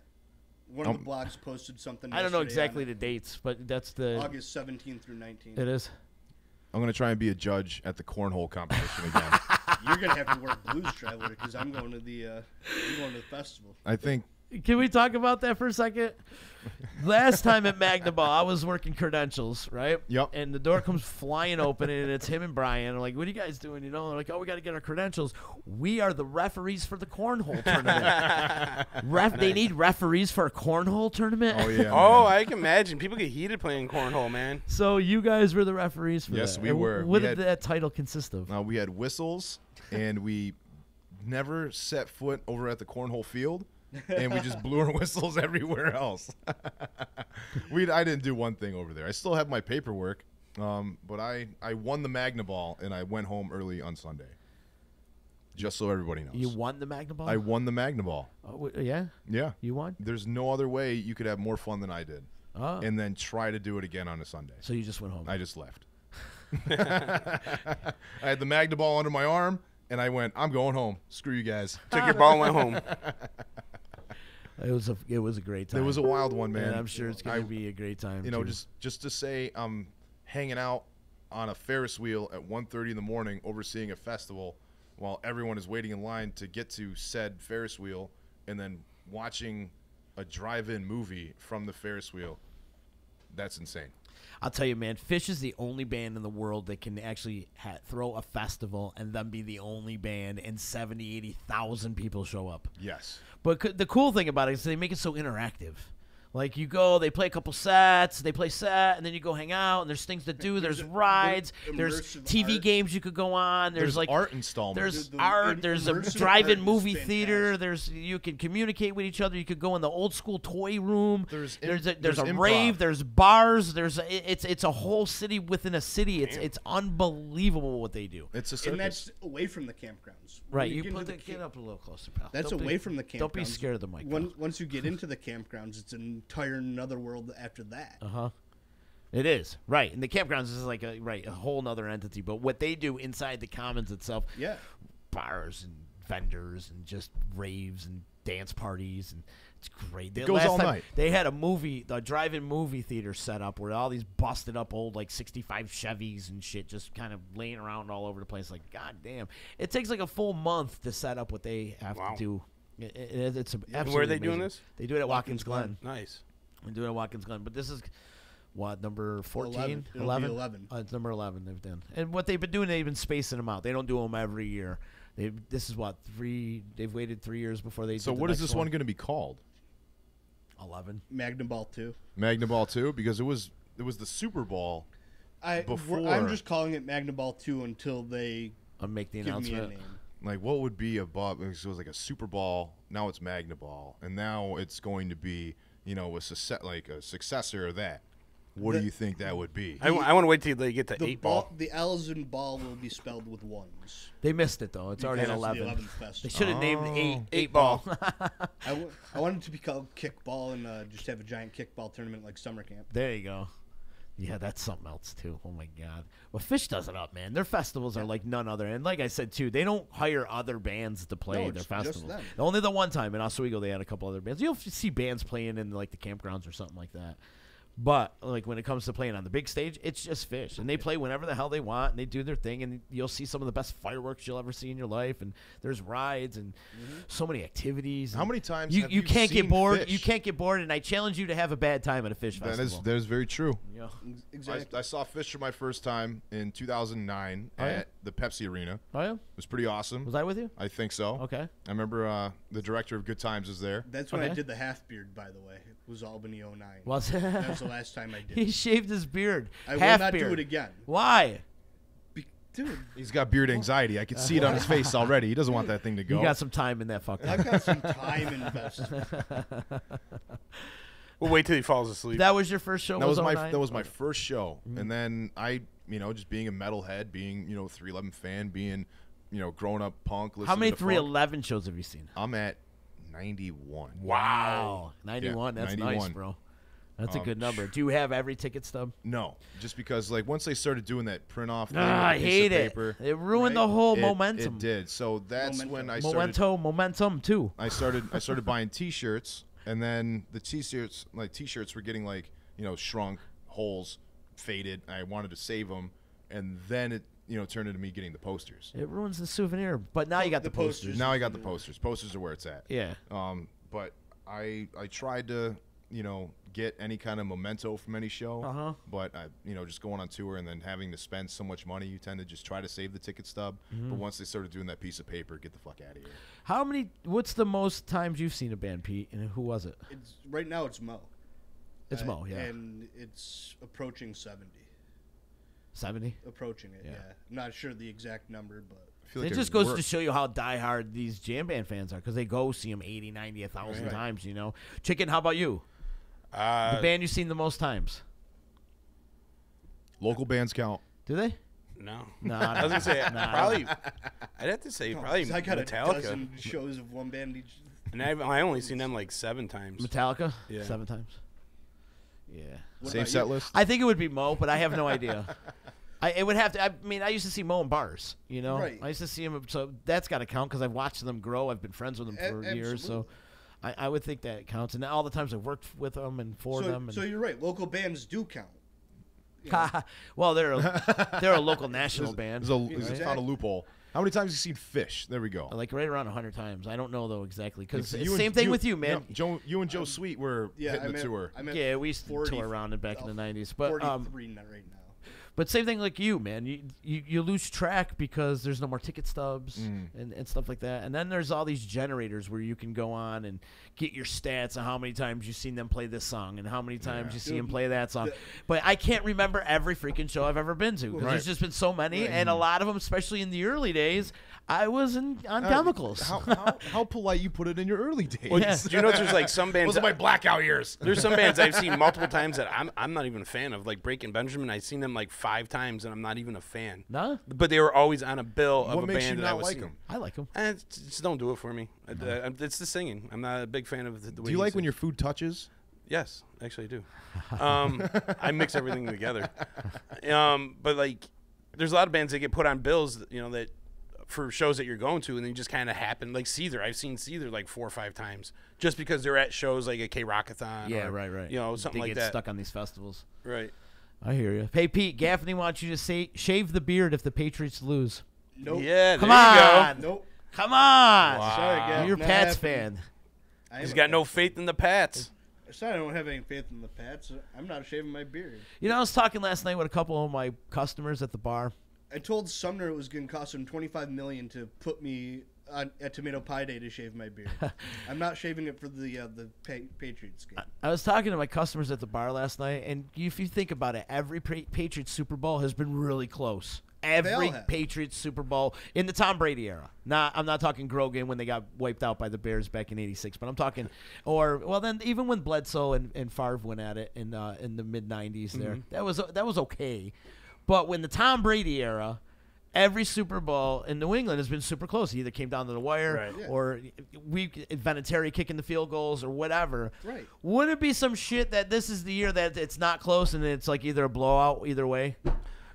Speaker 11: One of the blogs posted something.
Speaker 8: I don't know
Speaker 11: yesterday
Speaker 8: exactly
Speaker 11: on
Speaker 8: the dates, but that's the...
Speaker 11: August 17th through 19th.
Speaker 8: It is.
Speaker 10: I'm gonna try and be a judge at the cornhole competition again.
Speaker 11: You're gonna have to wear Blues Traveler because I'm going to the festival.
Speaker 10: I think.
Speaker 8: Can we talk about that for a second? Last time at Magnaball, I was working credentials, right?
Speaker 10: Yep.
Speaker 8: And the door comes flying open, and it's him and Brian. I'm like, what are you guys doing? You know, they're like, oh, we got to get our credentials. We are the referees for the cornhole tournament. They need referees for a cornhole tournament?
Speaker 10: Oh, yeah.
Speaker 9: Oh, I can imagine. People get heated playing cornhole, man.
Speaker 8: So you guys were the referees for that.
Speaker 10: Yes, we
Speaker 8: And
Speaker 10: were.
Speaker 8: What
Speaker 10: We
Speaker 8: did
Speaker 10: had-
Speaker 8: that title consist of?
Speaker 10: We had whistles, and we never set foot over at the cornhole field, and we just blew our whistles everywhere else. I didn't do one thing over there. I still have my paperwork, but I won the Magnaball, and I went home early on Sunday. Just so everybody knows.
Speaker 8: You won the Magnaball?
Speaker 10: I won the Magnaball.
Speaker 8: Oh, yeah?
Speaker 10: Yeah.
Speaker 8: You won?
Speaker 10: There's no other way you could have more fun than I did.
Speaker 8: Oh.
Speaker 10: And then try to do it again on a Sunday.
Speaker 8: So you just went home?
Speaker 10: I just left. I had the Magnaball under my arm, and I went, I'm going home. Screw you guys.
Speaker 9: Took your ball and went home.
Speaker 8: It was a great time.
Speaker 10: It was a wild one, man.
Speaker 8: And I'm sure it's going to be a great time.
Speaker 10: You know,
Speaker 8: too.
Speaker 10: just to say I'm hanging out on a Ferris wheel at 1:30 in the morning overseeing a festival while everyone is waiting in line to get to said Ferris wheel, and then watching a drive-in movie from the Ferris wheel. That's insane.
Speaker 8: I'll tell you, man, Fish is the only band in the world that can actually throw a festival and then be the only band and 70,000, 80,000 people show up.
Speaker 10: Yes.
Speaker 8: But the cool thing about it is they make it so interactive. Like, you go, they play a couple sets, they play set, and then you go hang out, and there's things to do. There's rides. There's TV
Speaker 11: art.
Speaker 8: games you could go on. There's like
Speaker 10: art installments.
Speaker 8: There's
Speaker 11: The
Speaker 8: art. There's a
Speaker 11: immersive
Speaker 8: drive-in
Speaker 11: art is
Speaker 8: movie theater.
Speaker 11: fantastic.
Speaker 8: You can communicate with each other. You could go in the old school toy room. There's a
Speaker 10: improv.
Speaker 8: rave. There's bars. It's a whole city within a city. It's unbelievable what they do.
Speaker 10: It's a circus.
Speaker 11: And that's away from the campgrounds.
Speaker 8: Right,
Speaker 11: When
Speaker 8: you
Speaker 11: get
Speaker 8: put
Speaker 11: into
Speaker 8: the get up a little closer, pal.
Speaker 11: That's
Speaker 8: Don't
Speaker 11: away
Speaker 8: be-
Speaker 11: from the campgrounds.
Speaker 8: Don't be scared of the mic. pal.
Speaker 11: Once you get into the campgrounds, it's an entire another world after that.
Speaker 8: It is right, and the campgrounds is like a whole nother entity. But what they do inside the commons itself,
Speaker 11: Yeah.
Speaker 8: bars and vendors and just raves and dance parties, and it's great.
Speaker 10: It goes all night.
Speaker 8: They had a drive-in movie theater set up where all these busted up old like '65 Chevys and shit just kind of laying around all over the place. Like, god damn, it takes like a full month to set up what they have to do. It's absolutely
Speaker 9: where are they
Speaker 8: amazing.
Speaker 9: doing this?
Speaker 8: They do it at Watkins Glen.
Speaker 9: Nice.
Speaker 8: They do it at Watkins Glen, but this is. What, number 14?
Speaker 11: 11. It'll be 11.
Speaker 8: It's number 11 they've done. And what they've been doing, they've been spacing them out. They don't do them every year. This is what, 3, they've waited 3 years before they
Speaker 10: So
Speaker 8: did the
Speaker 10: what is
Speaker 8: next
Speaker 10: this one going to be called?
Speaker 8: 11.
Speaker 11: Magnum Ball 2.
Speaker 10: Magnum Ball 2? Because it was the Super Bowl before.
Speaker 11: I'm just calling it Magnum Ball 2 until they
Speaker 8: make the
Speaker 11: give me a
Speaker 8: announcement.
Speaker 11: name.
Speaker 10: Like, what would be above? It was like a Super Bowl. Now it's Magna Ball, and now it's going to be, a successor of that. What do you think that would be?
Speaker 9: I want to wait till they get to
Speaker 11: The
Speaker 9: 8 ball.
Speaker 11: The L's in ball will be spelled with ones.
Speaker 8: They missed it, though. It's already at
Speaker 11: Because
Speaker 8: 11.
Speaker 11: it's the 11th festival.
Speaker 8: They should have named 8
Speaker 9: ball.
Speaker 11: I wanted it to be called kickball and just have a giant kickball tournament like summer camp.
Speaker 8: There you go. Yeah, that's something else, too. Oh, my God. Well, Fish does it up, man. Their festivals are like none other. And like I said, too, they don't hire other bands to play
Speaker 11: No,
Speaker 8: their
Speaker 11: it's just
Speaker 8: festivals.
Speaker 11: them.
Speaker 8: Only the one time in Oswego they had a couple other bands. You'll see bands playing in like the campgrounds or something like that. But like when it comes to playing on the big stage, it's just Fish, and they play whenever the hell they want, and they do their thing, and you'll see some of the best fireworks you'll ever see in your life, and there's rides and so many activities.
Speaker 10: How many times
Speaker 8: you
Speaker 10: have you
Speaker 8: can't get
Speaker 10: seen
Speaker 8: bored?
Speaker 10: Fish?
Speaker 8: You can't get bored, and I challenge you to have a bad time at a Fish festival.
Speaker 10: That is very true.
Speaker 8: Yeah.
Speaker 11: Exactly.
Speaker 10: I saw Fish for my first time in 2009 at the Pepsi Arena.
Speaker 8: Oh yeah,
Speaker 10: it was pretty awesome.
Speaker 8: Was I with you?
Speaker 10: I think so.
Speaker 8: Okay.
Speaker 10: I remember the director of Good Times was there.
Speaker 11: That's when I did the half beard, by the way. It was Albany 09.
Speaker 8: Was it?
Speaker 11: That was the last time I did
Speaker 8: He
Speaker 11: it.
Speaker 8: shaved his beard.
Speaker 11: I will
Speaker 8: Half
Speaker 11: not
Speaker 8: beard.
Speaker 11: do it again.
Speaker 8: Why?
Speaker 11: Dude.
Speaker 10: He's got beard anxiety. I could see it on his face already. He doesn't want that thing to go.
Speaker 8: You got some time in that fucker.
Speaker 11: I've got some time invested.
Speaker 9: We'll wait till he falls asleep.
Speaker 8: That was your first show?
Speaker 10: That was my
Speaker 8: 09?
Speaker 10: that was my first show, and then I, just being a metalhead, being 311 fan, being, growing up punk.
Speaker 8: How many
Speaker 10: listening to funk.
Speaker 8: 311 shows have you seen?
Speaker 10: I'm at 91.
Speaker 8: Wow, 91.
Speaker 10: Yeah,
Speaker 8: That's
Speaker 10: 91.
Speaker 8: nice, bro. That's a good number. Do you have every ticket stub?
Speaker 10: No, just because once they started doing that print off thing,
Speaker 8: I
Speaker 10: with a piece
Speaker 8: hate
Speaker 10: of
Speaker 8: it.
Speaker 10: paper,
Speaker 8: It ruined the whole
Speaker 10: it-
Speaker 8: momentum.
Speaker 10: It did. So that's when I started.
Speaker 8: Momentum too.
Speaker 10: I started buying T-shirts, and then the T-shirts were getting shrunk, holes, faded. I wanted to save them, and then it turned into me getting the posters.
Speaker 8: It ruins the souvenir, but now you got the posters.
Speaker 10: Now I got the posters. Posters are where it's at.
Speaker 8: Yeah.
Speaker 10: But I tried to get any kind of memento from any show.
Speaker 8: Uh-huh.
Speaker 10: But just going on tour and then having to spend so much money, you tend to just try to save the ticket stub.
Speaker 8: Mhm.
Speaker 10: But once they started doing that piece of paper, get the fuck out of here.
Speaker 8: What's the most times you've seen a band, Pete, and who was it?
Speaker 11: Right now it's Mo.
Speaker 8: It's Mo, yeah.
Speaker 11: And it's approaching 70.
Speaker 8: 70?
Speaker 11: Approaching it, yeah. Not sure the exact number, but...
Speaker 8: It just goes to show you how diehard these jam band fans are, because they go see them 80, 90, 1,000
Speaker 10: Right.
Speaker 8: times, Chicken, how about you? The band you've seen the most times?
Speaker 10: Local bands count.
Speaker 8: Do they?
Speaker 9: No.
Speaker 8: No,
Speaker 9: I was going to say,
Speaker 8: nah.
Speaker 9: probably, I'd have to say probably
Speaker 11: I got
Speaker 9: Metallica.
Speaker 11: a dozen shows of one band each.
Speaker 9: And I only seen them 7 times.
Speaker 8: Metallica?
Speaker 9: Yeah.
Speaker 8: 7 times? Yeah.
Speaker 10: Same set list?
Speaker 8: I think it would be Mo, but I have no idea. It would have to. I mean, I used to see Mo in bars.
Speaker 11: Right.
Speaker 8: I used to see him, so that's got to count because I've watched them grow. I've been friends with them for years, so I would think that counts. And all the times I've worked with them and for them. And
Speaker 11: So you're right. Local bands do count.
Speaker 8: well, they're a local national band.
Speaker 10: There's found a loophole. How many times have you seen Fish? There we go.
Speaker 8: Like right around 100 times. I don't know though exactly because
Speaker 10: You
Speaker 8: it's
Speaker 10: and-
Speaker 8: same thing with you, man.
Speaker 10: You and Joe Sweet were hitting the tour.
Speaker 11: I'm at
Speaker 8: Yeah, we used to tour around it back in the 90s, but
Speaker 11: 43 right now.
Speaker 8: But same thing like you, man. You lose track because there's no more ticket stubs and stuff like that. And then there's all these generators where you can go on and get your stats on how many times you've seen them play this song and how many times you see them play that song. But I can't remember every freaking show I've ever been to because there's just been so many. And a lot of them, especially in the early days, I was on chemicals.
Speaker 10: How polite you put it in your early days.
Speaker 9: Well, do you know there's like some bands?
Speaker 10: Those are my blackout years.
Speaker 9: There's some bands I've seen multiple times that I'm not even a fan of. Like Breaking Benjamin, I've seen them like 5 times and I'm not even a fan.
Speaker 8: No?
Speaker 9: But they were always on a bill of
Speaker 10: What
Speaker 9: a
Speaker 10: makes
Speaker 9: band
Speaker 10: you
Speaker 9: that I
Speaker 10: not
Speaker 9: was
Speaker 10: like
Speaker 9: seeing.
Speaker 10: them?
Speaker 8: I like them.
Speaker 9: Just don't do it for me. It's the singing. I'm not a big fan of the way
Speaker 10: Do you like when
Speaker 9: sings.
Speaker 10: your food touches?
Speaker 9: Yes, actually I do. I mix everything together. But like, there's a lot of bands that get put on bills, you know, that for shows that you're going to, and they just kind of happen. Like Seether, I've seen Seether like 4 or 5 times just because they're at shows like a K-Rockathon.
Speaker 8: Yeah,
Speaker 9: or,
Speaker 8: right.
Speaker 9: You know, something
Speaker 8: they
Speaker 9: like
Speaker 8: get
Speaker 9: that.
Speaker 8: stuck on these festivals.
Speaker 9: Right.
Speaker 8: I hear you. Hey, Pete, Gaffney wants you to shave the beard if the Patriots lose.
Speaker 11: Nope.
Speaker 9: Yeah, there
Speaker 8: Come
Speaker 9: you
Speaker 8: on.
Speaker 9: go.
Speaker 11: Nope.
Speaker 8: Come on.
Speaker 9: Wow.
Speaker 11: Sorry, Gav.
Speaker 8: You're a
Speaker 11: Not
Speaker 8: Pats
Speaker 11: happening.
Speaker 8: fan.
Speaker 9: He's got no faith in the Pats.
Speaker 11: It's not I don't have any faith in the Pats. I'm not shaving my beard.
Speaker 8: You know, I was talking last night with a couple of my customers at the bar.
Speaker 11: I told Sumner it was going to cost him $25 million to put me on at Tomato Pie Day to shave my beard. I'm not shaving it for the Patriots game.
Speaker 8: I was talking to my customers at the bar last night, and if you think about it, every Patriots Super Bowl has been really close. Every Patriots Super Bowl in the Tom Brady era. I'm not talking Grogan when they got wiped out by the Bears back in '86, but I'm talking, then even when Bledsoe and Favre went at it in the mid '90s, there that was okay. But when the Tom Brady era, every Super Bowl in New England has been super close. It either came down to the wire or Vinatieri kicking the field goals or whatever.
Speaker 11: Right.
Speaker 8: Would it be some shit that this is the year that it's not close and it's like either a blowout either way?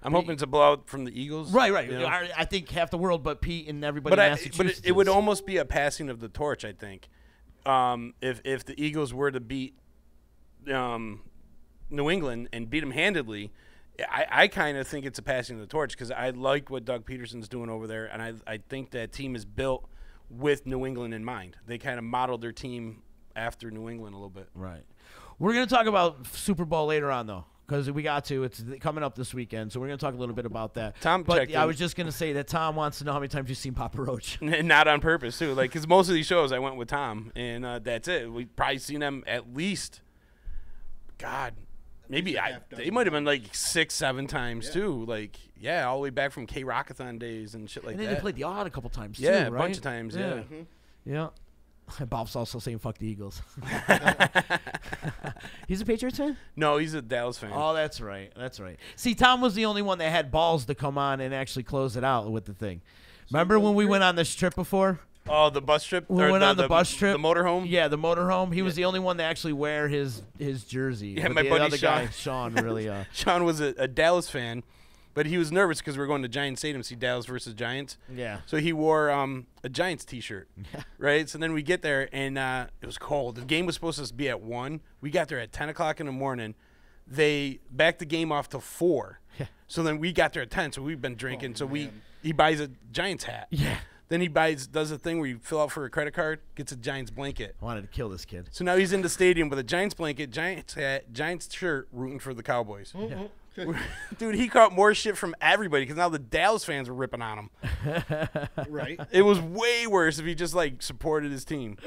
Speaker 9: I'm hoping it's a blowout from the Eagles.
Speaker 8: Right.
Speaker 9: You know?
Speaker 8: I think half the world but Pete and everybody in Massachusetts.
Speaker 9: But it would almost be a passing of the torch, I think. If the Eagles were to beat New England and beat them handedly, I kind of think it's a passing of the torch because I like what Doug Peterson's doing over there, and I think that team is built with New England in mind. They kind of modeled their team after New England a little bit.
Speaker 8: Right. We're going to talk about Super Bowl later on, though, because we got to. It's coming up this weekend, so we're going to talk a little bit about that. I was just going to say that Tom wants to know how many times you've seen Papa Roach.
Speaker 9: Not on purpose, too. Like, because most of these shows I went with Tom, and that's it. We've probably seen them at least, maybe they might have been like 6, 7 times too. Like, all the way back from K-Rockathon days and shit like that.
Speaker 8: And then they played the Odd a couple times too,
Speaker 9: right?
Speaker 8: A
Speaker 9: bunch of times, yeah.
Speaker 8: Yeah. Bob's also saying fuck the Eagles. He's a Patriots fan?
Speaker 9: No, he's a Dallas fan.
Speaker 8: Oh, that's right. See, Tom was the only one that had balls to come on and actually close it out with the thing. Remember when we went on this trip before?
Speaker 9: Oh, the bus trip?
Speaker 8: We went on the bus trip.
Speaker 9: The motorhome?
Speaker 8: Yeah, the motorhome. He was the only one to actually wear his jersey.
Speaker 9: Yeah,
Speaker 8: but
Speaker 9: my
Speaker 8: the
Speaker 9: buddy
Speaker 8: other
Speaker 9: Sean.
Speaker 8: guy, Sean, really.
Speaker 9: Sean was a Dallas fan, but he was nervous because we were going to Giants Stadium to see Dallas versus Giants.
Speaker 8: Yeah.
Speaker 9: So he wore a Giants T-shirt, right? So then we get there, and it was cold. The game was supposed to be at 1. We got there at 10 o'clock in the morning. They backed the game off to 4.
Speaker 8: Yeah.
Speaker 9: So then we got there at 10, so we've been drinking. He buys a Giants hat.
Speaker 8: Yeah.
Speaker 9: Then he does a thing where you fill out for a credit card, gets a Giants blanket.
Speaker 8: I wanted to kill this kid.
Speaker 9: So now he's in the stadium with a Giants blanket, Giants hat, Giants shirt, rooting for the Cowboys. Dude, he caught more shit from everybody because now the Dallas fans were ripping on him.
Speaker 11: Right.
Speaker 9: It was way worse if he just supported his team.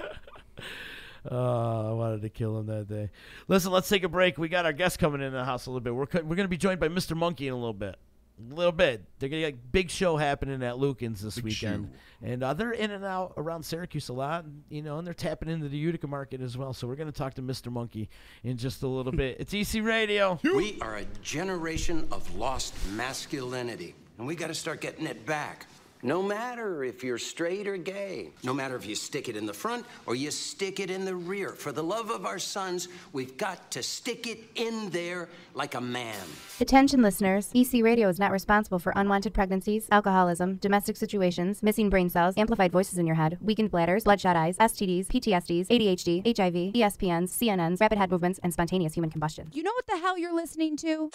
Speaker 8: I wanted to kill him that day. Listen, let's take a break. We got our guests coming in the house a little bit. We're going to be joined by Mr. Monkey in a little bit. They're going to get a big show happening at Lucan's this weekend. And they're in and out around Syracuse a lot, and they're tapping into the Utica market as well. So we're going to talk to Mr. Monkey in just a little bit. It's EC Radio.
Speaker 12: We are a generation of lost masculinity, and we got to start getting it back. No matter if you're straight or gay, no matter if you stick it in the front or you stick it in the rear. For the love of our sons, we've got to stick it in there like a man.
Speaker 1: Attention listeners, EC Radio is not responsible for unwanted pregnancies, alcoholism, domestic situations, missing brain cells, amplified voices in your head, weakened bladders, bloodshot eyes, STDs, PTSDs, ADHD, HIV, ESPNs, CNNs, rapid head movements, and spontaneous human combustion.
Speaker 13: You know what the hell you're listening to?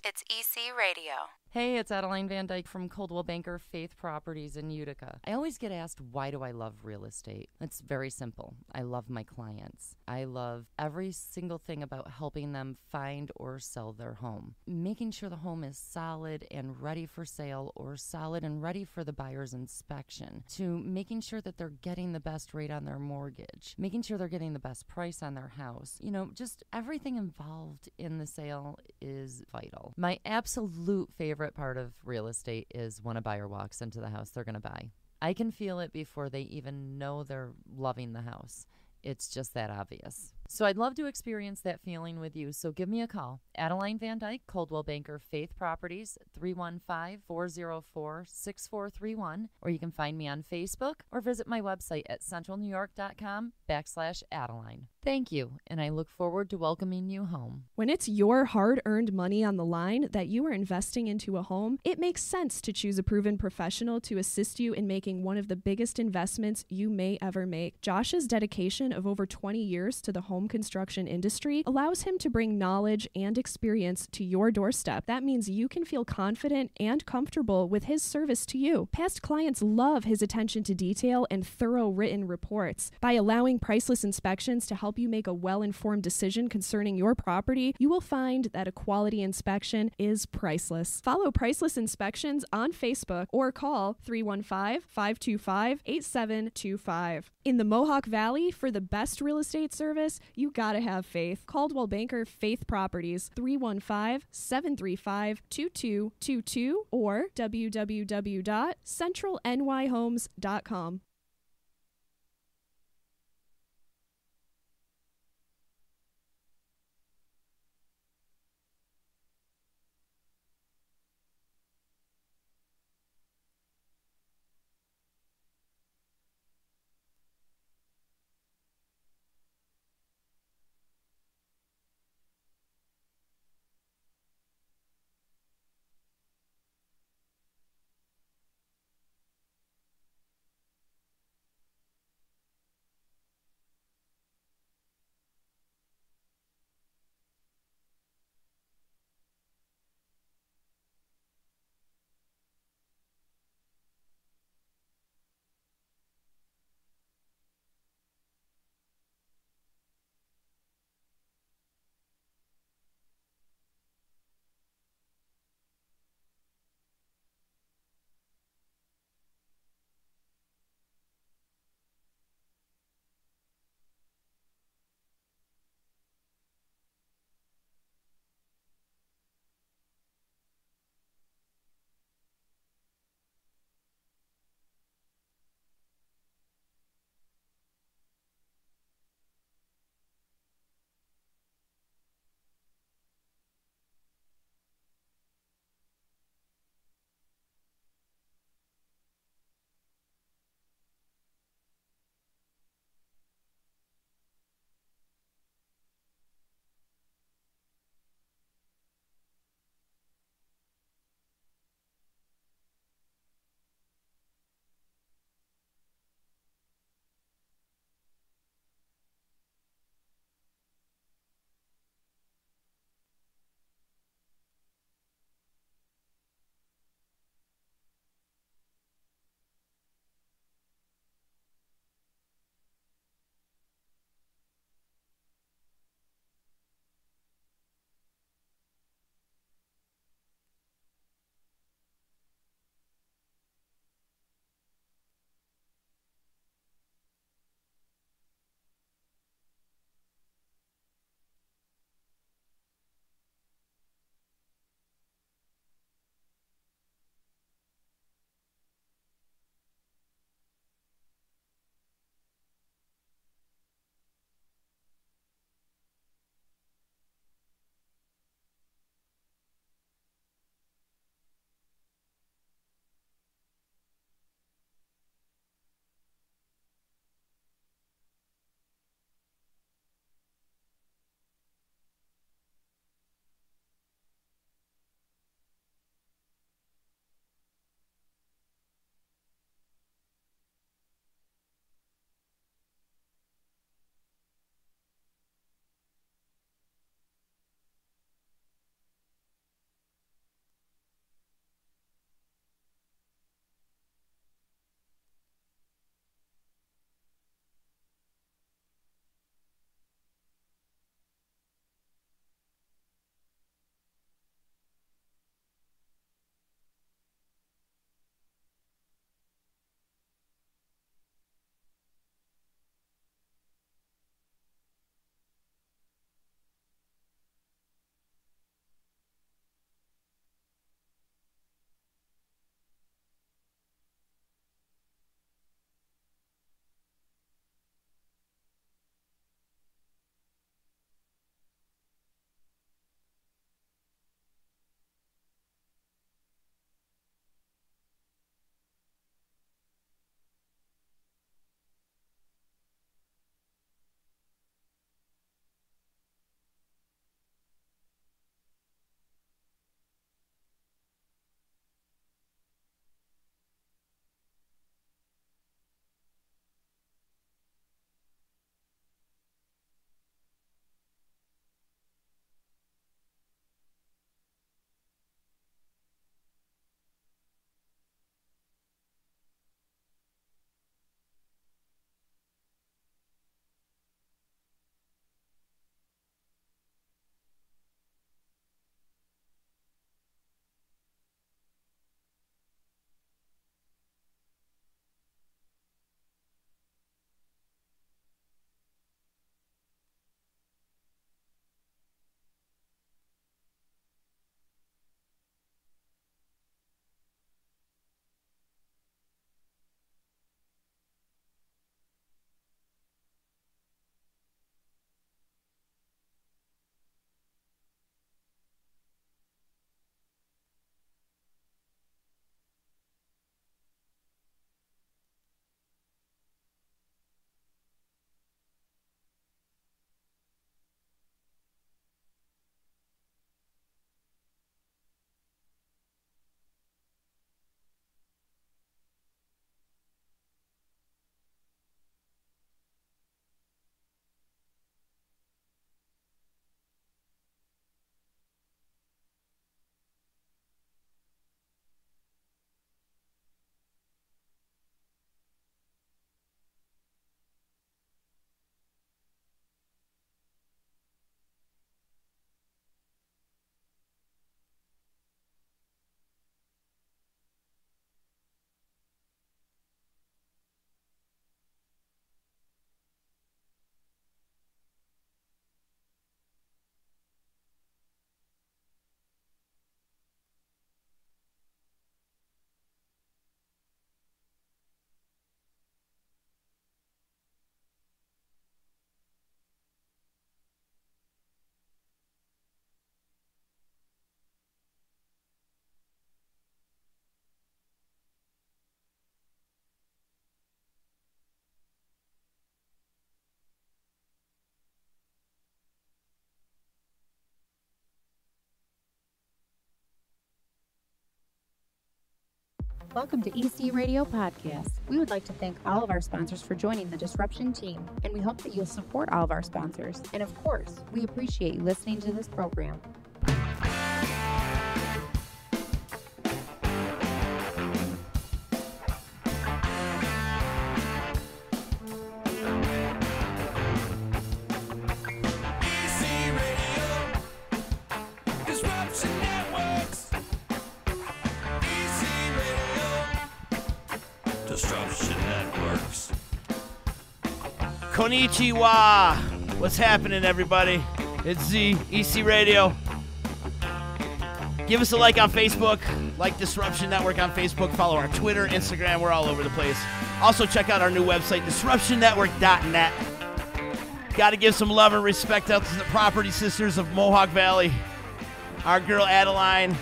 Speaker 1: It's EC Radio.
Speaker 2: Hey, it's Adeline Van Dyke from Coldwell Banker Faith Properties in Utica. I always get asked, why do I love real estate? It's very simple. I love my clients. I love every single thing about helping them find or sell their home. Making sure the home is solid and ready for sale, or solid and ready for the buyer's inspection, to making sure that they're getting the best rate on their mortgage, making sure they're getting the best price on their house. You know, just everything involved in the sale is vital. My absolute favorite part of real estate is when a buyer walks into the house they're going to buy. I can feel it before they even know they're loving the house. It's just that obvious. So I'd love to experience that feeling with you. So give me a call. Adeline Van Dyke, Coldwell Banker Faith Properties, 315-404-6431. Or you can find me on Facebook or visit my website at centralnewyork.com/Adeline. Thank you, and I look forward to welcoming you home.
Speaker 3: When it's your hard-earned money on the line that you are investing into a home, it makes sense to choose a proven professional to assist you in making one of the biggest investments you may ever make. Josh's dedication of over 20 years to the home construction industry allows him to bring knowledge and experience to your doorstep. That means you can feel confident and comfortable with his service to you. Past clients love his attention to detail and thorough written reports. By allowing Priceless Inspections to help you make a well-informed decision concerning your property, you will find that a quality inspection is priceless. Follow Priceless Inspections on Facebook or call 315-525-8725. In the Mohawk Valley, for the best real estate service, you gotta have faith. Coldwell Banker Faith Properties, 315-735-2222 or www.centralnyhomes.com.
Speaker 13: Welcome to EC Radio Podcast. We would like to thank all of our sponsors for joining the Disruption team, and we hope that you'll support all of our sponsors. And of course, we appreciate you listening to this program.
Speaker 8: Konnichiwa! What's happening, everybody? It's Z, EC Radio. Give us a like on Facebook. Like Disruption Network on Facebook. Follow our Twitter, Instagram. We're all over the place. Also, check out our new website, disruptionnetwork.net. Got to give some love and respect out to the property sisters of Mohawk Valley. Our girl, Adeline.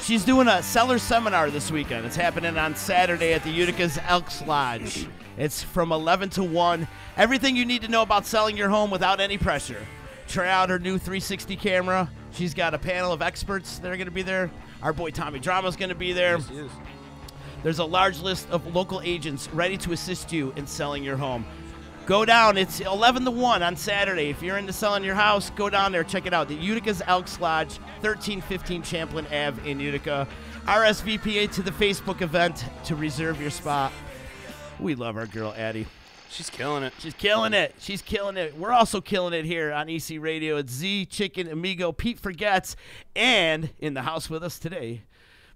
Speaker 8: She's doing a seller seminar this weekend. It's happening on Saturday at the Utica's Elks Lodge. It's from 11 to 1. Everything you need to know about selling your home without any pressure. Try out her new 360 camera. She's got a panel of experts that are going to be there. Our boy Tommy Drama's going to be there.
Speaker 9: Yes, he is.
Speaker 8: There's a large list of local agents ready to assist you in selling your home. Go down. It's 11 to 1 on Saturday. If you're into selling your house, go down there. Check it out. The Utica's Elks Lodge, 1315 Champlain Ave in Utica. RSVP to the Facebook event to reserve your spot. We love our girl, Addie.
Speaker 9: She's killing it.
Speaker 8: She's killing it. She's killing it. We're also killing it here on EC Radio. It's Z, Chicken, Amigo, Pete Forgets, and in the house with us today,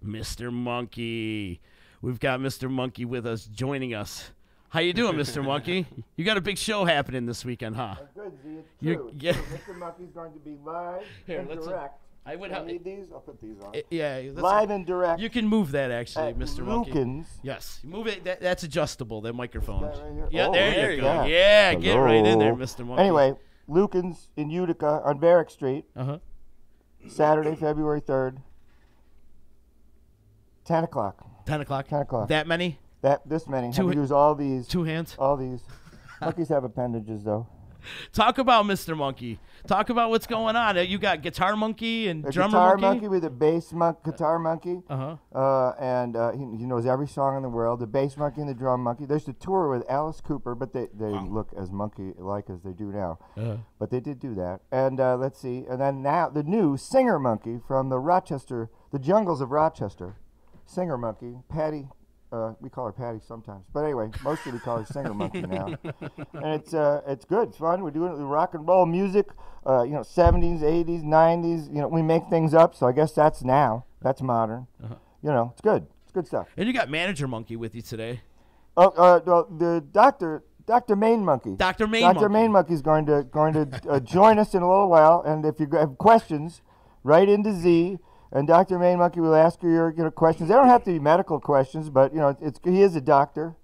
Speaker 8: Mr. Monkey. We've got Mr. Monkey with us, joining us. How you doing, Mr. Monkey? You got a big show happening this weekend, huh?
Speaker 14: Good, Z. It's
Speaker 8: You're-
Speaker 14: true.
Speaker 8: yeah.
Speaker 14: Mr. Monkey's going to be live and direct.
Speaker 8: I would
Speaker 14: Do I
Speaker 8: have
Speaker 14: need these. I'll put these on.
Speaker 8: Yeah, that's-
Speaker 14: Live and direct.
Speaker 8: You can move that actually,
Speaker 14: At
Speaker 8: Mr. Monkey.
Speaker 14: Lucan's.
Speaker 8: Yes, move it. That's adjustable. That microphone.
Speaker 14: Is that right here?
Speaker 8: Yeah,
Speaker 14: Oh,
Speaker 8: there you go.
Speaker 14: yeah.
Speaker 8: Yeah, get right in there,
Speaker 14: Hello.
Speaker 8: Mr. Monkey.
Speaker 14: Anyway, Lucan's in Utica on Barrack Street.
Speaker 8: Uh-huh.
Speaker 14: Saturday, February 3rd. 10 o'clock.
Speaker 8: 10 o'clock.
Speaker 14: 10 o'clock.
Speaker 8: That many?
Speaker 14: This many.
Speaker 8: Two
Speaker 14: Have to use all these.
Speaker 8: 2 hands?
Speaker 14: All these. Monkeys have appendages, though.
Speaker 8: Talk about Mr. Monkey. Talk about what's going on. You got Guitar Monkey and
Speaker 14: A
Speaker 8: Drummer
Speaker 14: guitar
Speaker 8: Monkey?
Speaker 14: with a bass guitar monkey. And he knows every song in the world. The bass monkey and the drum monkey. There's the tour with Alice Cooper, but they look as monkey-like as they do now. But they did do that. And let's see. And then now the new singer monkey from the jungles of Rochester. Singer monkey, Patty. We call her Patty sometimes, but anyway, mostly we call her Singer Monkey now. And it's good, it's fun. We're doing it with rock and roll music, 70s, 80s, 90s. We make things up, so I guess that's modern. It's good. It's good stuff.
Speaker 8: And you got Manager Monkey with you today.
Speaker 14: Well, the Dr. Main Monkey.
Speaker 8: Dr. Main
Speaker 14: Monkey is going to join us in a little while, and if you have questions, write into Z. And Dr. Main Monkey will ask you your questions. They don't have to be medical questions, but he is a doctor.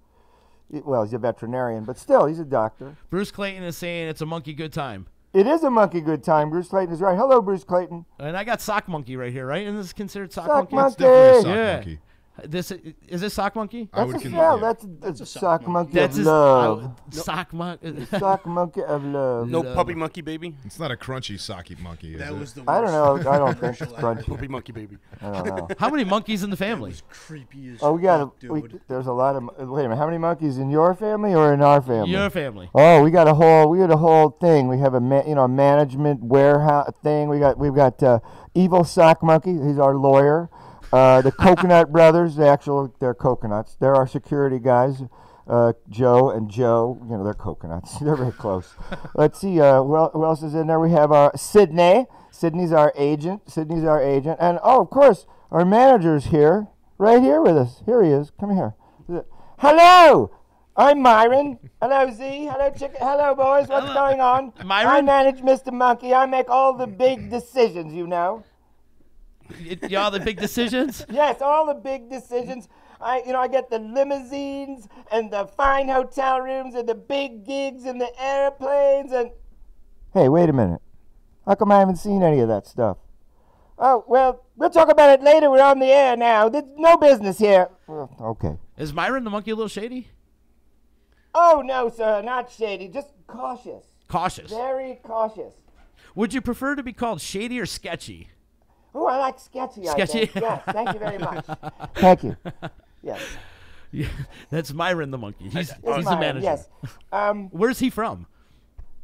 Speaker 14: Well, he's a veterinarian, but still, he's a doctor.
Speaker 8: Bruce Clayton is saying it's a monkey good time.
Speaker 14: It is a monkey good time. Bruce Clayton is right. Hello, Bruce Clayton.
Speaker 8: And I got Sock Monkey right here, right? And this is considered Sock
Speaker 14: Sock
Speaker 8: Monkey?
Speaker 14: Monkey. It's definitely a Sock
Speaker 8: yeah.
Speaker 10: Monkey.
Speaker 8: Is this Sock Monkey?
Speaker 14: That's a sock monkey
Speaker 8: That's
Speaker 14: of love.
Speaker 8: Sock monkey.
Speaker 14: Sock monkey of love.
Speaker 9: No puppy monkey baby.
Speaker 10: It's not a crunchy socky monkey.
Speaker 11: That was the
Speaker 14: I don't know.
Speaker 11: worst
Speaker 14: I don't think it's
Speaker 11: commercial ever.
Speaker 14: crunchy.
Speaker 9: Puppy monkey baby.
Speaker 14: I don't know.
Speaker 8: How many monkeys in the family?
Speaker 11: Creepy as
Speaker 14: Oh,
Speaker 11: fuck, dude.
Speaker 14: there's a lot of. Wait a minute. How many monkeys in your family or in our family?
Speaker 8: Your family.
Speaker 14: Oh, we got a whole thing. We have a management warehouse thing. We've got Evil Sock Monkey. He's our lawyer. The Coconut Brothers. They're coconuts. They're our security guys. Joe and Joe. They're coconuts. They're very close. Let's see. Who else is in there? We have Sydney. Sydney's our agent. And of course, our manager's here, right here with us. Here he is. Come here. Hello. I'm Myron. Hello, Z. Hello, Chicken. Hello, boys. What's going on?
Speaker 8: Myron?
Speaker 14: I manage Mr. Monkey. I make all the big decisions,
Speaker 8: Y'all the big decisions?
Speaker 14: Yes, all the big decisions. I get the limousines and the fine hotel rooms and the big gigs and the airplanes and... Hey, wait a minute. How come I haven't seen any of that stuff? Oh, well, we'll talk about it later. We're on the air now. There's no business here. Well, okay.
Speaker 8: Is Myron the monkey a little shady?
Speaker 14: Oh, no, sir, not shady. Just cautious.
Speaker 8: Cautious.
Speaker 14: Very cautious.
Speaker 8: Would you prefer to be called shady or sketchy?
Speaker 14: Oh, I like sketchy.
Speaker 8: Sketchy.
Speaker 14: I think. Yes, thank you very much. Thank you. Yes.
Speaker 8: Yeah, that's Myron the monkey. He's
Speaker 14: Myron,
Speaker 8: the manager.
Speaker 14: Yes.
Speaker 8: Where's he from?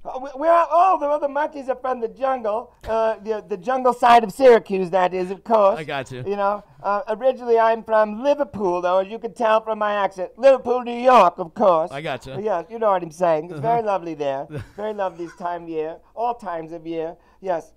Speaker 14: The other monkeys are from the jungle, the jungle side of Syracuse, that is, of course.
Speaker 8: I got you.
Speaker 14: You know, originally I'm from Liverpool, though, as you can tell from my accent. Liverpool, New York, of course.
Speaker 8: I got you.
Speaker 14: Yes, you know what I'm saying. It's very lovely there. Very lovely this time of year, all times of year. Yes.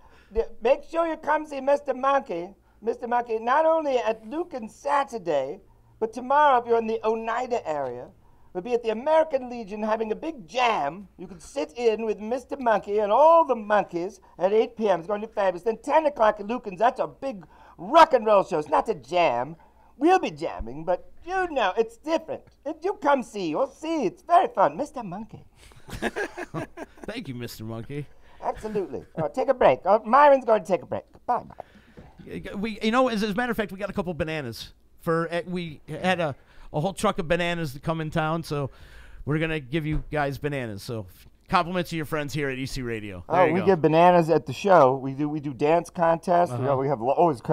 Speaker 14: Make sure you come see Mr. Monkey. Mr. Monkey, not only at Lucan's Saturday, but tomorrow if you're in the Oneida area. We'll be at the American Legion having a big jam. You can sit in with Mr. Monkey and all the monkeys at 8 p.m. It's going to be fabulous. Then 10 o'clock at Lucan's, that's a big rock and roll show. It's not a jam. We'll be jamming, but you know, it's different. You come see. You'll see. It's very fun. Mr. Monkey.
Speaker 8: Thank you, Mr. Monkey.
Speaker 14: Absolutely. Take a break. Myron's going to take a break. Bye.
Speaker 8: As a matter of fact, we got a couple bananas. We had a whole truck of bananas to come in town, so we're going to give you guys bananas. So compliments to your friends here at EC Radio.
Speaker 14: We give bananas at the show. We do dance contests. We have always, of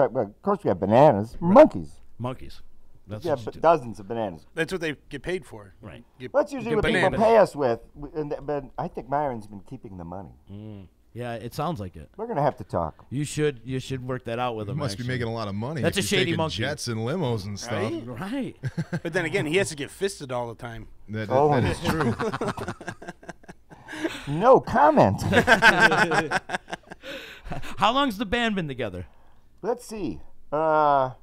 Speaker 14: course, we have bananas. Monkeys.
Speaker 8: That's
Speaker 14: dozens of bananas.
Speaker 9: That's what they get paid for.
Speaker 8: Right.
Speaker 14: That's usually what people pay us with. But I think Myron's been keeping the money.
Speaker 8: Yeah, it sounds like it.
Speaker 14: We're gonna have to talk.
Speaker 8: You should work that out with him.
Speaker 10: You must be making a lot of money.
Speaker 8: That's
Speaker 10: if
Speaker 8: a
Speaker 10: you're
Speaker 8: shady
Speaker 10: taking
Speaker 8: monkey.
Speaker 10: Jets and limos and stuff.
Speaker 8: Right.
Speaker 9: But then again, he has to get fisted all the time.
Speaker 10: That is true.
Speaker 14: No comment.
Speaker 8: How long's the band been together?
Speaker 14: Let's see. Not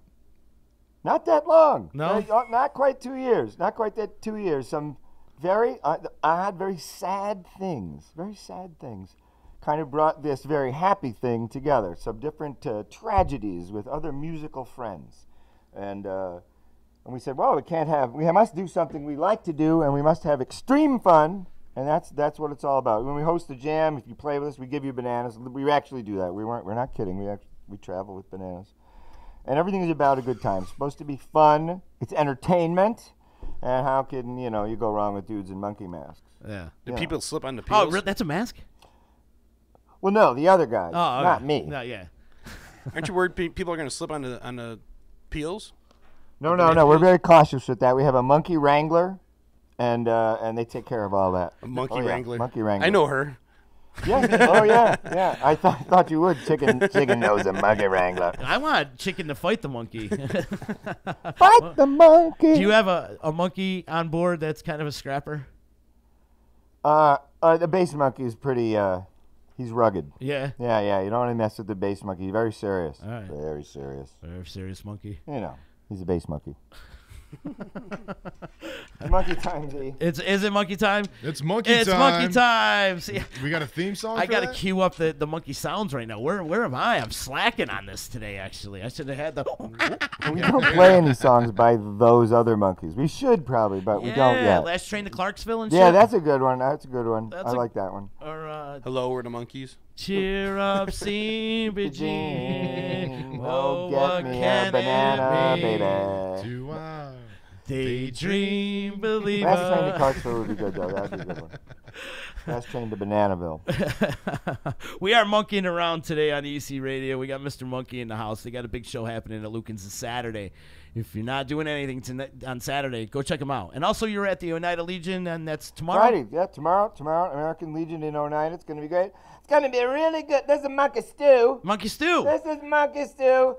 Speaker 14: that long.
Speaker 8: No?
Speaker 14: Not quite 2 years. Not quite that 2 years. Some very odd, very sad things. Very sad things. Kind of brought this very happy thing together. Some different tragedies with other musical friends. And we said, well, we must do something we like to do, and we must have extreme fun. And that's what it's all about. When we host a jam, if you play with us, we give you bananas. We actually do that. We're not kidding. We travel with bananas. And everything is about a good time. It's supposed to be fun. It's entertainment. And how can, you go wrong with dudes in monkey masks?
Speaker 9: Yeah. Do people slip on the peels?
Speaker 8: Oh, that's a mask?
Speaker 14: Well, no, the other guys.
Speaker 8: Oh, okay.
Speaker 14: Not me.
Speaker 8: No, yeah.
Speaker 9: Aren't you worried people are going to slip on the peels?
Speaker 14: No. We're very cautious with that. We have a monkey wrangler, and they take care of all that.
Speaker 9: A monkey wrangler?
Speaker 14: Monkey wrangler.
Speaker 9: I know her.
Speaker 14: Yeah. Oh, yeah. I thought you would. Chicken knows a monkey wrangler.
Speaker 8: I want Chicken to fight the monkey.
Speaker 14: Fight the monkey.
Speaker 8: Do you have a monkey on board that's kind of a scrapper?
Speaker 14: The bass monkey is pretty. He's rugged.
Speaker 8: Yeah.
Speaker 14: Yeah. You don't want to mess with the bass monkey. He's very serious.
Speaker 8: All right.
Speaker 14: Very serious.
Speaker 8: Very serious monkey.
Speaker 14: He's a bass monkey. Monkey time, Z.
Speaker 8: Is it monkey time?
Speaker 10: It's monkey time.
Speaker 8: It's monkey time. See,
Speaker 10: we got a theme song.
Speaker 8: I got to
Speaker 10: that?
Speaker 8: cue up the monkey sounds right now. Where am I? I'm slacking on this today. Actually, I should have had the.
Speaker 14: We don't play any songs by those other monkeys. We should probably, but we don't yet.
Speaker 8: Last Train to Clarksville and
Speaker 14: yeah,
Speaker 8: shit.
Speaker 14: that's a good one. I like that one.
Speaker 8: Or
Speaker 9: Hello, we're the monkeys.
Speaker 8: Cheer up, CBG.
Speaker 14: Jean.
Speaker 8: Oh,
Speaker 14: Get
Speaker 8: what
Speaker 14: me
Speaker 8: can
Speaker 14: a banana,
Speaker 8: it be?
Speaker 14: baby.
Speaker 10: Do I?
Speaker 8: Daydream believer.
Speaker 14: Last Train to Clarksville would be good, though. That would be a good one. Last Train to Bananaville.
Speaker 8: We are monkeying around today on EC Radio. We got Mr. Monkey in the house. They got a big show happening at Lucan's this Saturday. If you're not doing anything tonight, on Saturday, go check them out. And also, you're at the Oneida Legion, and that's tomorrow?
Speaker 14: Friday, yeah, tomorrow, American Legion in Oneida. It's going to be great. It's going to be really good. This is Monkey Stew.
Speaker 8: Monkey Stew.
Speaker 14: This is Monkey Stew.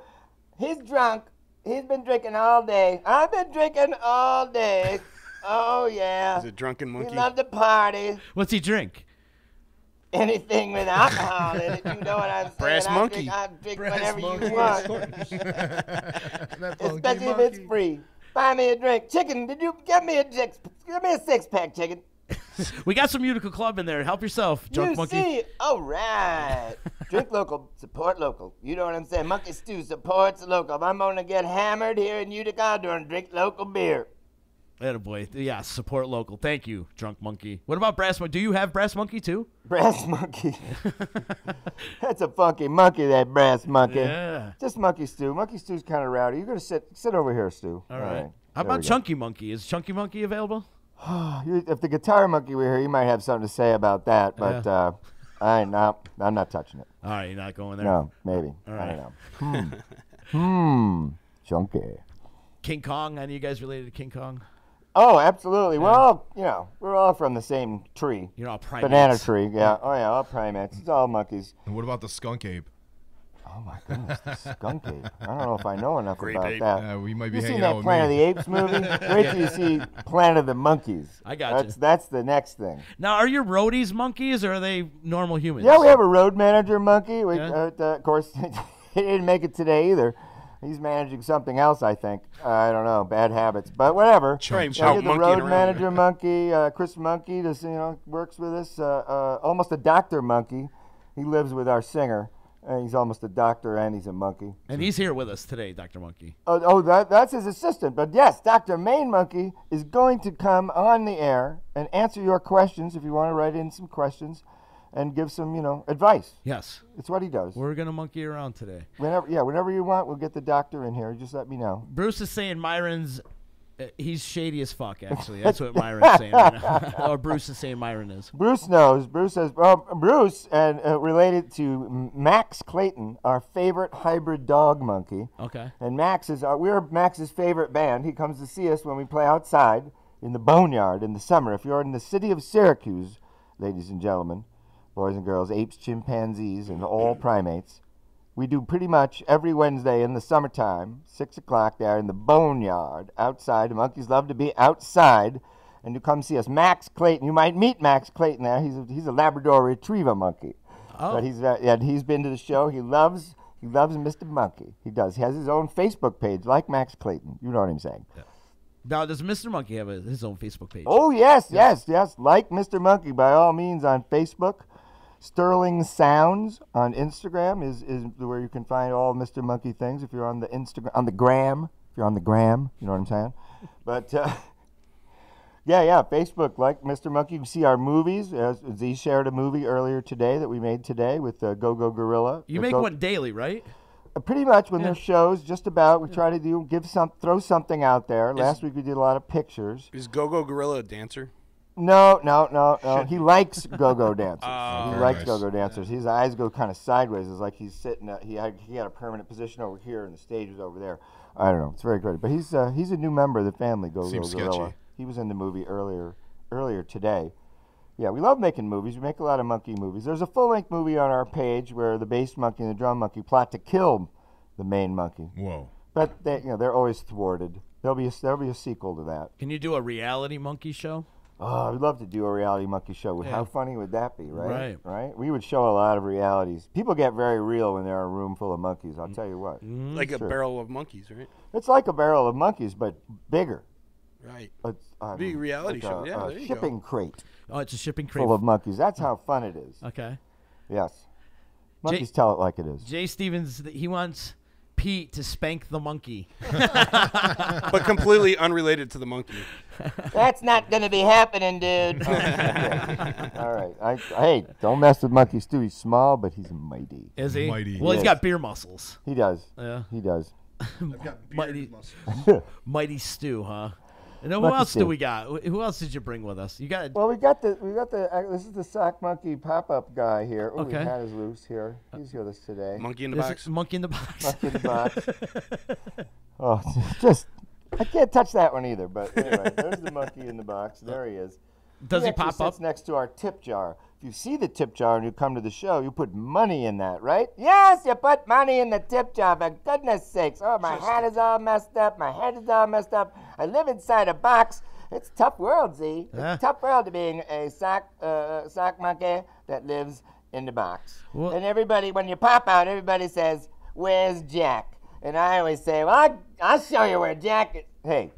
Speaker 14: He's drunk. He's been drinking all day. I've been drinking all day. Oh, yeah.
Speaker 9: Is it drunken monkey?
Speaker 14: We love to party.
Speaker 8: What's he drink?
Speaker 14: Anything with alcohol in it. You know what I'm saying?
Speaker 9: Brass monkey.
Speaker 14: I drink whatever you want. Especially if it's free. Buy me a drink. Chicken, did you give me a six-pack, chicken?
Speaker 8: We got some Utica Club in there. Help yourself, drunk monkey.
Speaker 14: See? All right. Drink local, support local. You know what I'm saying? Monkey Stew supports local. If I'm going to get hammered here in Utica, I'm going to drink local beer.
Speaker 8: Attaboy. Yeah, support local. Thank you, drunk monkey. What about Brass Monkey? Do you have Brass Monkey, too?
Speaker 14: Brass Monkey. That's a funky monkey, that Brass Monkey.
Speaker 8: Yeah.
Speaker 14: Just Monkey Stew. Monkey Stew's kind of rowdy. You're going to sit over here, Stu.
Speaker 8: All right. How about Chunky Monkey? Is Chunky Monkey available?
Speaker 14: If the Guitar Monkey were here, he might have something to say about that. But I'm not touching it.
Speaker 8: All right, you're not going there?
Speaker 14: No, maybe.
Speaker 8: All
Speaker 14: I
Speaker 8: right.
Speaker 14: don't know. Chunky.
Speaker 8: King Kong, any of you guys related to King Kong?
Speaker 14: Oh, absolutely. We're all from the same tree.
Speaker 8: You're all primates.
Speaker 14: Banana tree, yeah. Oh, yeah, all primates. It's all monkeys.
Speaker 10: And what about the skunk ape?
Speaker 14: Oh, my goodness, the skunk ape. I don't know if I know enough
Speaker 10: Grape
Speaker 14: about
Speaker 10: ape.
Speaker 14: that.
Speaker 10: We might be
Speaker 14: you
Speaker 10: hanging
Speaker 14: seen
Speaker 10: out
Speaker 14: that
Speaker 10: with
Speaker 14: Planet of
Speaker 10: me.
Speaker 14: the Apes movie? Wait till you see Planet of the Monkeys.
Speaker 8: I got you.
Speaker 14: That's the next thing.
Speaker 8: Now, are your roadies monkeys or are they normal humans?
Speaker 14: Yeah, we have a road manager monkey.
Speaker 8: Yeah.
Speaker 14: Of course, he didn't make it today either. He's managing something else, I think. I don't know, bad habits, but whatever.
Speaker 9: Trying
Speaker 14: Yeah, we have the
Speaker 9: monkeying
Speaker 14: road
Speaker 9: around.
Speaker 14: manager monkey, Chris Monkey, just, works with us. Almost a doctor monkey. He lives with our singer. He's almost a doctor and he's a monkey.
Speaker 8: And he's here with us today, Dr. Monkey.
Speaker 14: That's his assistant. But yes, Dr. Main Monkey is going to come on the air and answer your questions if you want to write in some questions and give some, advice.
Speaker 8: Yes.
Speaker 14: It's what he does.
Speaker 8: We're going to monkey around today.
Speaker 14: Whenever you want, we'll get the doctor in here. Just let me know.
Speaker 8: Bruce is saying Myron's, he's shady as fuck, actually. That's what Myron's saying right now. Or Bruce is saying Myron is.
Speaker 14: Bruce knows. Bruce says, Bruce, and related to Max Clayton, our favorite hybrid dog monkey.
Speaker 8: Okay.
Speaker 14: And we're Max's favorite band. He comes to see us when we play outside in the Boneyard in the summer. If you're in the city of Syracuse, ladies and gentlemen, boys and girls, apes, chimpanzees, and all primates, we do pretty much every Wednesday in the summertime, 6 o'clock there in the Boneyard, outside. The monkeys love to be outside, and you come see us. Max Clayton, you might meet Max Clayton there. He's a Labrador Retriever monkey.
Speaker 8: Oh.
Speaker 14: But he's been to the show. He loves Mr. Monkey. He does. He has his own Facebook page, like Max Clayton. You know what I'm saying.
Speaker 8: Yeah. Now, does Mr. Monkey have his own Facebook page?
Speaker 14: Oh, yes. Like Mr. Monkey, by all means, on Facebook. Sterling Sounds on Instagram is where you can find all Mr. Monkey things if you're on the Instagram, on the gram. If you're on the gram, you know what I'm saying? But, Facebook, like Mr. Monkey. You can see our movies. Z shared a movie earlier today that we made today with Go Go Gorilla.
Speaker 8: You make one daily, right?
Speaker 14: Pretty much when there's shows, just about. We try to throw something out there. Last week we did a lot of pictures.
Speaker 9: Is Go Go Gorilla a dancer?
Speaker 14: No. He likes go-go dancers. He likes
Speaker 10: nice.
Speaker 14: go-go dancers. His eyes go kind of sideways. It's like he's sitting. He had a permanent position over here, and the stage was over there. I don't know. It's very good. But he's a new member of the family. Go-go
Speaker 10: Seems
Speaker 14: Gorilla.
Speaker 10: sketchy.
Speaker 14: He was in the movie earlier today. Yeah, we love making movies. We make a lot of monkey movies. There's a full-length movie on our page where the bass monkey and the drum monkey plot to kill the main monkey.
Speaker 10: Whoa.
Speaker 14: But they're always thwarted. There'll be a sequel to that.
Speaker 8: Can you do a reality monkey show?
Speaker 14: Oh, we'd love to do a reality monkey show.
Speaker 8: Yeah.
Speaker 14: How funny would that be, right?
Speaker 8: Right.
Speaker 14: We would show a lot of realities. People get very real when they're in a room full of monkeys, I'll tell you what.
Speaker 9: Like a barrel of monkeys, right?
Speaker 14: It's like a barrel of monkeys, but bigger.
Speaker 9: Right.
Speaker 14: It's,
Speaker 9: Big reality show. Yeah, there you go.
Speaker 14: shipping crate
Speaker 8: Oh, it's a shipping crate.
Speaker 14: full of monkeys. That's how fun it is.
Speaker 8: Okay.
Speaker 14: Yes. Monkeys tell it like it is.
Speaker 8: Jay Stevens, he wants Pete to spank the monkey.
Speaker 9: But completely unrelated to the monkey.
Speaker 14: That's not going to be happening, dude. All right. Hey, don't mess with Monkey Stu. He's small, but he's mighty.
Speaker 8: Is he?
Speaker 10: Mighty.
Speaker 8: Well, he's got beer muscles.
Speaker 14: He does.
Speaker 8: Yeah.
Speaker 14: He does.
Speaker 11: I've got beard
Speaker 8: Mighty,
Speaker 11: muscles.
Speaker 8: Mighty Stew, huh? And then
Speaker 14: Lucky
Speaker 8: who else do
Speaker 14: Stew.
Speaker 8: we got? Who else did you bring with us? You got.
Speaker 14: Well, we got the. This is the sock monkey pop-up guy here. Oh,
Speaker 8: Okay.
Speaker 14: his hat is loose here. He's with us today.
Speaker 9: Monkey in the
Speaker 8: Is it
Speaker 9: box.
Speaker 8: Monkey in the box.
Speaker 14: Monkey in the box. Oh, I can't touch that one either. But anyway, there's the monkey in the box. There he is.
Speaker 8: Does he
Speaker 14: actually
Speaker 8: pop up?
Speaker 14: sits next to our tip jar. If you see the tip jar and you come to the show, you put money in that, right? Yes, you put money in the tip jar, for goodness sakes. Oh, my hat is all messed up. My head is all messed up. I live inside a box. It's a tough world, Z. It's a tough world to being a sock monkey that lives in the box.
Speaker 8: Well-
Speaker 14: And everybody, when you pop out, everybody says, "Where's Jack?" And I always say, "Well, I'll show you where Jack is." Hey,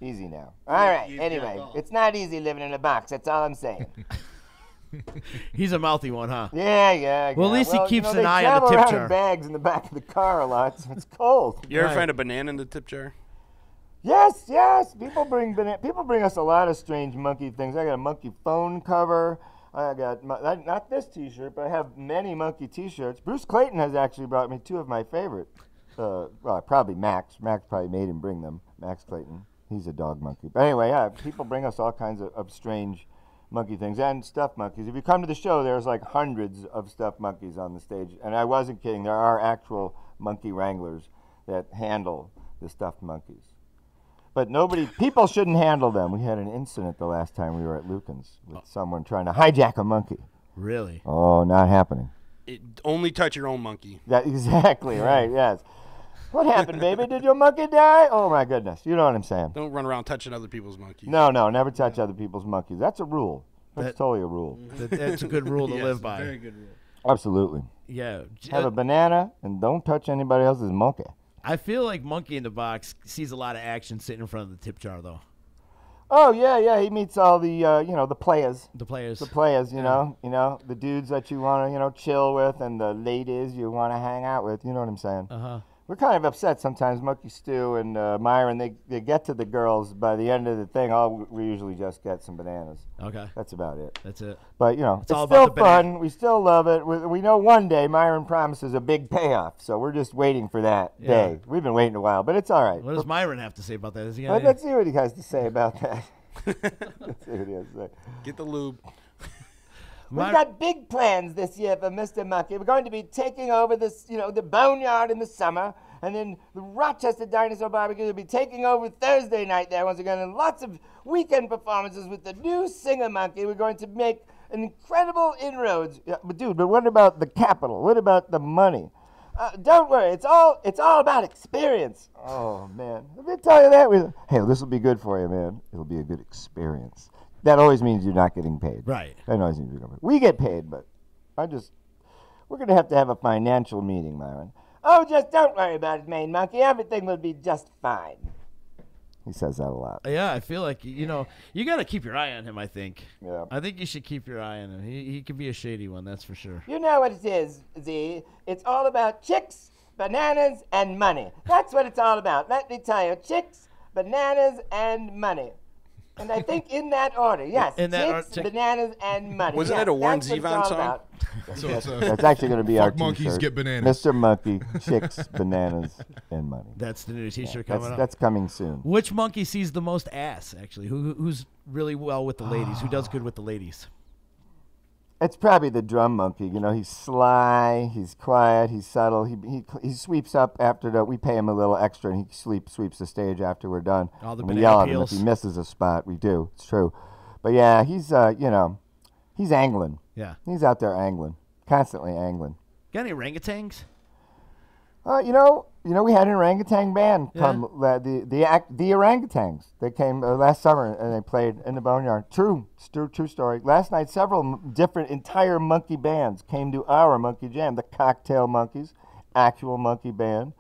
Speaker 14: easy now. All right.
Speaker 11: you
Speaker 14: Anyway,
Speaker 11: jack off.
Speaker 14: it's not easy living in a box. That's all I'm saying.
Speaker 8: He's a mouthy one, huh?
Speaker 14: Yeah.
Speaker 8: Well, at least he keeps
Speaker 14: they
Speaker 8: an eye on the
Speaker 14: travel
Speaker 8: tip
Speaker 14: around
Speaker 8: jar.
Speaker 14: in bags in the back of the car a lot, so it's cold.
Speaker 9: You ever
Speaker 8: Right.
Speaker 9: find a banana in the tip jar?
Speaker 14: Yes. People bring us a lot of strange monkey things. I got a monkey phone cover. I got not this T-shirt, but I have many monkey T-shirts. Bruce Clayton has actually brought me two of my favorite. Well, probably Max. Max probably made him bring them. Max Clayton. He's a dog monkey. But anyway, people bring us all kinds of strange monkey things and stuffed monkeys. If you come to the show, there's like hundreds of stuffed monkeys on the stage. And I wasn't kidding. There are actual monkey wranglers that handle the stuffed monkeys. But people shouldn't handle them. We had an incident the last time we were at Lucan's with someone trying to hijack a monkey.
Speaker 8: Really?
Speaker 14: Oh, not happening.
Speaker 9: Only touch your own monkey.
Speaker 14: Exactly, right, yes. What happened, baby? Did your monkey die? Oh, my goodness. You know what I'm saying.
Speaker 9: Don't run around touching other people's monkeys.
Speaker 14: No, never touch other people's monkeys. That's a rule. That's totally a rule.
Speaker 8: That's a good rule to live by.
Speaker 11: Very good rule.
Speaker 14: Absolutely.
Speaker 8: Yeah.
Speaker 14: Have a banana and don't touch anybody else's monkey.
Speaker 8: I feel like Monkey in the Box sees a lot of action sitting in front of the tip jar, though.
Speaker 14: Oh, yeah. He meets all the, the players.
Speaker 8: The players.
Speaker 14: The players, you know, the dudes that you want to, chill with and the ladies you want to hang out with. You know what I'm saying?
Speaker 8: Uh-huh.
Speaker 14: We're kind of upset sometimes. Monkey Stu and Myron, they get to the girls by the end of the thing. We usually just get some bananas.
Speaker 8: Okay.
Speaker 14: That's about it.
Speaker 8: That's it.
Speaker 14: But, it's
Speaker 8: all
Speaker 14: still
Speaker 8: about the
Speaker 14: fun. We still love it. We know one day Myron promises a big payoff, so we're just waiting for that day. We've been waiting a while, but it's all right.
Speaker 8: What does Myron have to say about that?
Speaker 14: Let's see what he has to say about that. Let's see what he has to say.
Speaker 9: Get the lube.
Speaker 14: We've got big plans this year for Mr. Monkey. We're going to be taking over this, the boneyard in the summer, and then the Rochester Dinosaur Barbecue will be taking over Thursday night there once again, and lots of weekend performances with the new singer monkey. We're going to make an incredible inroads. Yeah, but what about the capital? What about the money? Don't worry, it's all about experience. Oh man, let me tell you that. Hey, this will be good for you, man. It'll be a good experience. That always means you're not getting paid.
Speaker 8: Right.
Speaker 14: That always means you're not getting paid. We get paid, but we're going to have a financial meeting, Myron. Oh, just don't worry about it, Main Monkey. Everything will be just fine. He says that a lot.
Speaker 8: Yeah, I feel like, you got to keep your eye on him, I think.
Speaker 14: Yeah.
Speaker 8: I think you should keep your eye on him. He could be a shady one, that's for sure.
Speaker 14: You know what it is, Z. It's all about chicks, bananas, and money. That's what it's all about. Let me tell you, chicks, bananas, and money. And I think in that order, yes. Chicks, bananas, and money.
Speaker 9: Wasn't that a Warren Zevon song?
Speaker 10: So
Speaker 14: that's actually going to be our
Speaker 10: Fuck monkeys,
Speaker 14: t-shirt.
Speaker 10: get bananas.
Speaker 14: Mr. Monkey, chicks, bananas, and money.
Speaker 8: That's the new t-shirt coming up.
Speaker 14: That's coming soon.
Speaker 8: Which monkey sees the most ass, actually? Who's really well with the ladies? Who does good with the ladies?
Speaker 14: It's probably the drum monkey. He's sly, he's quiet, he's subtle. He sweeps up after we pay him a little extra, and he sweeps the stage after we're done.
Speaker 8: All the
Speaker 14: and we
Speaker 8: banana
Speaker 14: yell at him
Speaker 8: peels.
Speaker 14: if he misses a spot. We do. It's true. But yeah, he's he's angling.
Speaker 8: Yeah.
Speaker 14: He's out there angling, constantly angling.
Speaker 8: Got any orangutans?
Speaker 14: We had an orangutan band come. The orangutans. They came last summer and they played in the Boneyard. True story. Last night, several different entire monkey bands came to our monkey jam. The Cocktail Monkeys, actual monkey band.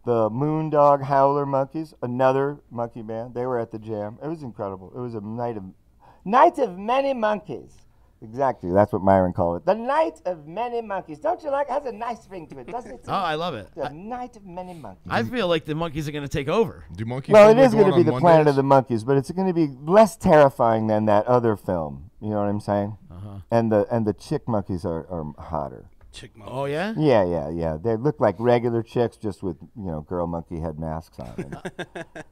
Speaker 14: The Moondog Howler Monkeys, another monkey band. They were at the jam. It was incredible. It was a night of many monkeys. Exactly, that's what Myron called it. The Night of Many Monkeys. Don't you like it? It has a nice ring to it, doesn't it?
Speaker 8: Oh, I love it.
Speaker 14: The Night of Many Monkeys.
Speaker 8: I feel like the monkeys are going to take over.
Speaker 10: Do monkeys?
Speaker 14: Well, it is going to be the Planet of the Monkeys, but it's going to be less terrifying than that other film. You know what I'm saying?
Speaker 8: Uh-huh.
Speaker 14: And the chick monkeys are hotter.
Speaker 9: Chick monkeys.
Speaker 8: Oh, yeah?
Speaker 14: Yeah. They look like regular chicks, just with girl monkey head masks on.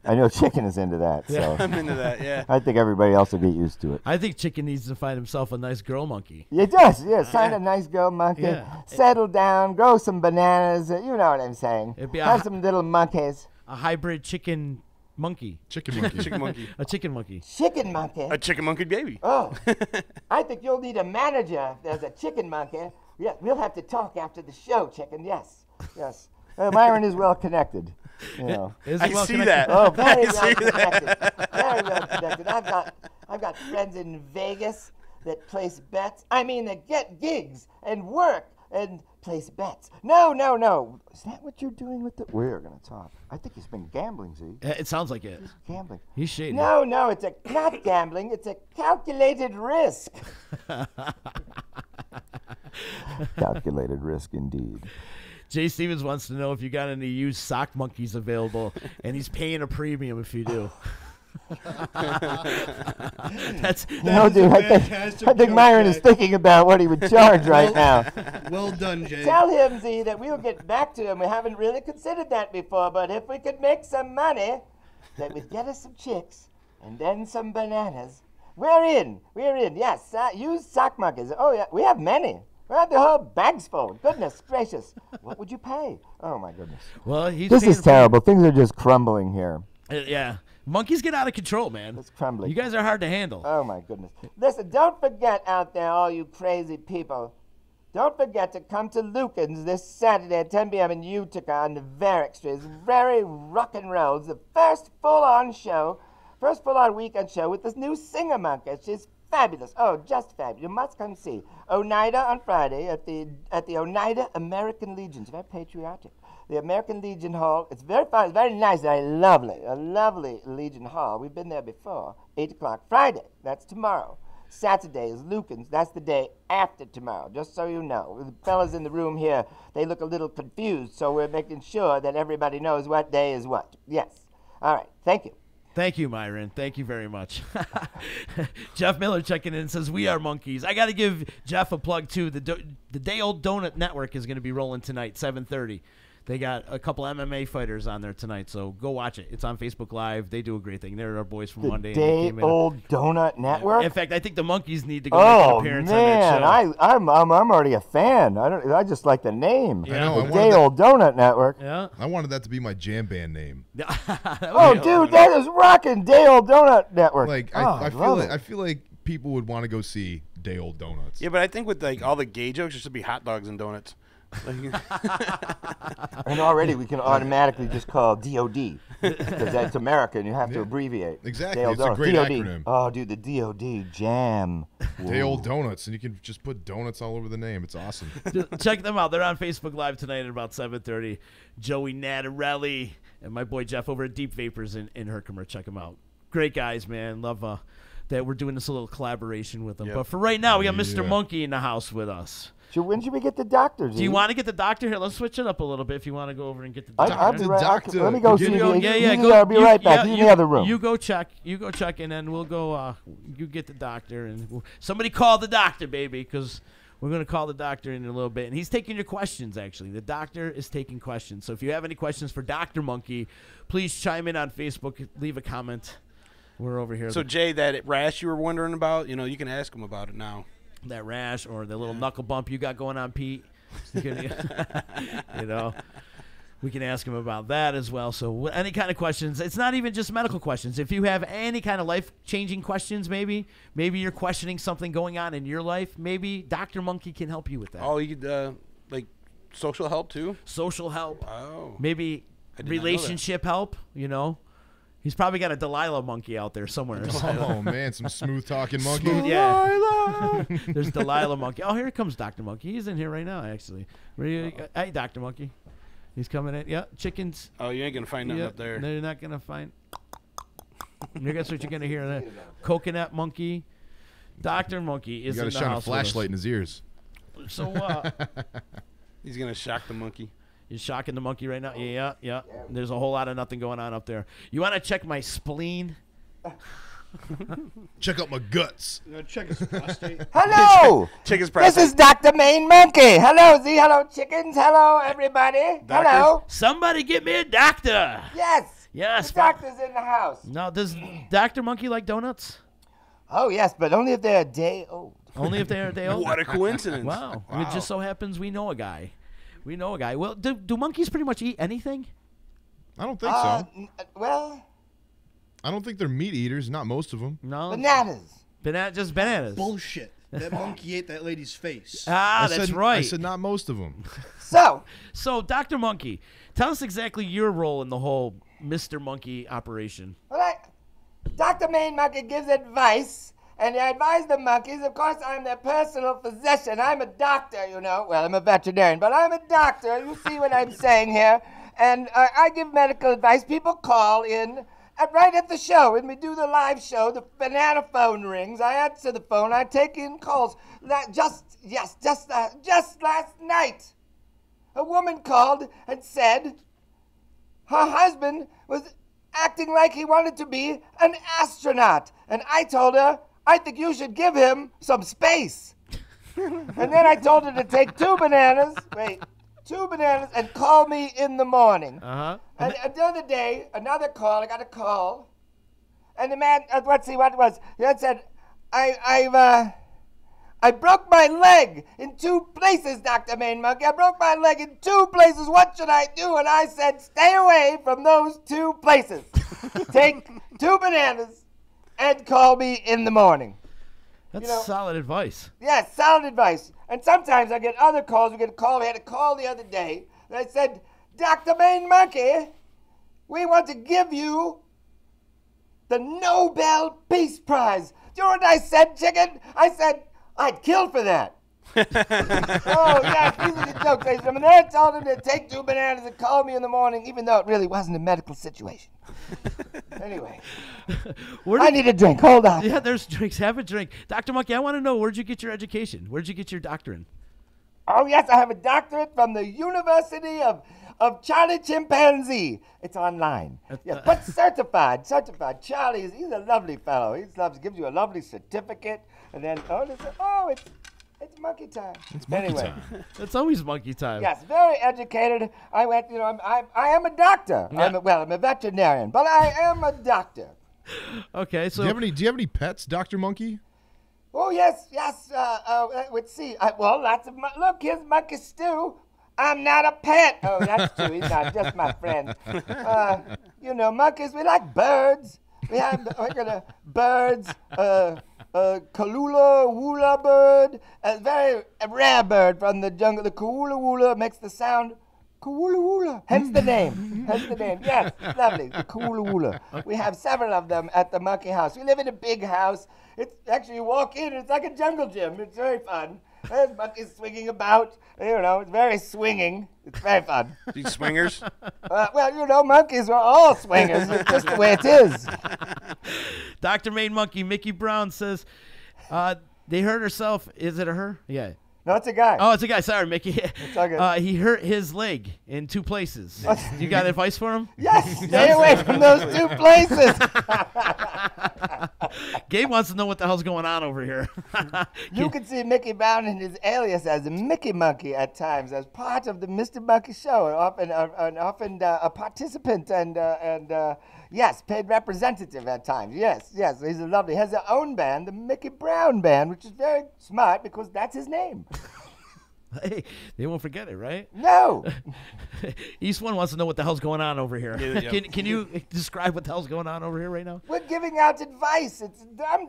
Speaker 14: I know Chicken is into that.
Speaker 9: Yeah,
Speaker 14: so
Speaker 9: I'm into that, yeah.
Speaker 14: I think everybody else will get used to it.
Speaker 8: I think Chicken needs to find himself a nice girl monkey.
Speaker 14: It does, yeah. Find a nice girl monkey,
Speaker 8: Yeah.
Speaker 14: settle down, grow some bananas. You know what I'm saying.
Speaker 8: It'd be
Speaker 14: Have some little monkeys.
Speaker 8: A hybrid chicken monkey.
Speaker 10: Chicken monkey.
Speaker 9: Chicken monkey.
Speaker 8: A chicken monkey.
Speaker 14: Chicken monkey?
Speaker 9: A chicken monkey baby.
Speaker 14: Oh, I think you'll need a manager if there's a chicken monkey. Yeah, we'll have to talk after the show, Chicken. Yes. Myron is well connected.
Speaker 8: Is
Speaker 9: I
Speaker 8: he well
Speaker 9: see
Speaker 8: connected?
Speaker 9: that.
Speaker 14: Oh, very
Speaker 9: I
Speaker 14: well
Speaker 9: see
Speaker 14: connected. Very well connected. I've got friends in Vegas that place bets. I mean, that get gigs and work and place bets. No. Is that what you're doing with the? We're gonna talk. I think he's been gambling, Z.
Speaker 8: It sounds like it.
Speaker 14: He's gambling.
Speaker 8: He's shady.
Speaker 14: No, it's not gambling. It's a calculated risk. Calculated risk, indeed.
Speaker 8: Jay Stevens wants to know if you got any used sock monkeys available, and he's paying a premium if you do.
Speaker 14: Dude, I think Myron is thinking about what he would charge right now.
Speaker 11: Well done, Jay.
Speaker 14: Tell him, Z, that we'll get back to him. We haven't really considered that before, but if we could make some money, that would get us some chicks and then some bananas. We're in. Yes, used sock monkeys. Oh, yeah, we have many. We have the whole bags full. Goodness gracious. What would you pay? Oh, my goodness.
Speaker 8: Well, he's
Speaker 14: This
Speaker 8: paying
Speaker 14: is terrible. Things are just crumbling here.
Speaker 8: Yeah. Monkeys get out of control, man.
Speaker 14: It's crumbling.
Speaker 8: You guys are hard to handle.
Speaker 14: Oh, my goodness. Listen, don't forget out there, all you crazy people. Don't forget to come to Lucan's this Saturday at 10 p.m. in Utica on the Varick Street. It's very rock and roll. It's the first full-on weekend show with this new singer monkey. She's fabulous. Oh, just fabulous. You must come see. Oneida on Friday at the Oneida American Legion. It's very patriotic. The American Legion Hall. It's very fun. It's very nice. Very lovely. A lovely Legion Hall. We've been there before. 8 o'clock. Friday. That's tomorrow. Saturday is Lucan's. That's the day after tomorrow, just so you know. The fellas in the room here, they look a little confused, so we're making sure that everybody knows what day is what. Yes. All right. Thank you.
Speaker 8: Thank you, Myron. Thank you very much. Jeff Miller checking in and says, we are monkeys. I got to give Jeff a plug, too. The Day Old Donut Network is going to be rolling tonight, 7:30. They got a couple MMA fighters on there tonight, so go watch it. It's on Facebook Live. They do a great thing. They're our boys from Monday.
Speaker 14: The Day Old Donut Network?
Speaker 8: In fact, I think the monkeys need to go make an appearance on that show.
Speaker 14: I'm already a fan. I just like the name.
Speaker 10: Yeah.
Speaker 14: The Day Old Donut Network.
Speaker 8: Yeah.
Speaker 10: I wanted that to be my jam band name.
Speaker 14: Oh, dude, that is rocking. Day Old Donut Network.
Speaker 10: Like I feel like people would want to go see Day Old Donuts.
Speaker 9: Yeah, but I think with like all the gay jokes, there should be hot dogs and donuts.
Speaker 14: And already we can automatically just call DOD because that's American. You have to abbreviate.
Speaker 10: Exactly.
Speaker 14: Day-Old
Speaker 10: It's a
Speaker 14: Donut.
Speaker 10: great
Speaker 14: DOD.
Speaker 10: acronym.
Speaker 14: Oh, dude, the DOD jam.
Speaker 10: Day Old Donuts, and you can just put donuts all over the name. It's awesome.
Speaker 8: Check them out. They're on Facebook Live tonight at about 7:30. Joey Natarelli and my boy Jeff over at Deep Vapors in Herkimer. Check them out. Great guys, man. Love that we're doing this a little collaboration with them.
Speaker 9: Yep.
Speaker 8: But for right now, we got Mr. Monkey in the house with us.
Speaker 14: So when should we get the doctor?
Speaker 8: Do you want to get the doctor here? Let's switch it up a little bit if you want to go over and get the doctor.
Speaker 14: I'll be right. Let me go see you.
Speaker 8: I'll
Speaker 14: be right back. He's in the other room.
Speaker 8: You go check, and then we'll go. You get the doctor, and somebody call the doctor, baby, because we're going to call the doctor in a little bit. And he's taking your questions, actually. The doctor is taking questions. So if you have any questions for Dr. Monkey, please chime in on Facebook. Leave a comment. We're over here.
Speaker 9: So, Jay, that rash you were wondering about, you can ask him about it now.
Speaker 8: That rash or the little knuckle bump you got going on, Pete. We can ask him about that as well. So any kind of questions. It's not even just medical questions. If you have any kind of life-changing questions, maybe you're questioning something going on in your life, maybe Dr. Monkey can help you with that.
Speaker 9: Oh, you could, like social help too?
Speaker 8: Social help.
Speaker 9: Oh.
Speaker 8: Maybe relationship help, He's probably got a Delilah monkey out there somewhere.
Speaker 10: Oh, man, some smooth-talking monkey.
Speaker 8: Yeah. There's Delilah monkey. Oh, here comes Dr. Monkey. He's in here right now, actually. Hey, Dr. Monkey. He's coming in. Yeah, chickens.
Speaker 9: Oh, you ain't going to find nothing up there.
Speaker 8: No, you're not going to find. Guess what you're going to hear there. Coconut monkey. Dr. Monkey is in the house.
Speaker 10: You got to shine a flashlight in his ears.
Speaker 8: So,
Speaker 9: he's going to shock the monkey.
Speaker 8: You're shocking the monkey right now? Yeah. There's a whole lot of nothing going on up there. You want to check my spleen?
Speaker 10: Check out my guts.
Speaker 11: Check his prostate.
Speaker 14: Hello.
Speaker 9: Check his prostate.
Speaker 14: This is Dr. Main Monkey. Hello, Z. Hello, chickens. Hello, everybody.
Speaker 9: Doctor?
Speaker 14: Hello.
Speaker 8: Somebody get me a doctor.
Speaker 14: Yes.
Speaker 8: Yes.
Speaker 14: The doctor's in the house.
Speaker 8: Now, does Dr. Monkey like donuts?
Speaker 14: Oh, yes, but only if they're a day old.
Speaker 8: Only if they're a day old?
Speaker 9: What a coincidence.
Speaker 8: Wow. It just so happens we know a guy. Well, do monkeys pretty much eat anything?
Speaker 10: I don't think so.
Speaker 14: Well,
Speaker 10: I don't think they're meat eaters. Not most of them.
Speaker 8: No.
Speaker 14: Bananas.
Speaker 8: Just bananas.
Speaker 11: Bullshit. That monkey ate that lady's face.
Speaker 8: That's right.
Speaker 10: I said not most of them.
Speaker 14: So,
Speaker 8: Dr. Monkey, tell us exactly your role in the whole Mr. Monkey operation.
Speaker 14: Well, Dr. Main Monkey gives advice. And I advise the monkeys. Of course, I'm their personal physician. I'm a doctor, Well, I'm a veterinarian, but I'm a doctor. You see what I'm saying here? And I give medical advice. People call in right at the show. When we do the live show, the banana phone rings. I answer the phone. I take in calls. Just last night, a woman called and said her husband was acting like he wanted to be an astronaut. And I told her, I think you should give him some space. And then I told her to take two bananas and call me in the morning.
Speaker 8: Uh-huh.
Speaker 14: And the other day, another call, I got a call. And the man, let's see what it was. He had said, I broke my leg in 2 places, Dr. Main Monkey. I broke my leg in 2 places. What should I do? And I said, stay away from those 2 places. Take 2 bananas and call me in the morning.
Speaker 8: That's solid advice.
Speaker 14: Yeah, solid advice. And sometimes I get other calls. We had a call the other day. And I said, Dr. Main Monkey, we want to give you the Nobel Peace Prize. Do you know what I said, chicken? I said, I'd kill for that. Oh, yeah, these are the jokes. And then I told him to take 2 bananas and call me in the morning, even though it really wasn't a medical situation. Anyway, I need a drink. Hold on.
Speaker 8: Yeah, there's drinks. Have a drink. Dr. Monkey, I want to know, where'd you get your education? Where'd you get your doctorate?
Speaker 14: Oh, yes, I have a doctorate from the University of Charlie Chimpanzee. It's online. Yes, but certified. Charlie, he's a lovely fellow. He gives you a lovely certificate. And then, it's monkey time.
Speaker 10: It's monkey time.
Speaker 8: It's always monkey time.
Speaker 14: Yes, very educated. I went, I am a doctor.
Speaker 8: Yeah.
Speaker 14: I'm a veterinarian, but I am a doctor.
Speaker 8: Okay, so.
Speaker 10: Do you have any pets, Dr. Monkey?
Speaker 14: Oh, yes. Let's see. Lots of, look, here's Monkey Stew. I'm not a pet. Oh, that's true. He's not just my friend. Monkeys, we like birds. We have birds, Kalula Woola bird, a very rare bird from the jungle. The Kalula Woola makes the sound Kalula Woola. Hence the name. Yes, lovely. The Kalula Woola. We have several of them at the monkey house. We live in a big house. It's actually, you walk in, it's like a jungle gym. It's very fun. There's monkeys swinging about. It's very swinging. It's very fun.
Speaker 9: These swingers?
Speaker 14: Monkeys are all swingers. It's just the way it is.
Speaker 8: Dr. Main Monkey, Mickey Brown says, they hurt herself. Is it a her? Yeah.
Speaker 14: No, it's a guy.
Speaker 8: Oh, it's a guy. Sorry, Mickey.
Speaker 14: It's all good.
Speaker 8: He hurt his leg in 2 places. You got advice for him?
Speaker 14: Yes. Stay away from those 2 places.
Speaker 8: Gabe wants to know what the hell's going on over here.
Speaker 14: You can see Mickey Brown in his alias as a Mickey Monkey at times, as part of the Mr. Monkey Show, and often a participant and yes, paid representative at times. Yes, he's a lovely. He has his own band, the Mickey Brown Band, which is very smart because that's his name.
Speaker 8: Hey, they won't forget it, right?
Speaker 14: No.
Speaker 8: East One wants to know what the hell's going on over here.
Speaker 9: Yeah.
Speaker 8: Can you describe what the hell's going on over here right now?
Speaker 14: We're giving out advice.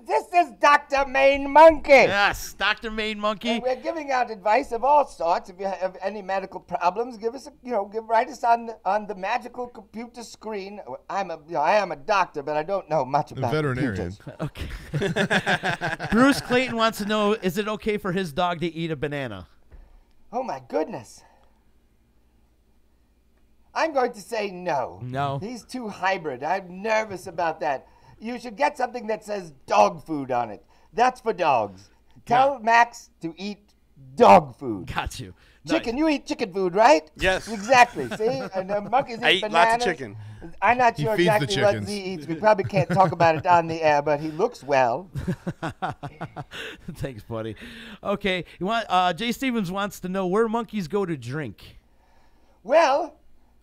Speaker 14: This is Dr. Main Monkey.
Speaker 8: Yes, Dr. Main Monkey.
Speaker 14: And we're giving out advice of all sorts. If you have any medical problems, write us on the magical computer screen. I am a doctor, but I don't know much about
Speaker 10: veterinarian.
Speaker 14: computers.
Speaker 8: Okay. Bruce Clayton wants to know, is it okay for his dog to eat a banana?
Speaker 14: Oh, my goodness. I'm going to say no.
Speaker 8: No.
Speaker 14: He's too hybrid. I'm nervous about that. You should get something that says dog food on it. That's for dogs. Tell Max to eat dog food.
Speaker 8: Got you.
Speaker 14: Chicken. You eat chicken food, right?
Speaker 9: Yes.
Speaker 14: Exactly. See? And the monkeys eat
Speaker 9: I eat
Speaker 14: bananas.
Speaker 9: lots of chicken.
Speaker 14: I'm not
Speaker 10: He
Speaker 14: sure
Speaker 10: feeds the
Speaker 14: exactly what
Speaker 10: chickens.
Speaker 14: he eats. We probably can't talk about it on the air, but he looks well.
Speaker 8: Thanks, buddy. Okay. Jay Stevens wants to know where monkeys go to drink.
Speaker 14: Well,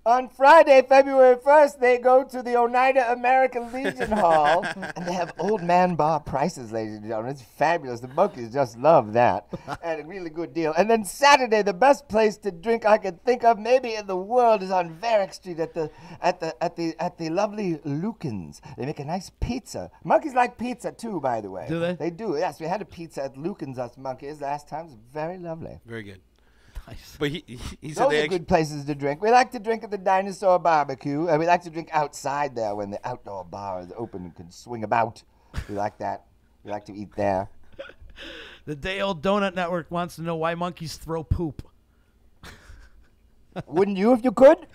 Speaker 14: on Friday, February 1st, they go to the Oneida American Legion Hall, and they have old man bar prices, ladies and gentlemen. It's fabulous. The monkeys just love that, and a really good deal. And then Saturday, the best place to drink I could think of, maybe in the world, is on Varick Street at the lovely Lucan's. They make a nice pizza. Monkeys like pizza too, by the way.
Speaker 8: Do they?
Speaker 14: They do. Yes, we had a pizza at Lucan's, us monkeys, last time. It was very lovely.
Speaker 9: Very good.
Speaker 8: Nice.
Speaker 9: But he said
Speaker 14: Those
Speaker 9: they
Speaker 14: are good places to drink. We like to drink at the Dinosaur Barbecue, and we like to drink outside there when the outdoor bar is open and can swing about. We like that. We like to eat there.
Speaker 8: The Day Old Donut Network wants to know why monkeys throw poop.
Speaker 14: Wouldn't you if you could?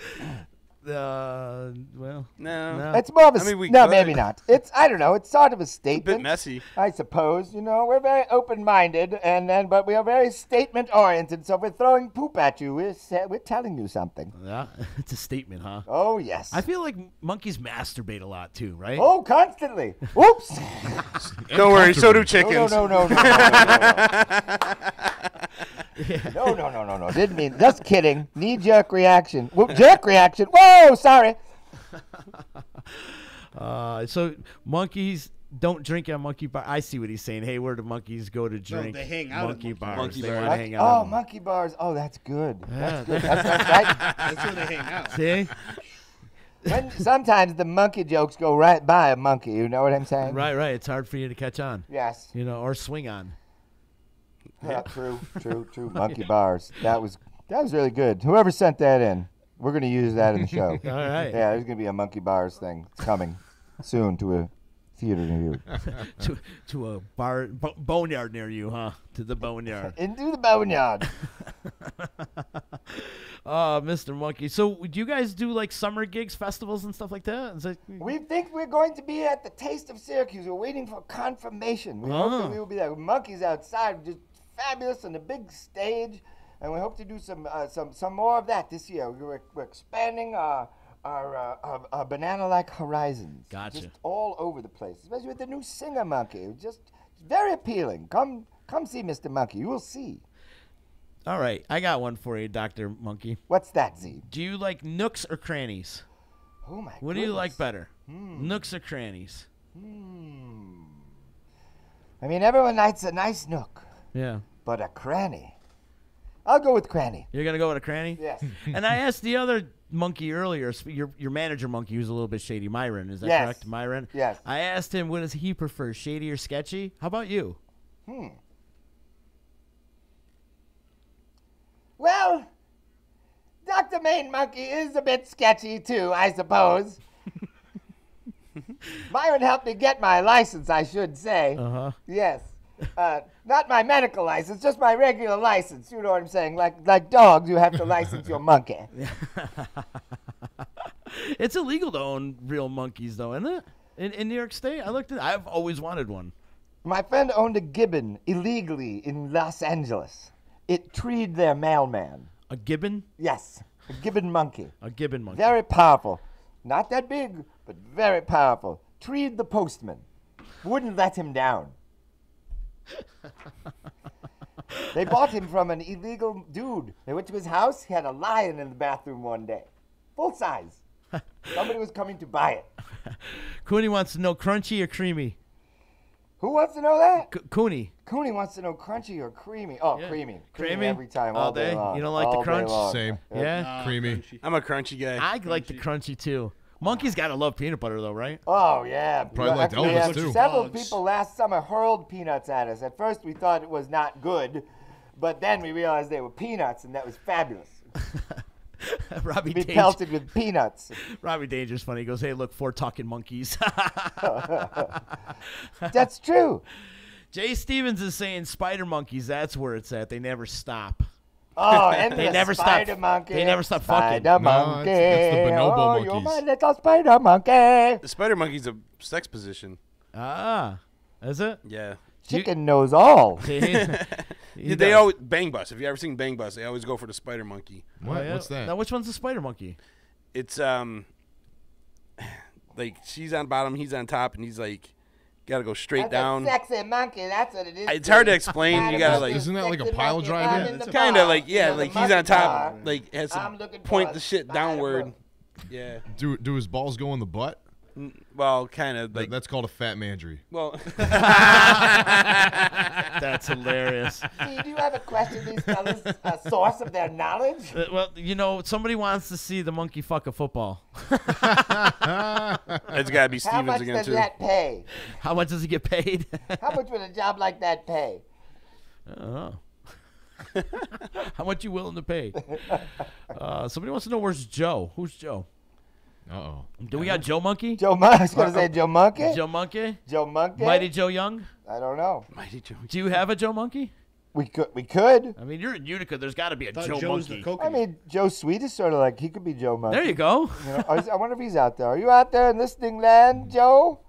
Speaker 8: Well,
Speaker 9: no.
Speaker 14: It's more of a
Speaker 9: could.
Speaker 14: maybe not. I don't know. It's sort of a statement.
Speaker 9: A bit messy.
Speaker 14: I suppose. We're very open-minded, but we are very statement-oriented. So if we're throwing poop at you, we're telling you something.
Speaker 8: Yeah, it's a statement, huh?
Speaker 14: Oh yes.
Speaker 8: I feel like monkeys masturbate a lot too, right?
Speaker 14: Oh, constantly. Whoops.
Speaker 9: Don't worry, so do chickens.
Speaker 14: No. No. Didn't mean. Just kidding. Knee-jerk reaction. Jerk reaction. Whoa, sorry.
Speaker 8: So monkeys don't drink at monkey bar. I see what he's saying. Hey, where do monkeys go to drink?
Speaker 11: they hang out at
Speaker 8: monkey bars.
Speaker 9: monkey
Speaker 8: They
Speaker 9: bars.
Speaker 8: want to hang out.
Speaker 14: Oh, monkey bars. Oh, that's good.
Speaker 8: Yeah.
Speaker 14: That's good. That's right.
Speaker 11: That's where they hang out.
Speaker 8: See?
Speaker 14: Sometimes the monkey jokes go right by a monkey. You know what I'm saying?
Speaker 8: Right. It's hard for you to catch on.
Speaker 14: Yes.
Speaker 8: Or swing on.
Speaker 14: Yeah, true. Monkey bars. That was really good. Whoever sent that in, we're going to use that in the show.
Speaker 8: All right.
Speaker 14: Yeah, there's going to be a monkey bars thing. It's coming soon to a theater near you.
Speaker 8: to a bar boneyard near you, huh? To the boneyard.
Speaker 14: Into the boneyard.
Speaker 8: Mr. Monkey. So, do you guys do like summer gigs, festivals, and stuff like that?
Speaker 14: We think we're going to be at the Taste of Syracuse. We're waiting for confirmation. We hope that we will be there. Monkeys outside, just fabulous on the big stage, and we hope to do some more of that this year. We're expanding our banana-like horizons.
Speaker 8: Gotcha.
Speaker 14: Just all over the place, especially with the new singer monkey. Just very appealing. Come see Mr. Monkey. You will see.
Speaker 8: All right, I got one for you, Dr. Monkey.
Speaker 14: What's that, Z?
Speaker 8: Do you like nooks or crannies?
Speaker 14: Oh, my
Speaker 8: What do you like better? Nooks or crannies?
Speaker 14: I mean, everyone likes a nice nook.
Speaker 8: Yeah.
Speaker 14: But a cranny. I'll go with cranny.
Speaker 8: You're going to go with a cranny?
Speaker 14: Yes.
Speaker 8: And I asked the other monkey earlier, your manager monkey who's a little bit shady, Myron, is that
Speaker 14: Yes.
Speaker 8: correct? Myron?
Speaker 14: Yes.
Speaker 8: I asked him, what does he prefer, shady or sketchy? How about you?
Speaker 14: Well, Dr. Main Monkey is a bit sketchy, too, I suppose. Myron helped me get my license, I should say.
Speaker 8: Uh-huh.
Speaker 14: Yes. Not my medical license, just my regular license. You know what I'm saying? Like dogs, you have to license your monkey.
Speaker 8: It's illegal to own real monkeys, though, isn't it? In New York State? I've always wanted one.
Speaker 14: My friend owned a gibbon illegally in Los Angeles. It treed their mailman.
Speaker 8: A gibbon?
Speaker 14: Yes, a gibbon monkey.
Speaker 8: A gibbon monkey.
Speaker 14: Very powerful. Not that big, but very powerful. Treed the postman. Wouldn't let him down. They bought him from an illegal dude. They went to his house. He had a lion in the bathroom one day. Full size. Somebody was coming to buy it.
Speaker 8: Cooney wants to know crunchy or creamy.
Speaker 14: Who wants to know that?
Speaker 8: Cooney.
Speaker 14: Cooney wants to know crunchy or creamy. Oh,
Speaker 8: Yeah.
Speaker 14: creamy.
Speaker 8: Creamy?
Speaker 14: every time,
Speaker 8: All
Speaker 14: all day
Speaker 8: day?
Speaker 14: long.
Speaker 8: You don't like the
Speaker 14: All day
Speaker 8: crunch?
Speaker 14: long.
Speaker 10: Same.
Speaker 8: Yeah?
Speaker 10: Creamy.
Speaker 9: I'm a crunchy guy.
Speaker 8: I like the crunchy, too. Monkeys got to love peanut butter, though, right?
Speaker 14: Oh, yeah.
Speaker 10: Probably like
Speaker 14: Actually,
Speaker 10: Elvis, too.
Speaker 14: Several people last summer hurled peanuts at us. At first, we thought it was not good, but then we realized they were peanuts, and that was fabulous.
Speaker 8: Robbie
Speaker 14: Be
Speaker 8: Danger's
Speaker 14: pelted with peanuts.
Speaker 8: Robbie Danger's funny. He goes, hey, look, 4 talking monkeys.
Speaker 14: That's true.
Speaker 8: Jay Stevens is saying spider monkeys, that's where it's at. They never stop.
Speaker 14: Oh, and
Speaker 8: They
Speaker 14: the
Speaker 8: never stop.
Speaker 14: spider monkey.
Speaker 8: They never stop fucking.
Speaker 14: Spider
Speaker 10: No,
Speaker 14: monkey.
Speaker 10: it's the bonobo
Speaker 14: oh, you're my
Speaker 10: monkeys.
Speaker 14: little spider monkey.
Speaker 9: The spider monkey's a sex position.
Speaker 8: Ah, is it?
Speaker 9: Yeah.
Speaker 14: Chicken knows all.
Speaker 9: Yeah, they always Bang Bus. If you ever seen Bang Bus, they always go for the spider monkey.
Speaker 10: What?
Speaker 8: Oh, yeah?
Speaker 10: What's that?
Speaker 8: Now, which one's the spider monkey?
Speaker 9: It's like she's on bottom, he's on top, and he's like gotta go straight
Speaker 14: That's
Speaker 9: down.
Speaker 14: a sexy monkey. That's what it is.
Speaker 9: It's hard to explain. You gotta like
Speaker 10: Isn't that like a pile driver?
Speaker 9: kind of like yeah, like he's on top,
Speaker 14: bar.
Speaker 9: like has
Speaker 14: I'm
Speaker 9: to
Speaker 14: looking
Speaker 9: point
Speaker 14: for
Speaker 9: the
Speaker 14: a
Speaker 9: shit
Speaker 14: spider
Speaker 9: downward.
Speaker 14: monkey.
Speaker 9: Yeah.
Speaker 10: Do his balls go in the butt?
Speaker 9: Well, kind of like
Speaker 10: That's called a fat mandry.
Speaker 9: well.
Speaker 8: That's hilarious.
Speaker 14: Do you have a question, these fellas? A source of their knowledge?
Speaker 8: Well, you know, somebody wants to see the monkey fuck a football.
Speaker 9: It's gotta be
Speaker 14: How
Speaker 9: Stevens
Speaker 14: much
Speaker 9: again
Speaker 14: does
Speaker 9: too.
Speaker 14: that pay?
Speaker 8: How much does he get paid?
Speaker 14: How much would a job like that pay?
Speaker 8: Oh. How much you willing to pay? Somebody wants to know where's Joe. Who's Joe?
Speaker 10: Uh-oh.
Speaker 8: Do we got Joe Monkey?
Speaker 14: Joe Monkey. I was going to say Joe Monkey.
Speaker 8: Joe Monkey?
Speaker 14: Joe Monkey.
Speaker 8: Mighty Joe Young?
Speaker 14: I don't know.
Speaker 9: Mighty Joe.
Speaker 8: Do you have a Joe Monkey?
Speaker 14: We could.
Speaker 8: I mean, you're in Utica. There's got to be a
Speaker 11: Thought
Speaker 8: Joe
Speaker 11: Joe's
Speaker 8: Monkey.
Speaker 11: the coconut.
Speaker 14: I mean, Joe Sweet is sort of like, he could be Joe Monkey.
Speaker 8: There you go.
Speaker 14: You know, I wonder if he's out there. Are you out there in listening land, Joe?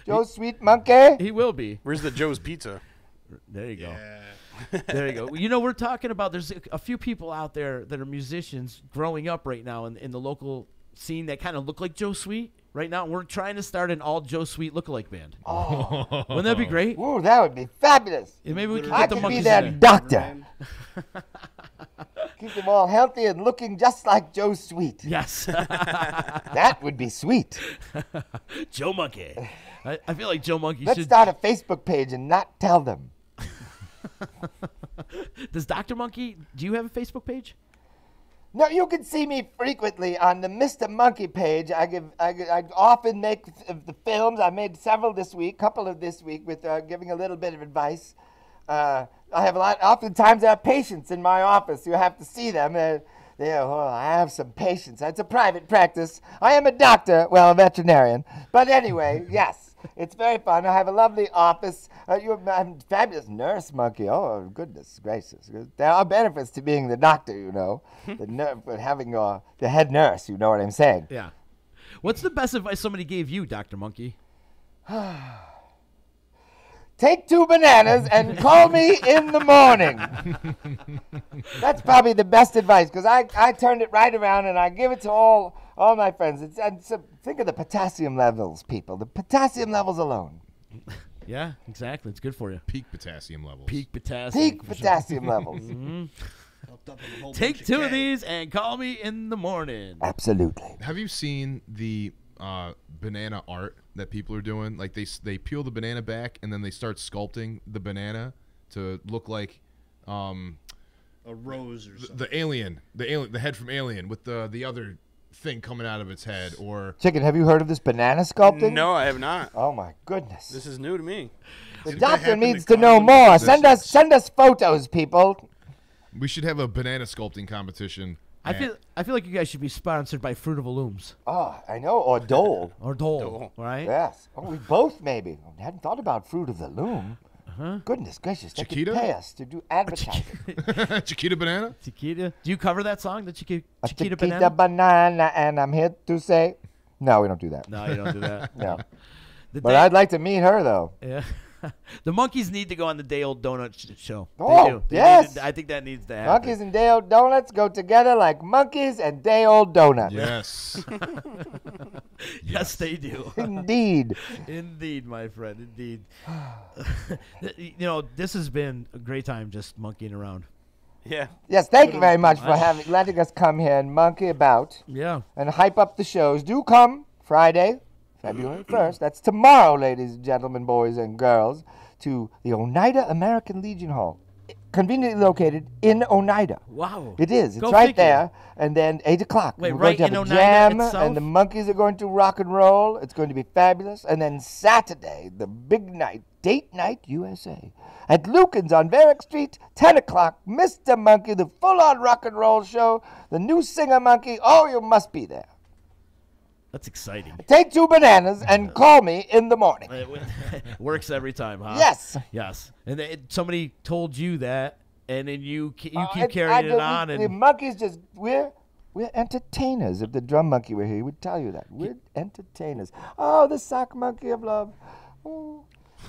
Speaker 14: Joe Sweet Monkey?
Speaker 8: He will be.
Speaker 9: Where's the Joe's Pizza?
Speaker 8: There you go.
Speaker 11: Yeah.
Speaker 8: There you go. You know, we're talking about there's a few people out there that are musicians growing up right now in the local scene that kind of look like Joe Sweet right now. We're trying to start an all Joe Sweet lookalike band.
Speaker 14: Oh.
Speaker 8: Wouldn't that be great?
Speaker 14: Ooh, that would be fabulous.
Speaker 8: Yeah, maybe we can
Speaker 14: I
Speaker 8: get the
Speaker 14: could be
Speaker 8: monkeys
Speaker 14: their
Speaker 8: in there.
Speaker 14: doctor. Keep them all healthy and looking just like Joe Sweet.
Speaker 8: Yes.
Speaker 14: That would be sweet.
Speaker 8: Joe Monkey. I feel like Joe Monkey
Speaker 14: Let's
Speaker 8: should
Speaker 14: start a Facebook page and not tell them.
Speaker 8: Does Dr. Monkey, do you have a Facebook page?
Speaker 14: No, you can see me frequently on the Mr. Monkey page. I often make the films. I made several this week, couple of this week, with giving a little bit of advice. I have oftentimes I have patients in my office. You have to see them. I have some patients. It's a private practice. I am a doctor, well, a veterinarian. But anyway, yes. It's very fun. I have a lovely office. You're a fabulous nurse, Monkey. Oh, goodness gracious. There are benefits to being the doctor, you know. Having the head nurse, you know what I'm saying.
Speaker 8: Yeah. What's the best advice somebody gave you, Dr. Monkey?
Speaker 14: Take 2 bananas and call me in the morning. That's probably the best advice, because I turned it right around and I give it to all my friends. Think of the potassium levels, people. The potassium levels alone.
Speaker 8: Yeah, exactly. It's good for you.
Speaker 10: Peak potassium levels.
Speaker 8: Peak potassium.
Speaker 14: Peak potassium levels.
Speaker 8: Take 2 of these and call me in the morning.
Speaker 14: Absolutely.
Speaker 10: Have you seen the banana art that people are doing? Like they peel the banana back and then they start sculpting the banana to look like
Speaker 11: a rose or something.
Speaker 10: The head from Alien with the other thing coming out of its head. Or
Speaker 14: Chicken, have you heard of this banana sculpting?
Speaker 9: No, I have not.
Speaker 14: Oh my goodness.
Speaker 9: This is new to me.
Speaker 14: The doctor needs to know more. Send us photos, people.
Speaker 10: We should have a banana sculpting competition.
Speaker 8: I feel like you guys should be sponsored by Fruit of the Looms.
Speaker 14: Oh, I know. Or Dole.
Speaker 8: Or Dole, right?
Speaker 14: Yes. Oh, we both maybe. I hadn't thought about Fruit of the Loom. Goodness gracious. They could pay us to do advertising.
Speaker 10: Chiquita Banana?
Speaker 8: Chiquita. Do you cover that song, the Chiquita
Speaker 14: Chiquita Banana, and I'm here to say... No, we don't do that.
Speaker 8: No, you don't do that.
Speaker 14: No. But I'd like to meet her, though.
Speaker 8: Yeah. The Monkeys need to go on the Day Old Donut show.
Speaker 14: Oh,
Speaker 8: they do.
Speaker 14: yes.
Speaker 8: I think that needs to happen.
Speaker 14: Monkeys and Day Old Donuts go together like monkeys and Day Old Donuts.
Speaker 10: Yes.
Speaker 8: Yes, they do.
Speaker 14: Indeed.
Speaker 8: Indeed, my friend. Indeed. This has been a great time just monkeying around.
Speaker 9: Yeah.
Speaker 14: Yes, thank you very much for letting us come here and monkey about.
Speaker 8: Yeah.
Speaker 14: And hype up the shows. Do come Friday, February 1st. That's tomorrow, ladies and gentlemen, boys and girls, to the Oneida American Legion Hall. Conveniently located in Oneida.
Speaker 8: Wow.
Speaker 14: It is. It's
Speaker 8: Go
Speaker 14: right
Speaker 8: figure.
Speaker 14: there. And then 8 o'clock.
Speaker 8: Wait,
Speaker 14: we're
Speaker 8: right
Speaker 14: going to
Speaker 8: in
Speaker 14: have a
Speaker 8: Oneida
Speaker 14: jam,
Speaker 8: itself?
Speaker 14: and the Monkeys are going to rock and roll. It's going to be fabulous. And then Saturday, the big night, Date Night USA. At Lucan's on Varick Street, 10 o'clock, Mr. Monkey, the full-on rock and roll show, the new singer Monkey. Oh, you must be there.
Speaker 8: That's exciting.
Speaker 14: Take 2 bananas and call me in the morning.
Speaker 8: Works every time, huh?
Speaker 14: Yes.
Speaker 8: Yes. And somebody told you that, and then you keep carrying it on.
Speaker 14: The Monkeys just, we're entertainers. If the drum monkey were here, he would tell you that. We're entertainers. Oh, the sock monkey of love. Oh.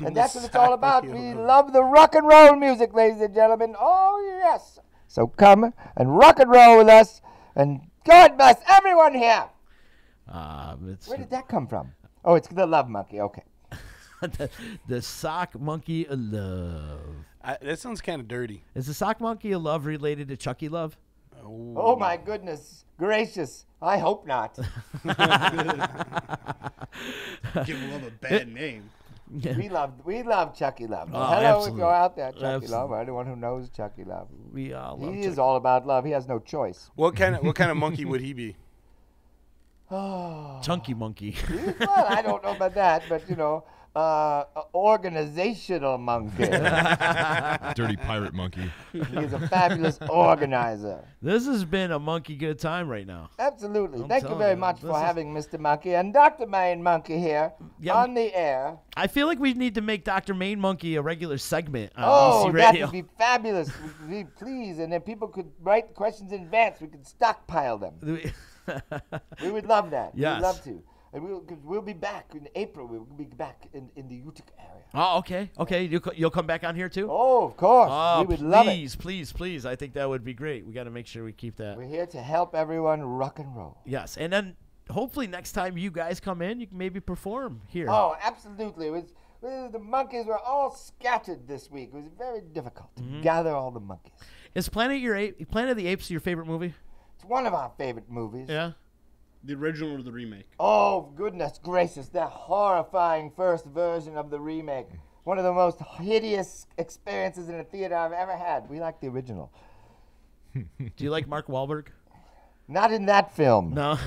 Speaker 14: And that's what it's all about. We love the rock and roll music, ladies and gentlemen. Oh, yes. So come and rock and roll with us. And God bless everyone here. Where did that come from? Oh, it's the love monkey. Okay.
Speaker 8: the sock monkey of love.
Speaker 9: That sounds kind of dirty.
Speaker 8: Is the sock monkey of love related to Chucky Love?
Speaker 14: Oh, my goodness gracious. I hope not.
Speaker 11: Give love a bad name.
Speaker 14: We love Chucky Love.
Speaker 8: Oh,
Speaker 14: Hello,
Speaker 8: absolutely.
Speaker 14: if you're out there, Chucky
Speaker 8: Absolutely.
Speaker 14: Love. Anyone who knows Chucky Love.
Speaker 8: We all love
Speaker 14: He
Speaker 8: Chucky.
Speaker 14: is all about love. He has no choice.
Speaker 9: What kind of monkey would he be?
Speaker 8: Chunky monkey.
Speaker 14: Well, I don't know about that, but organizational monkey.
Speaker 10: Dirty pirate monkey.
Speaker 14: He's a fabulous organizer.
Speaker 8: This has been a monkey good time right now.
Speaker 14: Absolutely.
Speaker 8: I'm
Speaker 14: Thank you
Speaker 8: telling
Speaker 14: very
Speaker 8: you,
Speaker 14: much
Speaker 8: this
Speaker 14: for
Speaker 8: is-
Speaker 14: having Mr. Monkey and Dr. Main Monkey here on the air.
Speaker 8: I feel like we need to make Dr. Main Monkey a regular segment on
Speaker 14: Oh,
Speaker 8: EC
Speaker 14: that
Speaker 8: Radio.
Speaker 14: would be fabulous. Please, and then people could write questions in advance. We could stockpile them. We would love that.
Speaker 8: Yes.
Speaker 14: We'd love to. And we'll be back in April. We'll be back in the Utica area.
Speaker 8: Oh, okay. Okay, you'll come back on here too?
Speaker 14: Oh, of course.
Speaker 8: Oh,
Speaker 14: We would love it.
Speaker 8: Please. I think that would be great. We got to make sure we keep that.
Speaker 14: We're here to help everyone rock and roll.
Speaker 8: Yes, and then hopefully next time you guys come in, you can maybe perform here.
Speaker 14: Oh, absolutely. The monkeys were all scattered this week. It was very difficult to gather all the monkeys.
Speaker 8: Is Planet of the Apes your favorite movie?
Speaker 14: It's one of our favorite movies.
Speaker 8: Yeah.
Speaker 11: The original or the remake?
Speaker 14: Oh, goodness gracious, the horrifying first version of the remake. One of the most hideous experiences in a theater I've ever had. We like the original.
Speaker 8: Do you like Mark Wahlberg?
Speaker 14: Not in that film.
Speaker 8: No.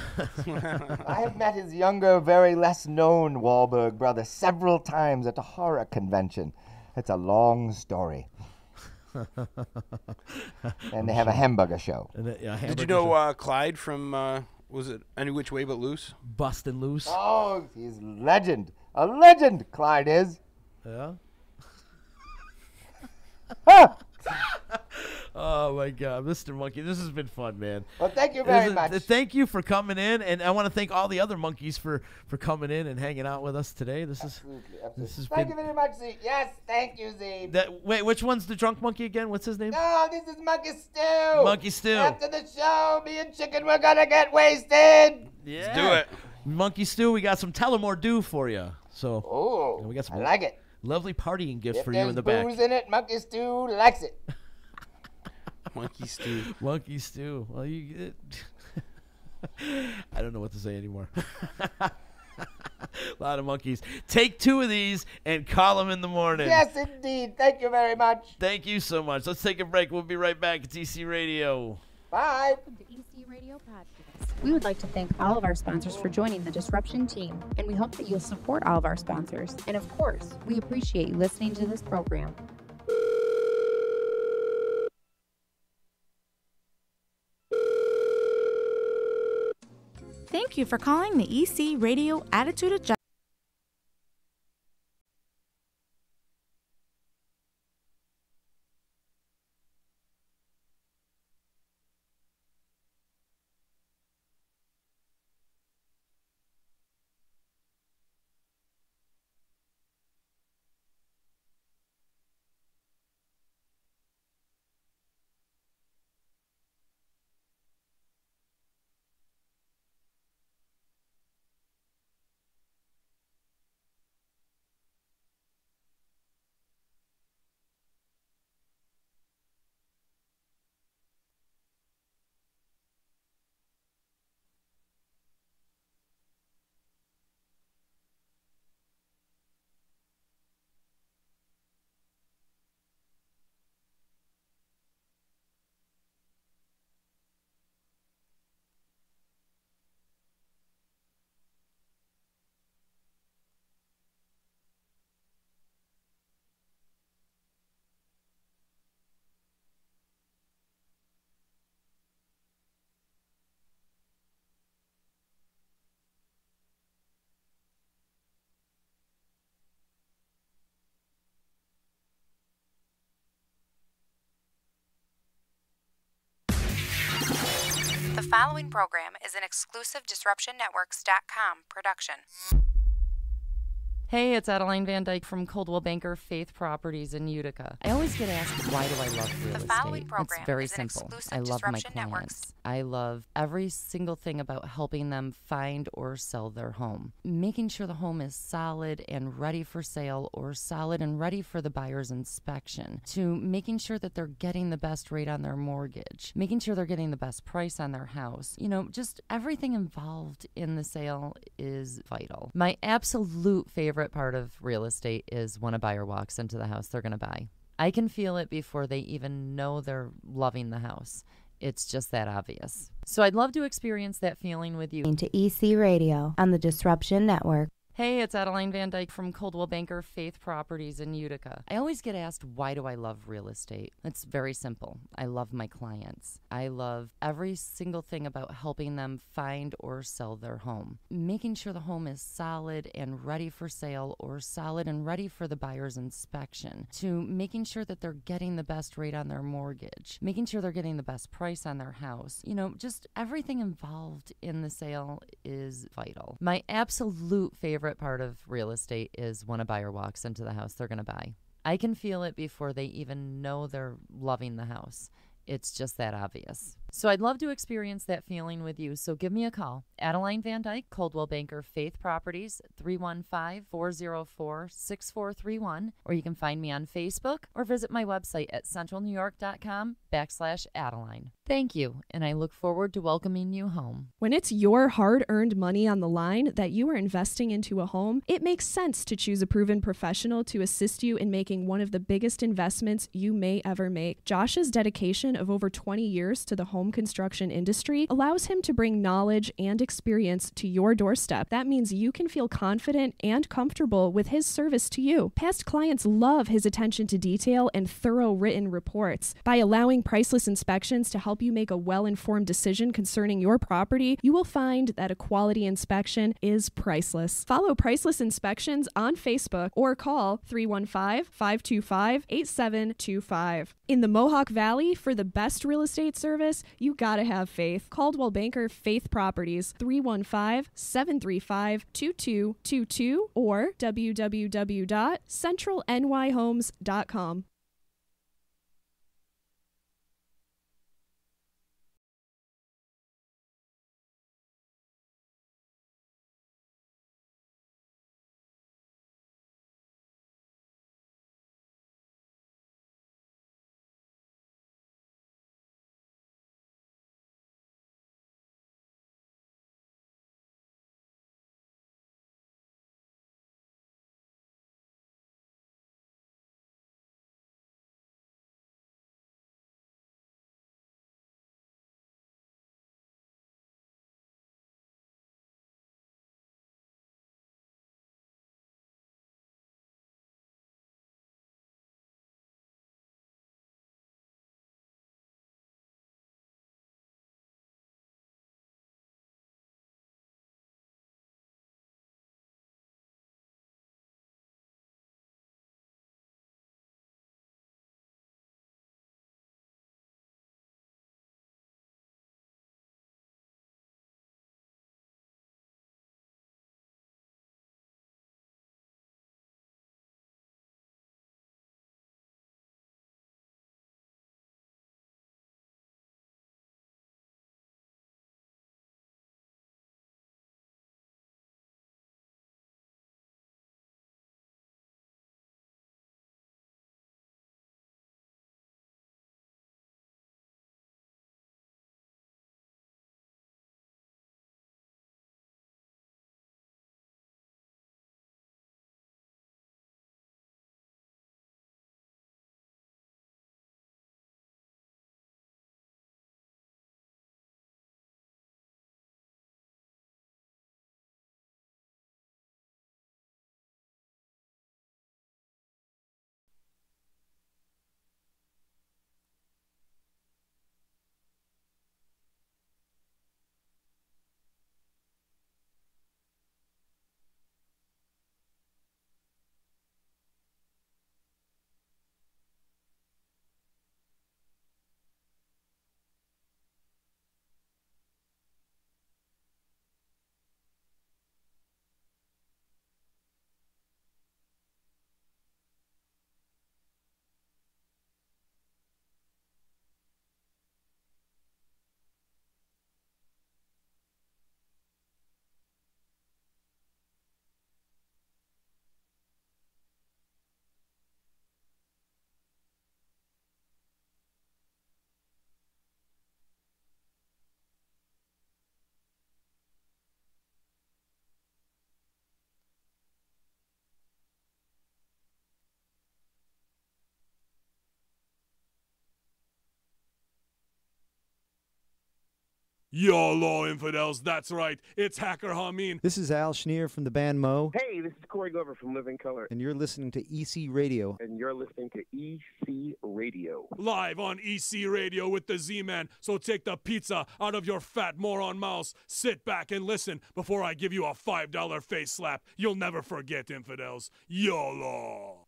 Speaker 14: I have met his younger, very less known Wahlberg brother several times at a horror convention. It's a long story. And they have a hamburger show.
Speaker 9: Did you know Clyde from, was it Any Which Way But Loose?
Speaker 8: Bustin' Loose.
Speaker 14: Oh, he's a legend. A legend, Clyde is.
Speaker 8: Yeah.
Speaker 14: Ah!
Speaker 8: Oh my God, Mr. Monkey, this has been fun, man.
Speaker 14: Well, thank you very much.
Speaker 8: Thank you for coming in, and I want to thank all the other monkeys for coming in and hanging out with us today. This has
Speaker 14: Thank you very much, Z. Yes, thank you, Z.
Speaker 8: Wait, which one's the drunk monkey again? What's his name?
Speaker 14: No, this is Monkey Stew.
Speaker 8: Monkey Stew.
Speaker 14: After the show, me and Chicken, we're gonna get wasted.
Speaker 8: Yeah.
Speaker 9: Let's do it.
Speaker 8: Monkey Stew, we got some Tullamore Dew for you. So,
Speaker 14: oh,
Speaker 8: we got some
Speaker 14: I like it.
Speaker 8: Lovely partying gifts
Speaker 14: If
Speaker 8: for you in the back.
Speaker 14: there's booze in it, Monkey Stew likes it.
Speaker 9: Monkey Stew.
Speaker 8: Monkey Stew. Well, you. I don't know what to say anymore. A lot of monkeys. Take 2 of these and call them in the morning.
Speaker 14: Yes, indeed. Thank you very much.
Speaker 8: Thank you so much. Let's take a break. We'll be right back at EC Radio.
Speaker 14: Bye.
Speaker 13: Welcome to EC Radio Podcast. We would like to thank all of our sponsors for joining the Disruption team, and we hope that you'll support all of our sponsors. And of course, we appreciate you listening to this program.
Speaker 15: Thank you for calling the EC Radio Attitude Adjustment.
Speaker 1: The following program is an exclusive DisruptionNetworks.com production.
Speaker 2: Hey, it's Adeline Van Dyke from Coldwell Banker Faith Properties in Utica. I always get asked, why do I love real
Speaker 1: The following
Speaker 2: estate?
Speaker 1: program
Speaker 2: It's very
Speaker 1: is an
Speaker 2: simple.
Speaker 1: exclusive
Speaker 2: I love my
Speaker 1: Disruption
Speaker 2: clients.
Speaker 1: Networks.
Speaker 2: I love every single thing about helping them find or sell their home. Making sure the home is solid and ready for sale, or solid and ready for the buyer's inspection, to making sure that they're getting the best rate on their mortgage, making sure they're getting the best price on their house. You know, just everything involved in the sale is vital. My absolute favorite part of real estate is when a buyer walks into the house they're going to buy. I can feel it before they even know they're loving the house. It's just that obvious. So I'd love to experience that feeling with you.
Speaker 1: Into EC Radio on the Disruption Network.
Speaker 2: Hey, it's Adeline Van Dyke from Coldwell Banker Faith Properties in Utica. I always get asked, why do I love real estate? It's very simple. I love my clients. I love every single thing about helping them find or sell their home. Making sure the home is solid and ready for sale, or solid and ready for the buyer's inspection, to making sure that they're getting the best rate on their mortgage, making sure they're getting the best price on their house. You know, just everything involved in the sale is vital. My absolute favorite part of real estate is when a buyer walks into the house they're going to buy. I can feel it before they even know they're loving the house. It's just that obvious. So I'd love to experience that feeling with you. So give me a call. Adeline Van Dyke, Coldwell Banker Faith Properties, 315-404-6431. Or you can find me on Facebook or visit my website at centralnewyork.com/Adeline. Thank you, and I look forward to welcoming you home.
Speaker 3: When it's your hard-earned money on the line that you are investing into a home, it makes sense to choose a proven professional to assist you in making one of the biggest investments you may ever make. Josh's dedication of over 20 years to the home construction industry allows him to bring knowledge and experience to your doorstep. That means you can feel confident and comfortable with his service to you. Past clients love his attention to detail and thorough written reports. By allowing Priceless Inspections to help you make a well-informed decision concerning your property, you will find that a quality inspection is priceless. Follow Priceless Inspections on Facebook or call 315-525-8725. In the Mohawk Valley, for the best real estate service, you gotta have faith. Coldwell Banker Faith Properties, 315-735-2222 or www.centralnyhomes.com.
Speaker 4: YOLO, infidels, that's right. It's Hacker Hameen.
Speaker 5: This is Al Schneer from the band Mo.
Speaker 6: Hey, this is Corey Glover from Living Color.
Speaker 5: And you're listening to EC Radio.
Speaker 6: And you're listening to EC Radio.
Speaker 4: Live on EC Radio with the Z-Man. So take the pizza out of your fat moron mouth. Sit back and listen before I give you a $5 face slap. You'll never forget, infidels. YOLO.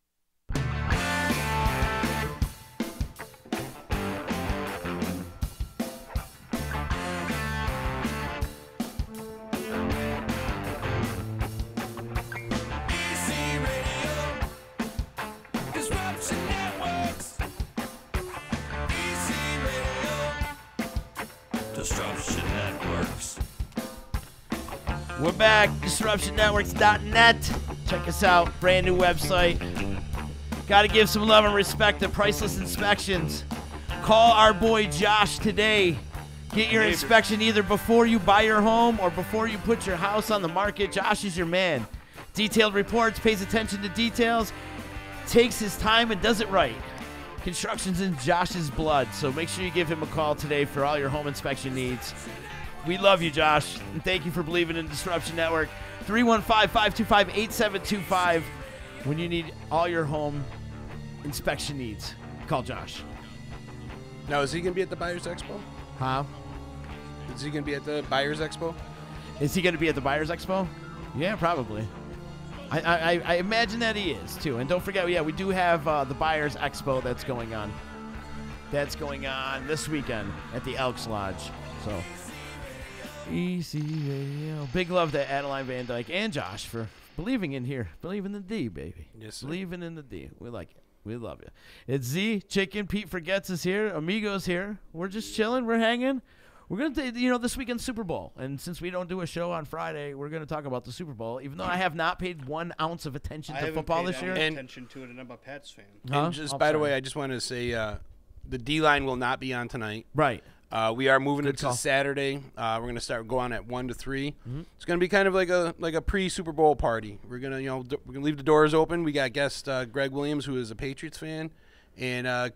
Speaker 8: We're back. DisruptionNetworks.net. Check us out. Brand new website. Got to give some love and respect to Priceless Inspections. Call our boy Josh today. Get your inspection either before you buy your home or before you put your house on the market. Josh is your man. Detailed reports, pays attention to details, takes his time and does it right. Construction's in Josh's blood, so make sure you give him a call today for all your home inspection needs. We love you, Josh, and thank you for believing in Disruption Network. 315-525-8725. When you need all your home inspection needs, call Josh.
Speaker 9: Now, is he going to be at the Buyers Expo?
Speaker 8: Huh?
Speaker 9: Is he going to be at the Buyers Expo?
Speaker 8: Is he going to be at the Buyers Expo? Yeah, probably. I imagine that he is, too. And don't forget, we do have the Buyers Expo that's going on. That's going on this weekend at the Elks Lodge. So, EC Radio. Big love to Adeline Van Dyke and Josh for believing in here. Believe in the D, baby.
Speaker 9: Yes, sir.
Speaker 8: Believing in the D. We like it. We love you. It's Z, Chicken, Pete Forgets is here. Amigo's here. We're just chilling. We're hanging. We're going to, this weekend's Super Bowl. And since we don't do a show on Friday, we're going to talk about the Super Bowl, even though I have not paid 1 ounce of attention to football this year.
Speaker 11: I haven't paid attention to it, and I'm a Pats fan.
Speaker 9: And just, by the way, I just wanted to say the D-line will not be on tonight.
Speaker 8: Right.
Speaker 9: We are moving it to Saturday. We're going to go on at 1 to 3. Mm-hmm. It's going to be kind of like a pre-Super Bowl party. We're going to we're going to leave the doors open. We got guest Greg Williams, who is a Patriots fan, and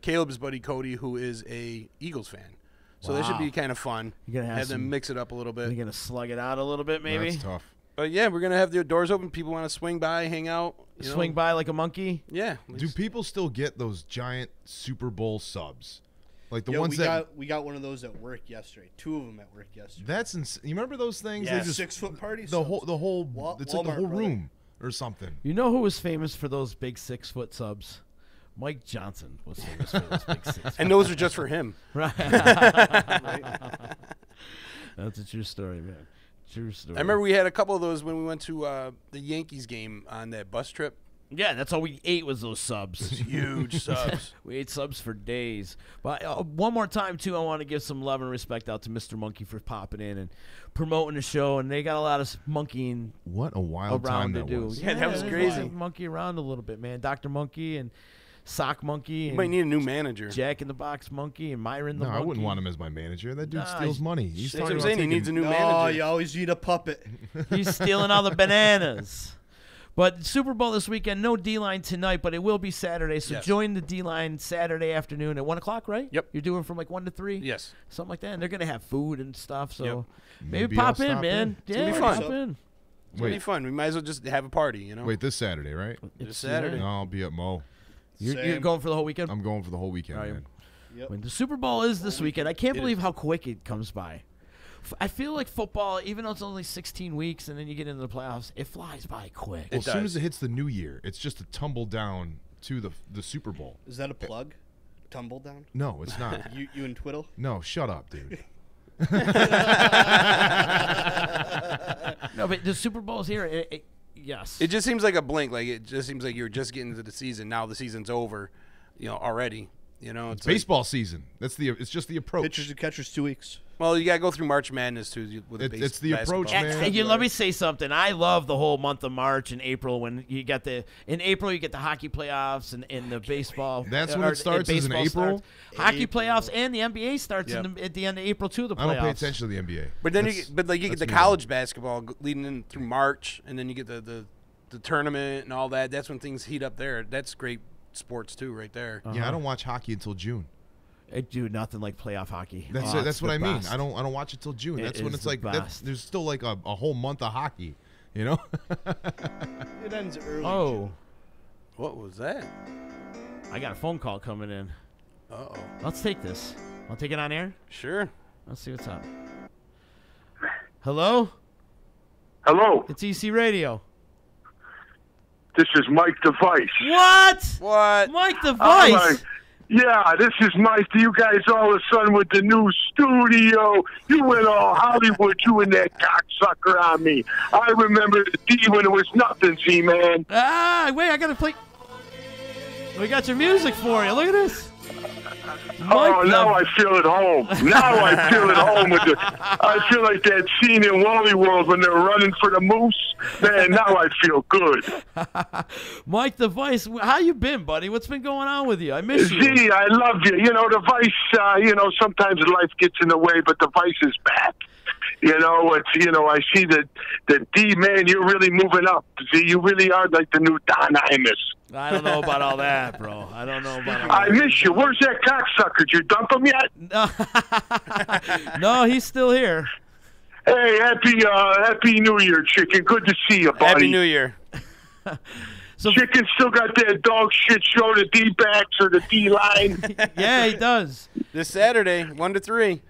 Speaker 9: Caleb's buddy Cody, who is a Eagles fan. So that should be kind of fun.
Speaker 8: You're gonna have
Speaker 9: them mix it up a little bit.
Speaker 8: You're gonna slug it out a little bit, maybe.
Speaker 10: That's tough.
Speaker 9: But yeah, we're gonna have the doors open. People want to swing by, hang out,
Speaker 8: swing by like a monkey.
Speaker 9: Yeah.
Speaker 10: Do people still get those giant Super Bowl subs? Like the ones
Speaker 11: we got one of those at work yesterday. 2 of them at work yesterday.
Speaker 10: That's insane. You remember those things?
Speaker 11: Yeah,
Speaker 10: they just,
Speaker 11: 6-foot parties.
Speaker 10: The whole it's like the whole
Speaker 11: Walmart,
Speaker 10: room or something.
Speaker 8: You know who was famous for those big 6-foot subs? Mike Johnson was famous for those big 6-foot.
Speaker 9: And those are just for him.
Speaker 8: Right. That's a true story, man. True story.
Speaker 9: I remember we had a couple of those when we went to the Yankees game on that bus trip.
Speaker 8: Yeah, that's all we ate was those subs.
Speaker 9: Those huge subs.
Speaker 8: We ate subs for days. But one more time, too, I want to give some love and respect out to Mr. Monkey for popping in and promoting the show. And they got a lot of monkeying
Speaker 10: what a wild
Speaker 8: around
Speaker 10: time
Speaker 8: to
Speaker 10: that
Speaker 8: do.
Speaker 10: was.
Speaker 9: Yeah, that was crazy.
Speaker 8: Monkey around a little bit, man. Dr. Monkey and Sock Monkey.
Speaker 9: You
Speaker 8: and
Speaker 9: might need a new manager.
Speaker 8: Jack in the Box Monkey and Myron the
Speaker 10: No,
Speaker 8: Monkey.
Speaker 10: I wouldn't want him as my manager. That dude steals money. He's
Speaker 9: that's what I'm saying. He needs a new manager.
Speaker 11: Oh, you always need a puppet.
Speaker 8: He's stealing all the bananas. But Super Bowl this weekend, no D-line tonight, but it will be Saturday. So join the D-line Saturday afternoon at 1 o'clock, right?
Speaker 9: Yep.
Speaker 8: You're doing from like 1 to 3?
Speaker 9: Yes.
Speaker 8: Something like that. And they're going to have food and stuff. So
Speaker 10: Maybe
Speaker 8: pop
Speaker 10: I'll
Speaker 8: in,
Speaker 10: stop
Speaker 8: man.
Speaker 9: It's going to be fun.
Speaker 8: Pop in.
Speaker 9: It's going to be fun. We might as well just have a party,
Speaker 10: Wait, this Saturday, right?
Speaker 9: This Saturday.
Speaker 10: No, I'll be at Mo.
Speaker 8: You're going for the whole weekend?
Speaker 10: I'm going for the whole weekend, man.
Speaker 11: Yep.
Speaker 8: When the Super Bowl is this weekend, I can't believe how quick it comes by. I feel like football, even though it's only 16 weeks and then you get into the playoffs, it flies by quick.
Speaker 10: Well, as soon as it hits the new year, it's just a tumble down to the Super Bowl.
Speaker 11: Is that a plug? Tumble down?
Speaker 10: No, it's not.
Speaker 11: you and Twiddle?
Speaker 10: No, shut up, dude.
Speaker 8: No, but the Super Bowl's here. Yes.
Speaker 9: It just seems like a blink. Like it just seems like you're just getting into the season. Now the season's over, already. It's
Speaker 10: baseball season. It's just the approach.
Speaker 11: Pitchers and catchers 2 weeks.
Speaker 9: Well, you got to go through March Madness, too.
Speaker 10: It's the approach, man.
Speaker 8: And let me say something. I love the whole month of March and April when you get in April you get the hockey playoffs and the baseball.
Speaker 10: That's when it starts, is in April?
Speaker 8: Hockey playoffs and the NBA starts at the end of April, too, the playoffs.
Speaker 10: I don't pay attention to the NBA.
Speaker 9: But then you get the college basketball leading in through March, and then you get the tournament and all that. That's when things heat up there. That's great sports, too, right there.
Speaker 10: Yeah, I don't watch hockey until June.
Speaker 8: Dude, nothing like playoff hockey.
Speaker 10: That's what I mean. I don't watch it till June. That's when it's like there's still like a whole month of hockey,
Speaker 11: It ends early.
Speaker 8: Oh,
Speaker 9: what was that?
Speaker 8: I got a phone call coming in.
Speaker 9: Uh-oh.
Speaker 8: Let's take this. I'll take it on air.
Speaker 9: Sure.
Speaker 8: Let's see what's up. Hello.
Speaker 16: Hello.
Speaker 8: It's EC Radio.
Speaker 16: This is Mike Device.
Speaker 8: What? Mike Device.
Speaker 16: Yeah, this is nice to you guys all of a sudden with the new studio. You went all Hollywood, you and that cocksucker on me. I remember the D when it was nothing, Z-Man.
Speaker 8: Wait, I got to play. We got your music for you. Look at this.
Speaker 16: Oh, now I feel at home. Now I feel at home with the. I feel like that scene in Wally World when they're running for the moose. Man, now I feel good.
Speaker 8: Mike the Vice, how you been, buddy? What's been going on with you? I miss you.
Speaker 16: Z, I love you. You know, the Vice, sometimes life gets in the way, but the Vice is back. I see that D, man, you're really moving up. Z, you really are like the new Don Imus.
Speaker 8: I don't know about all that, bro. I don't know about all
Speaker 16: I
Speaker 8: that.
Speaker 16: miss you. Where's that cocksucker? Did you dump him yet?
Speaker 8: No, he's still here.
Speaker 16: Hey, happy New Year, Chicken. Good to see you, buddy.
Speaker 9: Happy New Year.
Speaker 16: Chicken still got that dog shit show, the D-backs or the D-line.
Speaker 8: Yeah, he does.
Speaker 9: This Saturday, 1 to 3.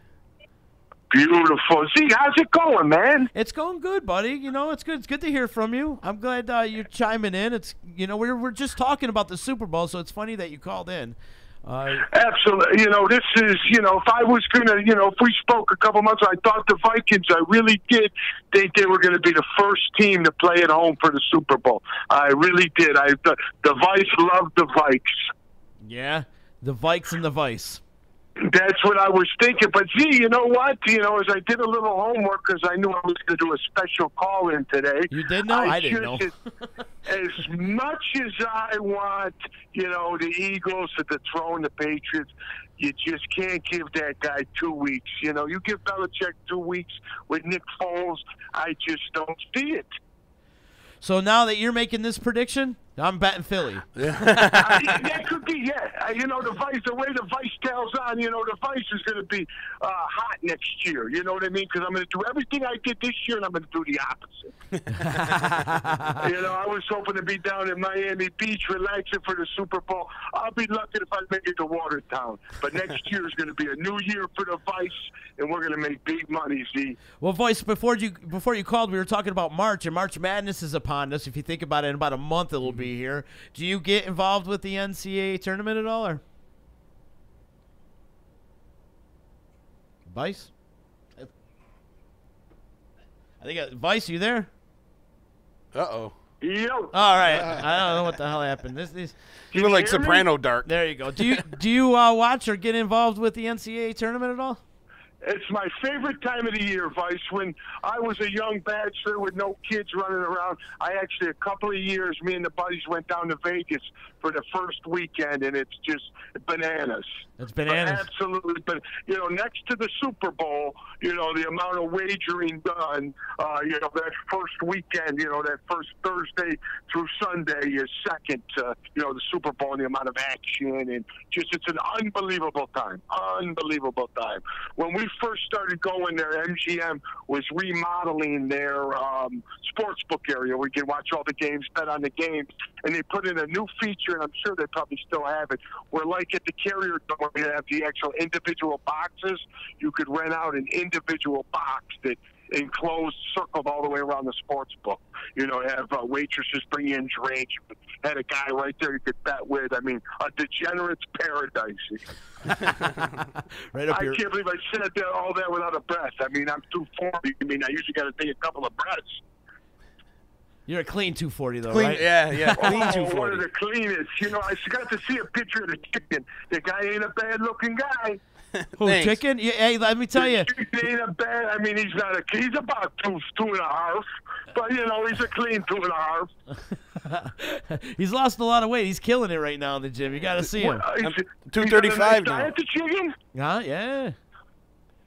Speaker 16: Beautiful. Z, how's it going, man?
Speaker 8: It's going good, buddy. It's good. It's good to hear from you. I'm glad you're chiming in. It's we're just talking about the Super Bowl, so it's funny that you called in.
Speaker 16: Absolutely. This is, if I was going to, if we spoke a couple months, I thought the Vikings, I really did think they were going to be the first team to play at home for the Super Bowl. I really did. The Vice loved the Vikes.
Speaker 8: Yeah, the Vikes and the Vice.
Speaker 16: That's what I was thinking. But, Z, you know what? As I did a little homework because I knew I was going to do a special call-in today.
Speaker 8: You did know? I didn't know.
Speaker 16: As much as I want, the Eagles to dethrone the Patriots, you just can't give that guy 2 weeks. You give Belichick 2 weeks with Nick Foles, I just don't see it.
Speaker 8: So now that you're making this prediction, I'm betting Philly.
Speaker 16: That could be, yeah. The Vice, the way the Vice tells on, the Vice is going to be hot next year. You know what I mean? Because I'm going to do everything I did this year, and I'm going to do the opposite. I was hoping to be down in Miami Beach relaxing for the Super Bowl. I'll be lucky if I make it to Watertown. But next year is going to be a new year for the Vice, and we're going to make big money, Z.
Speaker 8: Well, Vice, before you called, we were talking about March, and March Madness is upon us. If you think about it, in about a month it will be here. Do you get involved with the NCAA tournament at all, or Vice? I think Vice, you there?
Speaker 9: Uh-oh.
Speaker 16: Yo.
Speaker 8: All right. I don't know what the hell happened.
Speaker 9: You look like Soprano Dark.
Speaker 8: There you go. Do you watch or get involved with the NCAA tournament at all?
Speaker 16: It's my favorite time of the year, Vice. When I was a young bachelor with no kids running around, a couple of years, me and the buddies went down to Vegas for the first weekend, and it's just bananas.
Speaker 8: It's bananas.
Speaker 16: Absolutely. But, next to the Super Bowl, the amount of wagering done, that first weekend, that first Thursday through Sunday is second to, the Super Bowl and the amount of action. And it's an unbelievable time. Unbelievable time. When we first started going there, MGM was remodeling their sportsbook area where you can watch all the games, bet on the games, and they put in a new feature, and I'm sure they probably still have it, where like at the Carrier Dome, you have the actual individual boxes. You could rent out an individual box that enclosed, circled all the way around the sports book. Have waitresses bring in drinks. Had a guy right there you could bet with. I mean, a degenerate's paradise.
Speaker 8: Right up
Speaker 16: I
Speaker 8: here.
Speaker 16: can't believe I said all that without a breath. I mean, I'm 240. I mean, I usually got to take a couple of breaths.
Speaker 8: You're a clean 240, though,
Speaker 9: Clean,
Speaker 8: right?
Speaker 9: yeah, clean
Speaker 16: Oh,
Speaker 9: 240.
Speaker 16: one of the cleanest. I got to see a picture of the chicken. The guy ain't a bad-looking guy.
Speaker 8: Who, Chicken? Yeah, hey, let me tell you.
Speaker 16: He ain't a bad. I mean, he's about two and a half. But, he's a clean 2.5.
Speaker 8: He's lost a lot of weight. He's killing it right now in the gym. You got to see him.
Speaker 9: 235 now.
Speaker 16: The chicken?
Speaker 8: Yeah.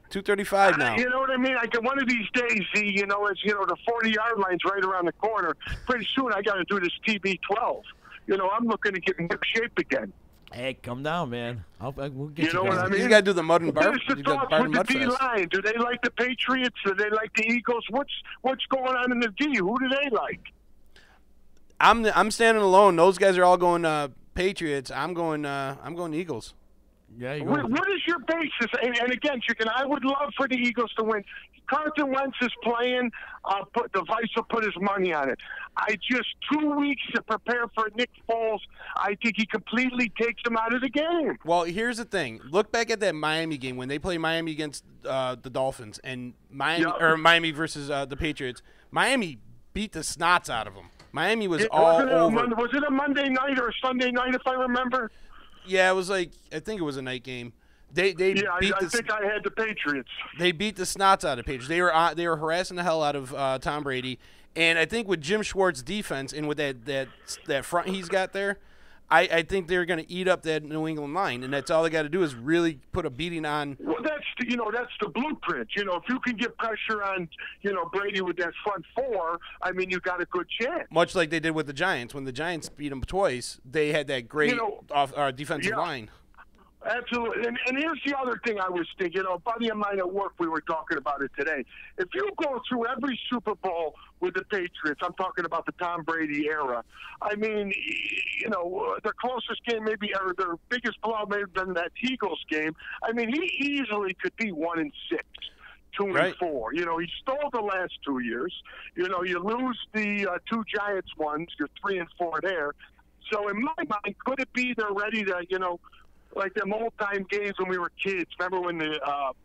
Speaker 9: 235 now.
Speaker 16: You know what I mean? One of these days, it's, the 40-yard line's right around the corner. Pretty soon I got to do this TB12. I'm looking to get in good shape again.
Speaker 8: Hey, come down, man. We'll get you
Speaker 16: what I mean?
Speaker 9: You got to do the mud and bar.
Speaker 16: What's the thoughts with the D-line? Do they like the Patriots? Do they like the Eagles? What's going on in the D? Who do they like?
Speaker 9: I'm standing alone. Those guys are all going Patriots. I'm going Eagles.
Speaker 8: Yeah.
Speaker 16: What is your basis? And again, Chicken, I would love for the Eagles to win. Carson Wentz is playing. The Vice will put his money on it. 2 weeks to prepare for Nick Foles. I think he completely takes him out of the game.
Speaker 9: Well, here's the thing. Look back at that Miami game when they play Miami against the Dolphins and Miami versus the Patriots. Miami beat the snots out of them. Miami was all over.
Speaker 16: Was it a Monday night or a Sunday night, if I remember?
Speaker 9: Yeah, it was like I think it was a night game. They beat
Speaker 16: I think I had the Patriots.
Speaker 9: They beat the snots out of the Patriots. They were harassing the hell out of Tom Brady, and I think with Jim Schwartz's defense and with that front he's got there, I think they're going to eat up that New England line, and that's all they got to do is really put a beating on.
Speaker 16: Well, that's the blueprint. If you can get pressure on Brady with that front four, I mean, you got a good chance.
Speaker 9: Much like they did with the Giants. When the Giants beat them twice, they had that great defensive line.
Speaker 16: Absolutely. And here's the other thing I was thinking. A buddy of mine at work, we were talking about it today. If you go through every Super Bowl with the Patriots, I'm talking about the Tom Brady era, I mean, their closest game maybe, or their biggest blowout may have been that Eagles game. I mean, he easily could be 1-6. 2-4. He stole the last 2 years. You lose the 2 Giants ones. You're 3-4 there. So in my mind, could it be they're ready to, like them old-time games when we were kids. Remember when the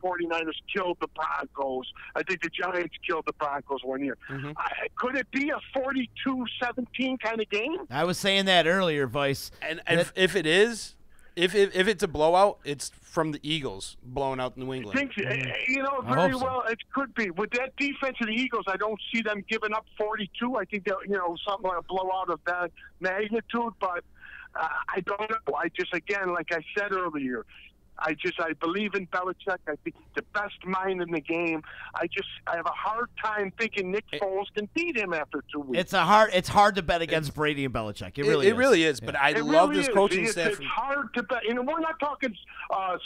Speaker 16: 49ers killed the Broncos? I think the Giants killed the Broncos one year.
Speaker 9: Mm-hmm.
Speaker 16: Could it be a 42-17 kind of game?
Speaker 8: I was saying that earlier, Vice.
Speaker 9: And if it is, if it's a blowout, it's from the Eagles blowing out New England.
Speaker 16: Very well, it could be. With that defense of the Eagles, I don't see them giving up 42. I think that something like a blowout of that magnitude, but I don't know. I just, again, like I said earlier, I believe in Belichick. I think he's the best mind in the game. I have a hard time thinking Nick Foles can beat him after 2 weeks.
Speaker 8: It's hard to bet against Brady and Belichick. It really is.
Speaker 9: But I love this coaching staff.
Speaker 16: It's hard to bet. We're not talking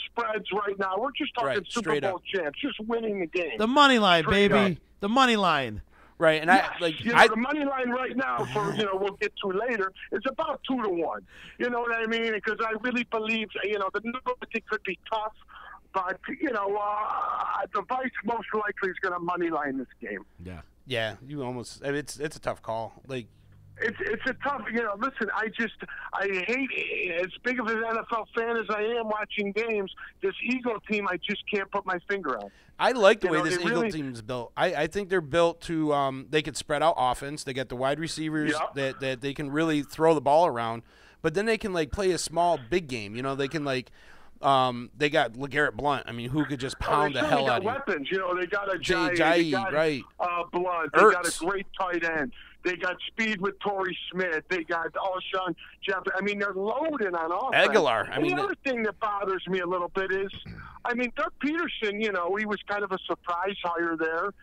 Speaker 16: spreads right now. We're just talking Super Bowl champs, just winning the game.
Speaker 8: The money line, baby. The money line.
Speaker 9: Right, and
Speaker 16: the money line right now for we'll get to later is about 2-1. You know what I mean? Because I really believe the number could be tough, but the Vice most likely is going to money line this game.
Speaker 9: Yeah. You almost. It's a tough call. Like.
Speaker 16: It's a tough, listen, I hate, as big of an NFL fan as I am watching games, this Eagle team I just can't put my finger on.
Speaker 9: I like the way this Eagle team's built. I think they're built to, they could spread out offense. They got the wide receivers that they can really throw the ball around, but then they can, play a small, big game. They can, they got LeGarrette Blount. I mean, who could just pound the hell out of you?
Speaker 16: They got weapons. They got a Jai,
Speaker 9: they
Speaker 16: got
Speaker 9: right.
Speaker 16: Blount. They got a great tight end. They got speed with Torrey Smith. They got Alshon Jeffrey. I mean, they're loaded on offense.
Speaker 9: Aguilar.
Speaker 16: The other thing that bothers me a little bit is, Doug Peterson, he was kind of a surprise hire there.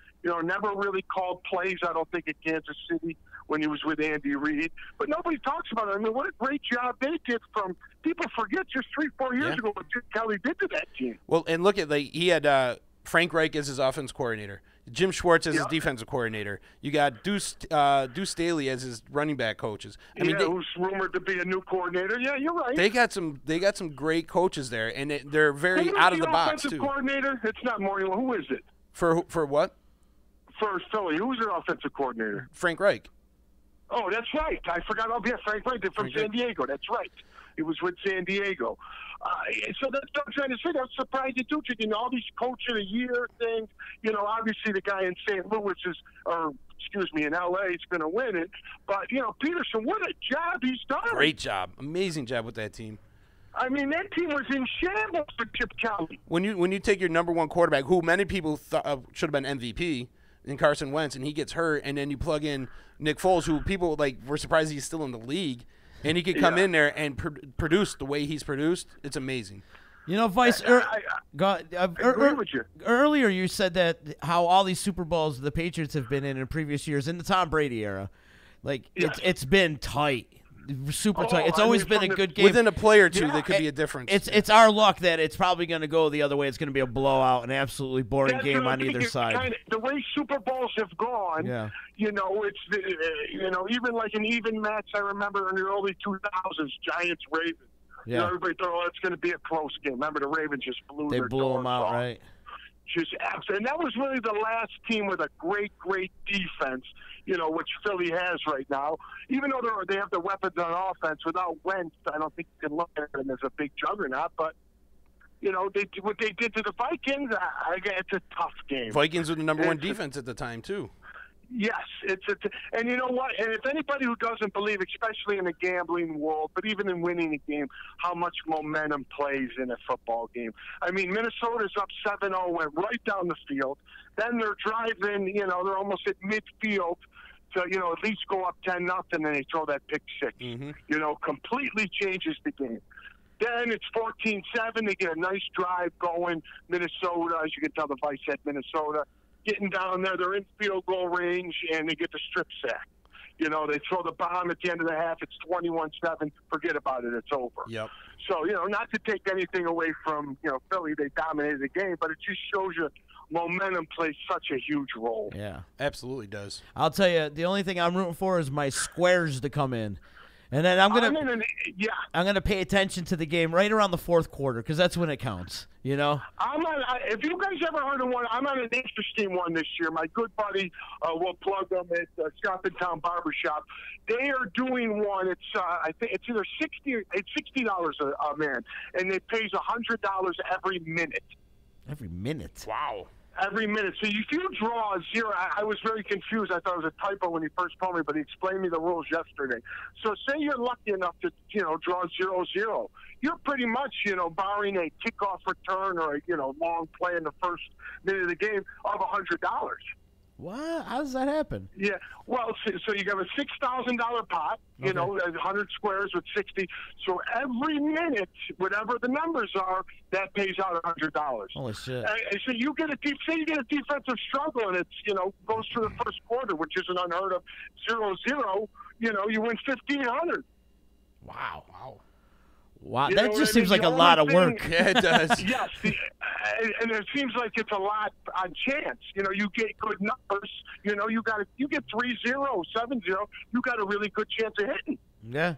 Speaker 16: Never really called plays, I don't think, at Kansas City when he was with Andy Reid. But nobody talks about it. I mean, what a great job they did from – people forget just 3-4 years ago what Chip Kelly did to that team.
Speaker 9: Well, and look at he had Frank Reich as his offense coordinator. Jim Schwartz as his defensive coordinator. You got Deuce Staley as his running back coaches. I mean,
Speaker 16: who's rumored to be a new coordinator. Yeah, you're right.
Speaker 9: They got some great coaches there, and they're very out of the box too.
Speaker 16: Coordinator? It's not Maureen. Who is it?
Speaker 9: For what?
Speaker 16: For Philly. Who's their offensive coordinator?
Speaker 9: Frank Reich.
Speaker 16: Oh, that's right. I forgot. Oh, yeah, Frank Reich from San Diego. That's right. He was with San Diego. So that's what I'm trying to say. That's surprising too. All these coach of the year things. Obviously the guy in St. Louis in LA is going to win it. But Peterson, what a job he's done.
Speaker 9: Great job, amazing job with that team.
Speaker 16: I mean, that team was in shambles for Chip Kelly.
Speaker 9: When you take your number one quarterback, who many people thought should have been MVP, in Carson Wentz, and he gets hurt, and then you plug in Nick Foles, who people were surprised he's still in the league. And he could come in there and produce the way he's produced. It's amazing.
Speaker 8: Vice,
Speaker 16: agree with you.
Speaker 8: Earlier you said that how all these Super Bowls the Patriots have been in previous years, in the Tom Brady era, it's been tight. Super tight. It's always been a good game.
Speaker 9: Within a play or two, there could be a difference.
Speaker 8: It's our luck that it's probably going to go the other way. It's going to be a blowout, an absolutely boring game on either side.
Speaker 16: The way Super Bowls have gone, it's even like an even match. I remember in the early 2000s, Giants Ravens.
Speaker 8: Yeah.
Speaker 16: Everybody thought, it's going to be a close game. Remember, the Ravens just blew
Speaker 8: them out, right?
Speaker 16: Just absolutely, and that was really the last team with a great defense, which Philly has right now. Even though they have the weapons on offense, without Wentz, I don't think you can look at them as a big juggernaut. But what they did to the Vikings, it's a tough game.
Speaker 9: Vikings were the number one defense at the time too.
Speaker 16: Yes, and you know what? And if anybody who doesn't believe, especially in the gambling world, but even in winning a game, how much momentum plays in a football game. I mean, Minnesota's up 7-0, went right down the field. Then they're driving, they're almost at midfield to, at least go up 10-0, and they throw that pick six. Completely changes the game. Then it's 14-7. They get a nice drive going. Minnesota, as you can tell, the Vice said Minnesota. Getting down there, they're in field goal range, and they get the strip sack. They throw the bomb at the end of the half. It's 21-7. Forget about it. It's over.
Speaker 9: Yep.
Speaker 16: So, not to take anything away from, Philly. They dominated the game, but it just shows you momentum plays such a huge role.
Speaker 8: Yeah.
Speaker 9: Absolutely does.
Speaker 8: I'll tell you, the only thing I'm rooting for is my squares to come in. And then I'm gonna pay attention to the game right around the fourth quarter because that's when it counts.
Speaker 16: If you guys ever heard of one, I'm on an interesting one this year. My good buddy, we'll plug them at Shop in Town Barbershop. They are doing one. It's I think it's either $60 a man, and it pays $100 every minute.
Speaker 8: Every minute.
Speaker 9: Wow.
Speaker 16: Every minute. So if you draw a zero, I was very confused. I thought it was a typo when he first told me, but he explained me the rules yesterday. So say you're lucky enough to, draw 0-0. You're pretty much, barring a kickoff return or a, long play in the first minute of the game of $100.
Speaker 8: What? How does that happen?
Speaker 16: Yeah. Well, so you have a $6,000 pot,
Speaker 8: Okay.
Speaker 16: 100 squares with 60. So every minute, whatever the numbers are, that pays out $100.
Speaker 8: Holy shit.
Speaker 16: And so you get a defensive struggle, and it's, goes through the first quarter, which isn't unheard of, 0-0, you win $1,500.
Speaker 8: Wow. Wow, that just seems like a lot of work.
Speaker 9: Yeah, it does.
Speaker 16: Yes, and it seems like it's a lot on chance. You get good numbers. You get 3-0, 7-0. You got a really good chance of hitting.
Speaker 8: Yeah.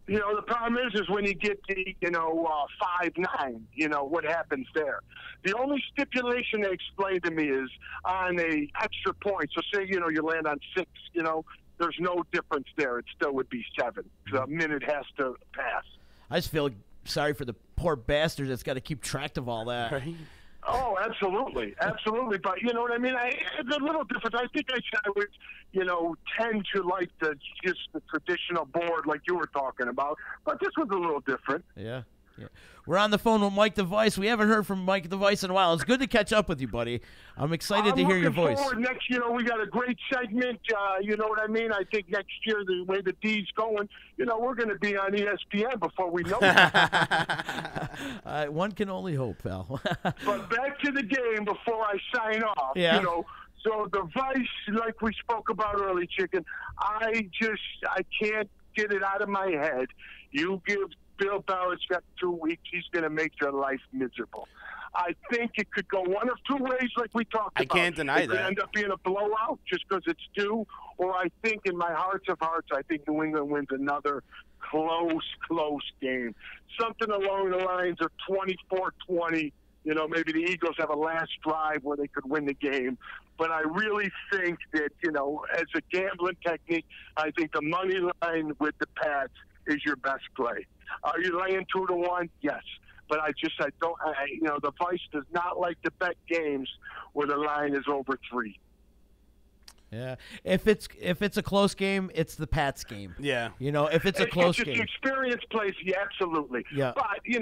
Speaker 16: The problem is when you get the 5-9. What happens there? The only stipulation they explained to me is on a extra point. So say you land on 6. There's no difference there. It still would be 7. The minute has to pass.
Speaker 8: I just feel sorry for the poor bastard that's got to keep track of all that.
Speaker 9: Right.
Speaker 16: Oh, absolutely. But you know what I mean? It's a little different. I think I would, tend to like just the traditional board like you were talking about. But this was a little different.
Speaker 8: Yeah. We're on the phone with Mike DeVice. We haven't heard from Mike DeVice in a while. It's good to catch up with you, buddy. I'm excited to hear your voice.
Speaker 16: Next, we got a great segment. You know what I mean? I think next year, the way the D's going, we're going to be on ESPN before we know it.
Speaker 8: One can only hope, pal.
Speaker 16: But back to the game before I sign off.
Speaker 8: Yeah.
Speaker 16: So the Vice, like we spoke about early, Chicken, I can't get it out of my head. You give Bill Belichick 2 weeks, he's going to make your life miserable. I think it could go one of two ways, like we talked about.
Speaker 9: I can't deny
Speaker 16: it could
Speaker 9: that.
Speaker 16: end up being a blowout just because it's due, or I think in my hearts of hearts, I think New England wins another close game. Something along the lines of 24-20. Maybe the Eagles have a last drive where they could win the game. But I really think that, as a gambling technique, I think the money line with the Pats is your best play. Are you laying 2-1? Yes. But the Vice does not like to bet games where the line is over 3.
Speaker 8: Yeah. If it's a close game, it's the Pats game.
Speaker 9: Yeah.
Speaker 8: If it's a close
Speaker 16: game. Experience plays, yeah, absolutely.
Speaker 8: Yeah.
Speaker 16: But, you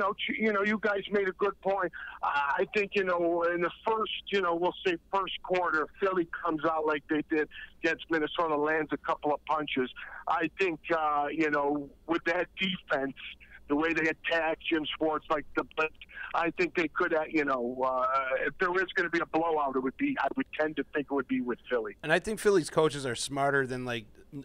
Speaker 16: guys made a good point. I think, in the first, we'll say first quarter, Philly comes out like they did against Minnesota, lands a couple of punches. I think, with that defense, the way they attack Jim Schwartz, I think they could, if there was going to be a blowout, I would tend to think it would be with Philly.
Speaker 9: And I think Philly's coaches are smarter than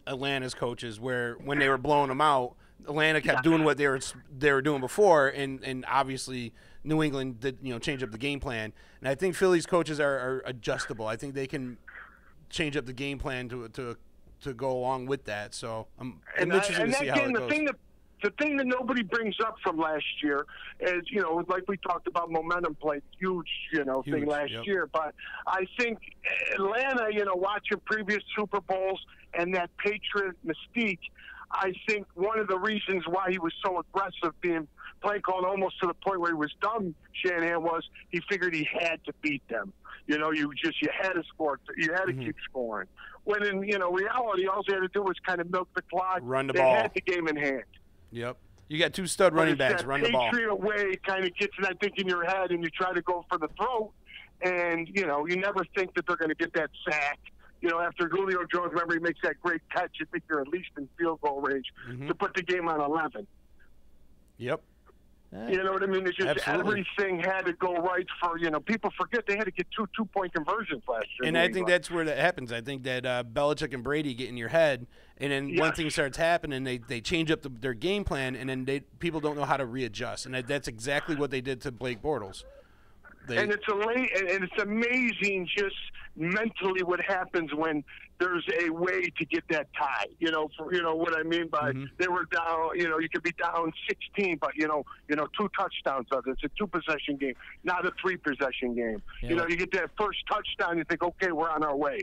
Speaker 9: Atlanta's coaches, where when they were blowing them out, Atlanta kept doing what they were doing before, and obviously New England did change up the game plan. And I think Philly's coaches are adjustable. I think they can change up the game plan to go along with that. So I'm interested to see how it goes.
Speaker 16: The thing that nobody brings up from last year is, like we talked about, momentum played huge thing last year. But I think Atlanta, watching previous Super Bowls and that Patriot mystique, I think one of the reasons why he was so aggressive being play calling almost to the point where he was dumb. Shanahan was. He figured he had to beat them. You know, you had to score. You had to keep scoring. When in reality, all they had to do was kind of milk the clock.
Speaker 9: Run the
Speaker 16: they
Speaker 9: ball.
Speaker 16: They had the game in hand.
Speaker 9: Yep. You got 2 stud running backs. Run the ball.
Speaker 16: Patriot way kind of gets that thing in your head, and you try to go for the throat, and you never think that they're going to get that sack. After Julio Jones, remember, he makes that great catch. You think you're at least in field goal range to put the game on 11.
Speaker 9: Yep.
Speaker 16: You know what I mean? It's just
Speaker 9: Absolutely.
Speaker 16: everything had to go right for, people forget they had to get 2 two-point conversions last year.
Speaker 9: And I think that's where that happens. I think that Belichick and Brady get in your head, and then when things starts happening, they change up their game plan, and then people don't know how to readjust. And that's exactly what they did to Blake Bortles.
Speaker 16: And it's amazing just mentally what happens when there's a way to get that tie. What I mean by they were down. You could be down 16, but 2 touchdowns of it. It's a 2-possession game, not a 3-possession game.
Speaker 8: Yeah.
Speaker 16: You get that first touchdown, you think, okay, we're on our way.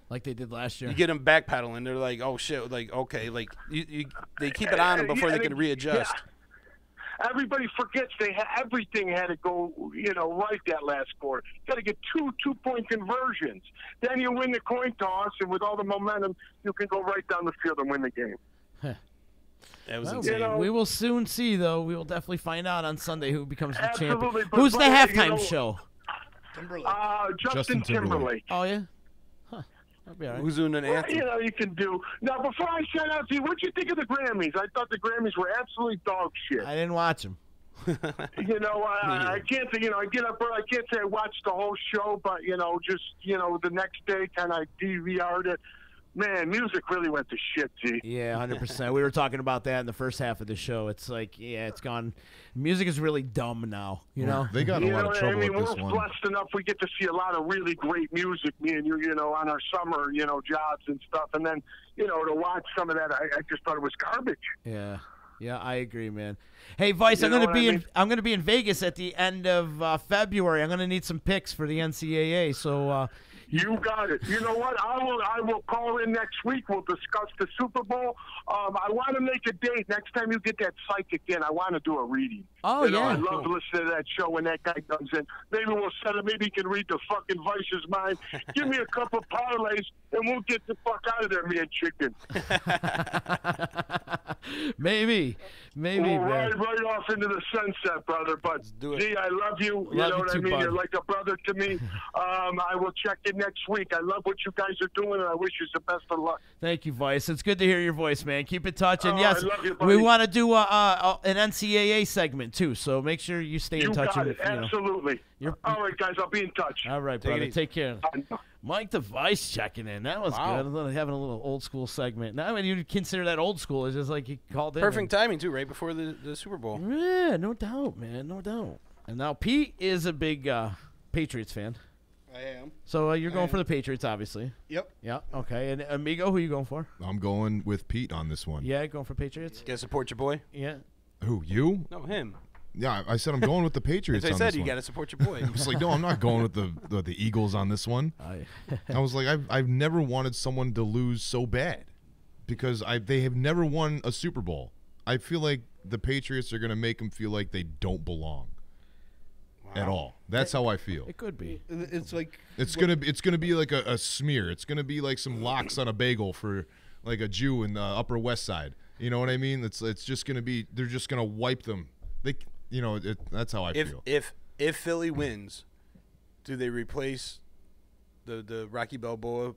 Speaker 8: Like they did last year.
Speaker 9: You get them backpedaling. They're like, oh shit, like okay, like they keep it on them before they can readjust.
Speaker 16: Yeah. Everybody forgets everything had to go, right that last quarter. You got to get 2 two-point conversions. Then you win the coin toss, and with all the momentum, you can go right down the field and win the game.
Speaker 9: That was
Speaker 8: insane. We will soon see, though. We will definitely find out on Sunday who becomes the champion.
Speaker 16: Absolutely,
Speaker 8: Who's the halftime show?
Speaker 16: Justin Timberlake.
Speaker 8: Oh, yeah? That'd be all right.
Speaker 9: Who's doing an anthem?
Speaker 16: You can do. Now, before I sign out to you, what'd you think of the Grammys? I thought the Grammys were absolutely dog shit.
Speaker 8: I didn't watch them.
Speaker 16: I can't say, I get up early. I can't say I watched the whole show, but, the next day kind of DVR'd it. Man, music really went to shit, T.
Speaker 8: Yeah, 100%. We were talking about that in the first half of the show. It's like, it's gone. Music is really dumb now,
Speaker 10: They got in a lot of trouble with this
Speaker 16: we're
Speaker 10: one.
Speaker 16: blessed enough. We get to see a lot of really great music, me and you, on our summer, jobs and stuff. And then, to watch some of that, I just thought it was garbage.
Speaker 8: Yeah. Yeah, I agree, man. Hey, Vice, I'm going to be in Vegas at the end of February. I'm going to need some picks for the NCAA, so
Speaker 16: you got it. You know what? I will call in next week. We'll discuss the Super Bowl. I want to make a date. Next time you get that psychic in, I want to do a reading.
Speaker 8: Oh,
Speaker 16: I love listening to that show when that guy comes in. Maybe we'll set it. Maybe he can read the fucking Vice's mind. Give me a couple parlays, and we'll get the fuck out of there, me and Chicken.
Speaker 8: Maybe,
Speaker 16: we'll
Speaker 8: man.
Speaker 16: ride right off into the sunset, brother. But, G, I love you. You
Speaker 8: Love
Speaker 16: know
Speaker 8: you
Speaker 16: what
Speaker 8: too,
Speaker 16: I mean?
Speaker 8: bud.
Speaker 16: You're like a brother to me. I will check in next week. I love what you guys are doing, and I wish you the best of luck.
Speaker 8: Thank you, Vice. It's good to hear your voice, man. Keep in touch. And
Speaker 16: Oh,
Speaker 8: yes,
Speaker 16: I love you, buddy.
Speaker 8: we want to do an NCAA segment, too, so make sure you stay in touch.
Speaker 16: You got
Speaker 8: and,
Speaker 16: it. Absolutely. All right, guys. I'll be in touch.
Speaker 8: All right, brother. Take care. Mike the Vice checking in. That was
Speaker 9: Wow.
Speaker 8: good. Having a little old school segment. Now, when you consider that old school, it's just like you called in.
Speaker 9: Perfect timing, too, right before the Super Bowl.
Speaker 8: Yeah, no doubt, man. No doubt. And now Pete is a big Patriots fan.
Speaker 11: I am.
Speaker 8: So you're going for the Patriots, obviously.
Speaker 11: Yep.
Speaker 8: Yeah, okay. And Amigo, who are you going for?
Speaker 10: I'm going with Pete on this one.
Speaker 8: Yeah, going for Patriots?
Speaker 9: You got to support your boy?
Speaker 8: Yeah.
Speaker 10: Who, you?
Speaker 9: No, him.
Speaker 10: Yeah, I said I'm going with the Patriots
Speaker 9: As I
Speaker 10: on
Speaker 9: said,
Speaker 10: this
Speaker 9: you
Speaker 10: one.
Speaker 9: got to support your boy.
Speaker 10: I was like, no, I'm not going with the Eagles on this one. I was like, I've never wanted someone to lose so bad because they have never won a Super Bowl. I feel like the Patriots are going to make them feel like they don't belong at all. That's how I feel.
Speaker 8: It could be.
Speaker 11: It's like
Speaker 10: It's gonna be like a smear. It's gonna be like some lox on a bagel for like a Jew in the Upper West Side. You know what I mean? It's just gonna be. They're just gonna wipe them. That's how I feel.
Speaker 9: If Philly wins, do they replace the Rocky Balboa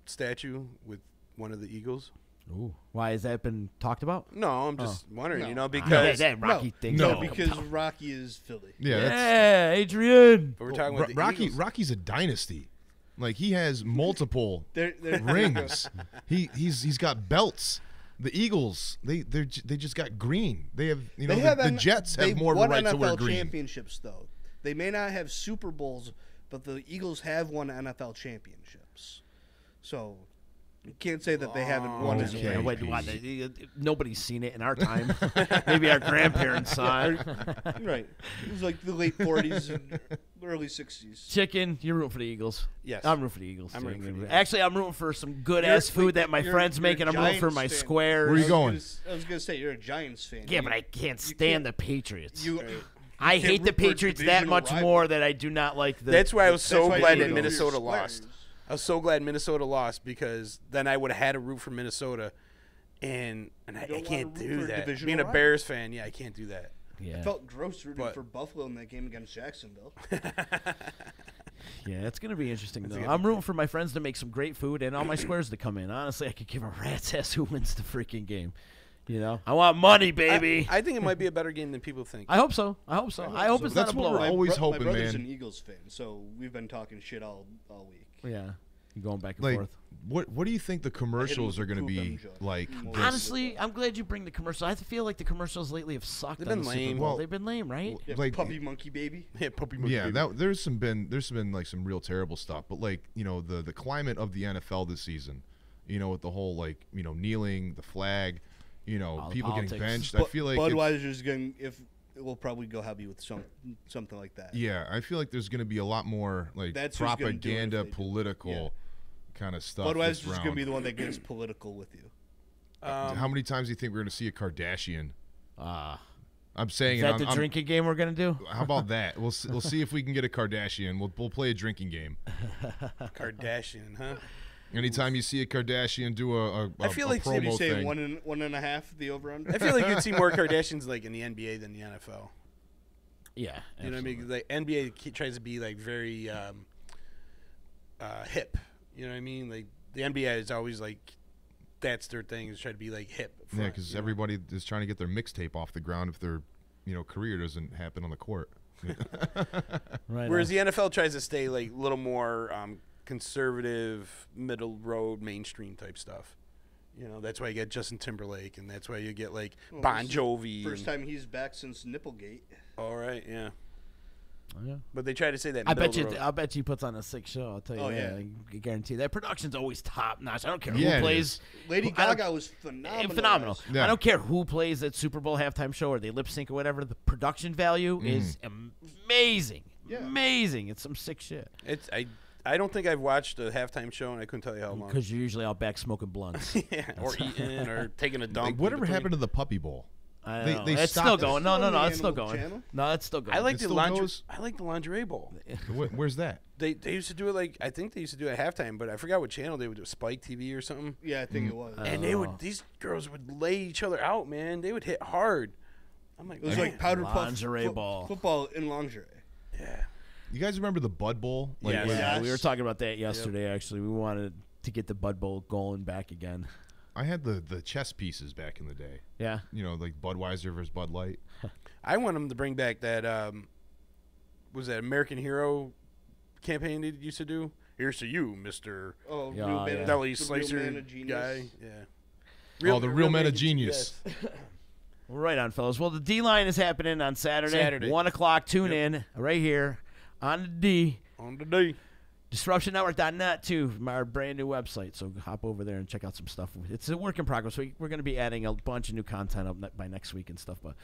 Speaker 9: statue with one of the Eagles?
Speaker 8: Ooh. Why has that been talked about?
Speaker 9: No, I'm just wondering.
Speaker 11: No.
Speaker 9: Because
Speaker 8: that Rocky thing.
Speaker 11: No, because Rocky is Philly.
Speaker 8: Yeah, Adrian.
Speaker 9: But we're talking about the
Speaker 10: Rocky.
Speaker 9: Eagles.
Speaker 10: Rocky's a dynasty. Like he has multiple
Speaker 11: They're
Speaker 10: rings. He's got belts. The Eagles, they just got green. They have the Jets have more of a right to wear
Speaker 11: NFL
Speaker 10: green.
Speaker 11: championships though. They may not have Super Bowls, but the Eagles have won NFL championships. So You can't say that they haven't won it.
Speaker 10: Okay.
Speaker 8: Wait, what? Nobody's seen it in our time. Maybe our grandparents saw it.
Speaker 11: Right. It was like the late 40s and early 60s.
Speaker 8: Chicken, you're rooting for the Eagles.
Speaker 9: Yes.
Speaker 8: I'm rooting for the Eagles.
Speaker 9: I'm rooting for the Eagles.
Speaker 8: Actually, I'm rooting for some good-ass food that my friends make, and I'm rooting for my squares.
Speaker 10: Where are you going?
Speaker 11: I was going to say, you're a Giants fan.
Speaker 8: Yeah, but I can't stand the Patriots.
Speaker 11: Right.
Speaker 8: I hate the
Speaker 11: root for a
Speaker 8: Patriots that
Speaker 11: divisional
Speaker 8: much
Speaker 11: rival.
Speaker 8: more that I do not like the.
Speaker 9: That's why I was so
Speaker 11: why
Speaker 9: glad
Speaker 11: you
Speaker 9: that
Speaker 11: know
Speaker 9: Minnesota
Speaker 11: your
Speaker 9: lost.
Speaker 11: squares.
Speaker 9: I was so glad Minnesota lost because then I would have had to root for Minnesota, and I
Speaker 11: don't
Speaker 9: can't
Speaker 11: wanna root
Speaker 9: do
Speaker 11: for a
Speaker 9: that.
Speaker 11: divisional
Speaker 9: Being a
Speaker 11: rival.
Speaker 9: Bears fan, yeah, I can't do that.
Speaker 8: Yeah.
Speaker 11: I felt gross rooting
Speaker 9: But-
Speaker 11: for Buffalo in that game against Jacksonville.
Speaker 8: Yeah, it's going to be interesting, though.
Speaker 9: gonna
Speaker 8: I'm rooting for my friends to make some great food and all my squares to come in. Honestly, I could give a rat's ass who wins the freaking game. You know? I want money, baby.
Speaker 9: I think it might be a better game than people think.
Speaker 8: I hope so. I hope so. I hope it's
Speaker 10: That's
Speaker 8: not a
Speaker 10: what we're
Speaker 8: blowout.
Speaker 10: always hoping,
Speaker 11: my brother's
Speaker 10: man.
Speaker 11: an Eagles fan, so we've been talking shit all week.
Speaker 8: Yeah. You're going back and
Speaker 10: Like,
Speaker 8: forth.
Speaker 10: what do you think the commercials
Speaker 11: with
Speaker 10: are going to
Speaker 11: the
Speaker 10: be
Speaker 11: Cool
Speaker 10: like?
Speaker 11: Benjo.
Speaker 10: this-
Speaker 8: Honestly, I'm glad you bring the commercial. I feel like the commercials lately have sucked.
Speaker 9: They've
Speaker 8: on
Speaker 9: been
Speaker 8: the Super
Speaker 9: lame.
Speaker 8: Bowl.
Speaker 10: Well,
Speaker 8: They've been lame, right?
Speaker 11: Yeah,
Speaker 10: Like-
Speaker 11: puppy monkey baby.
Speaker 9: Yeah, puppy monkey.
Speaker 10: Yeah,
Speaker 9: baby.
Speaker 10: there's been like some real terrible stuff, but like the climate of the NFL this season, with the whole like kneeling, the flag,
Speaker 8: All the
Speaker 10: people getting
Speaker 8: politics.
Speaker 10: benched. I feel like it's-
Speaker 11: Budweiser's going it will probably go heavy with something like that.
Speaker 10: yeah, I feel like there's going to be a lot more like
Speaker 11: That's who's gonna do it if
Speaker 10: propaganda,
Speaker 11: they do.
Speaker 10: political kind of stuff.
Speaker 11: Budweiser's
Speaker 10: this
Speaker 11: going to
Speaker 10: round.
Speaker 11: be the one that gets political with you.
Speaker 10: How many times do you think we're going to see a Kardashian?
Speaker 8: Ah.
Speaker 10: I'm saying
Speaker 8: Is that the drinking game we're going to do?
Speaker 10: How about that? We'll see if we can get a Kardashian. We'll play a drinking game.
Speaker 9: Kardashian, huh?
Speaker 10: Anytime you see a Kardashian do a
Speaker 9: I feel
Speaker 10: a
Speaker 9: like
Speaker 10: promo
Speaker 11: You say
Speaker 10: thing,
Speaker 11: 1.5 the over under.
Speaker 9: I feel like you'd see more Kardashians like in the NBA than the NFL.
Speaker 8: Yeah.
Speaker 9: You know what I mean? Like NBA tries to be like very hip. You know what I mean? Like the NBA is always like that's their thing is try to be like hip.
Speaker 10: yeah, because everybody is trying to get their mixtape off the ground if their career doesn't happen on the court.
Speaker 8: Right.
Speaker 9: Whereas the NFL tries to stay like a little more conservative, middle road, mainstream type stuff. That's why you get Justin Timberlake, and that's why you get like Bon Jovi.
Speaker 11: First time he's back since Nipplegate.
Speaker 9: All right, yeah.
Speaker 8: Oh, yeah.
Speaker 9: But they try to say that.
Speaker 8: I
Speaker 9: middle
Speaker 8: bet
Speaker 9: of the
Speaker 8: you.
Speaker 9: road.
Speaker 8: I bet you puts on a sick show. I'll tell you
Speaker 11: Oh,
Speaker 8: that.
Speaker 11: yeah.
Speaker 8: I guarantee that production's always top notch. I don't care
Speaker 10: Yeah,
Speaker 8: who
Speaker 10: it
Speaker 8: plays.
Speaker 11: Lady
Speaker 8: I don't-
Speaker 11: Gaga was phenomenal.
Speaker 8: Phenomenal.
Speaker 10: Yeah.
Speaker 8: I don't care who plays that Super Bowl halftime show or they lip sync or whatever. The production value is amazing.
Speaker 11: Yeah.
Speaker 8: Amazing. It's some sick shit.
Speaker 9: I don't think I've watched a halftime show, and I couldn't tell you how long.
Speaker 8: Because you're usually out back smoking blunts.
Speaker 9: Yeah, or eating or taking a dump.
Speaker 10: Like, whatever
Speaker 9: in between.
Speaker 10: happened to the Puppy Bowl?
Speaker 8: I
Speaker 10: They-
Speaker 8: know.
Speaker 10: they
Speaker 8: It's
Speaker 10: stopped
Speaker 8: still
Speaker 10: it.
Speaker 8: going. No,
Speaker 11: on the
Speaker 8: it's still
Speaker 11: Animal
Speaker 8: going.
Speaker 11: Channel?
Speaker 8: No, it's still going.
Speaker 9: I like
Speaker 10: It
Speaker 9: the
Speaker 10: still
Speaker 9: lingerie.
Speaker 10: goes?
Speaker 9: I like the lingerie bowl.
Speaker 10: Where's that?
Speaker 9: They used to do it like I think they used to do it at halftime, but I forgot what channel they would do. Spike TV or something.
Speaker 11: Yeah, I think it was.
Speaker 9: And they would these girls would lay each other out, man. They would hit hard. I'm like,
Speaker 11: It was
Speaker 9: man.
Speaker 11: like powder puff
Speaker 8: Lingerie ball.
Speaker 11: football in lingerie.
Speaker 9: Yeah.
Speaker 10: You guys remember the Bud Bowl? Like,
Speaker 9: Yes.
Speaker 10: when-
Speaker 8: Yeah, we were talking about that yesterday, actually. We wanted to get the Bud Bowl going back again.
Speaker 10: I had the chess pieces back in the day.
Speaker 8: Yeah.
Speaker 10: Like Budweiser versus Bud Light.
Speaker 9: I want them to bring back that was that American Hero campaign they used to do. Here's to you, Mr.
Speaker 11: Oh,
Speaker 8: Yeah,
Speaker 11: real man,
Speaker 8: yeah.
Speaker 9: Deli
Speaker 11: the
Speaker 9: Slicer
Speaker 11: real man of genius.
Speaker 9: guy. Yeah.
Speaker 10: The real man of genius.
Speaker 9: Yes.
Speaker 8: Right on, fellas. Well, the D-line is happening on Saturday. 1 o'clock. Tune in right here on the D.
Speaker 9: On the D.
Speaker 8: DisruptionNetwork.net, too, our brand new website. So hop over there and check out some stuff. It's a work in progress. We're going to be adding a bunch of new content up by next week and stuff. But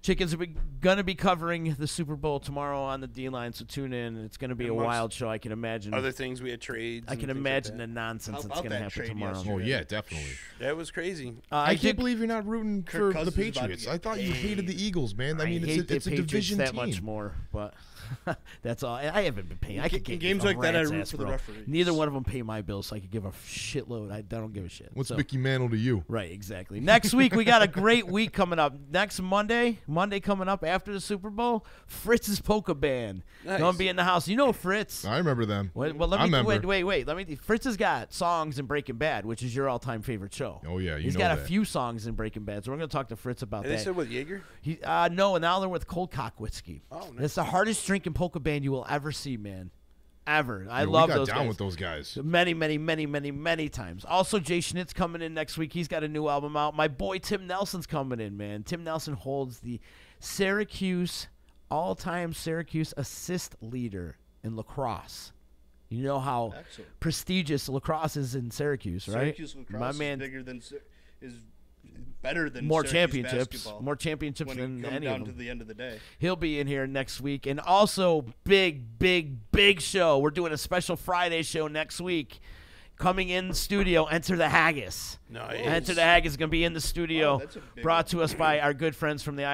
Speaker 8: Chickens are going to be covering the Super Bowl tomorrow on the D-line, so tune in. It's going to be a wild show, I can imagine.
Speaker 9: Other things, we had trades.
Speaker 8: I can
Speaker 9: and things
Speaker 8: imagine
Speaker 9: like
Speaker 8: the nonsense
Speaker 11: How
Speaker 8: that's
Speaker 11: about
Speaker 8: going to
Speaker 11: that
Speaker 8: happen
Speaker 11: trade
Speaker 8: tomorrow.
Speaker 11: yesterday?
Speaker 10: Oh yeah, definitely.
Speaker 9: That was crazy.
Speaker 10: I
Speaker 8: did-
Speaker 10: can't believe you're not rooting
Speaker 11: Kirk
Speaker 10: for the
Speaker 11: Cousins is about to
Speaker 10: Patriots.
Speaker 11: get
Speaker 10: I thought you hated the Eagles, man. I mean,
Speaker 8: hate
Speaker 10: it's
Speaker 8: the
Speaker 10: a
Speaker 8: Patriots
Speaker 10: division
Speaker 8: that
Speaker 10: team.
Speaker 8: much more, but that's all. I haven't been paying. I could
Speaker 11: In
Speaker 8: get
Speaker 11: games
Speaker 8: a
Speaker 11: like that, I
Speaker 8: rat's
Speaker 11: root
Speaker 8: ass,
Speaker 11: for the
Speaker 8: bro.
Speaker 11: referees.
Speaker 8: Neither one of them pay my bills, so I could give a shitload. I don't give a shit.
Speaker 10: What's
Speaker 8: So-
Speaker 10: Mickey Mantle to you?
Speaker 8: Right, exactly. Next week, we got a great week coming up. Next Monday coming up after the Super Bowl, Fritz's Polka Band.
Speaker 9: Nice.
Speaker 8: Gonna be in the house. You know Fritz.
Speaker 10: I remember them.
Speaker 8: Well,
Speaker 10: I remember.
Speaker 8: wait. Let me. Fritz has got songs in Breaking Bad, which is your all-time favorite show.
Speaker 10: Oh yeah,
Speaker 8: He's got a few songs in Breaking Bad, so we're gonna talk to Fritz about
Speaker 9: Are they
Speaker 8: that.
Speaker 9: still with Jaeger?
Speaker 8: No, and now they're with Cold Cock Whiskey.
Speaker 9: Oh, nice.
Speaker 8: It's the hardest drinking polka band you will ever see, man. Ever. I
Speaker 10: Yeah,
Speaker 8: love
Speaker 10: we got
Speaker 8: those
Speaker 10: down
Speaker 8: guys.
Speaker 10: with those guys.
Speaker 8: Many times. Also, Jay Schnitt's coming in next week. He's got a new album out. My boy Tim Nelson's coming in, man. Tim Nelson holds the all-time Syracuse assist leader in lacrosse. You know how prestigious lacrosse is in Syracuse, right?
Speaker 11: Syracuse lacrosse
Speaker 8: My man,
Speaker 11: is bigger than is better than
Speaker 8: more
Speaker 11: Syracuse
Speaker 8: championships,
Speaker 11: basketball
Speaker 8: more championships
Speaker 11: when
Speaker 8: than
Speaker 11: you come
Speaker 8: any
Speaker 11: down
Speaker 8: of them.
Speaker 11: to the end of the day.
Speaker 8: He'll be in here next week, and also big show. We're doing a special Friday show next week. Coming in the studio, Enter the Haggis.
Speaker 9: Nice.
Speaker 8: Enter the Haggis is going to be in the studio,
Speaker 11: that's a big
Speaker 8: brought to us by our good friends from the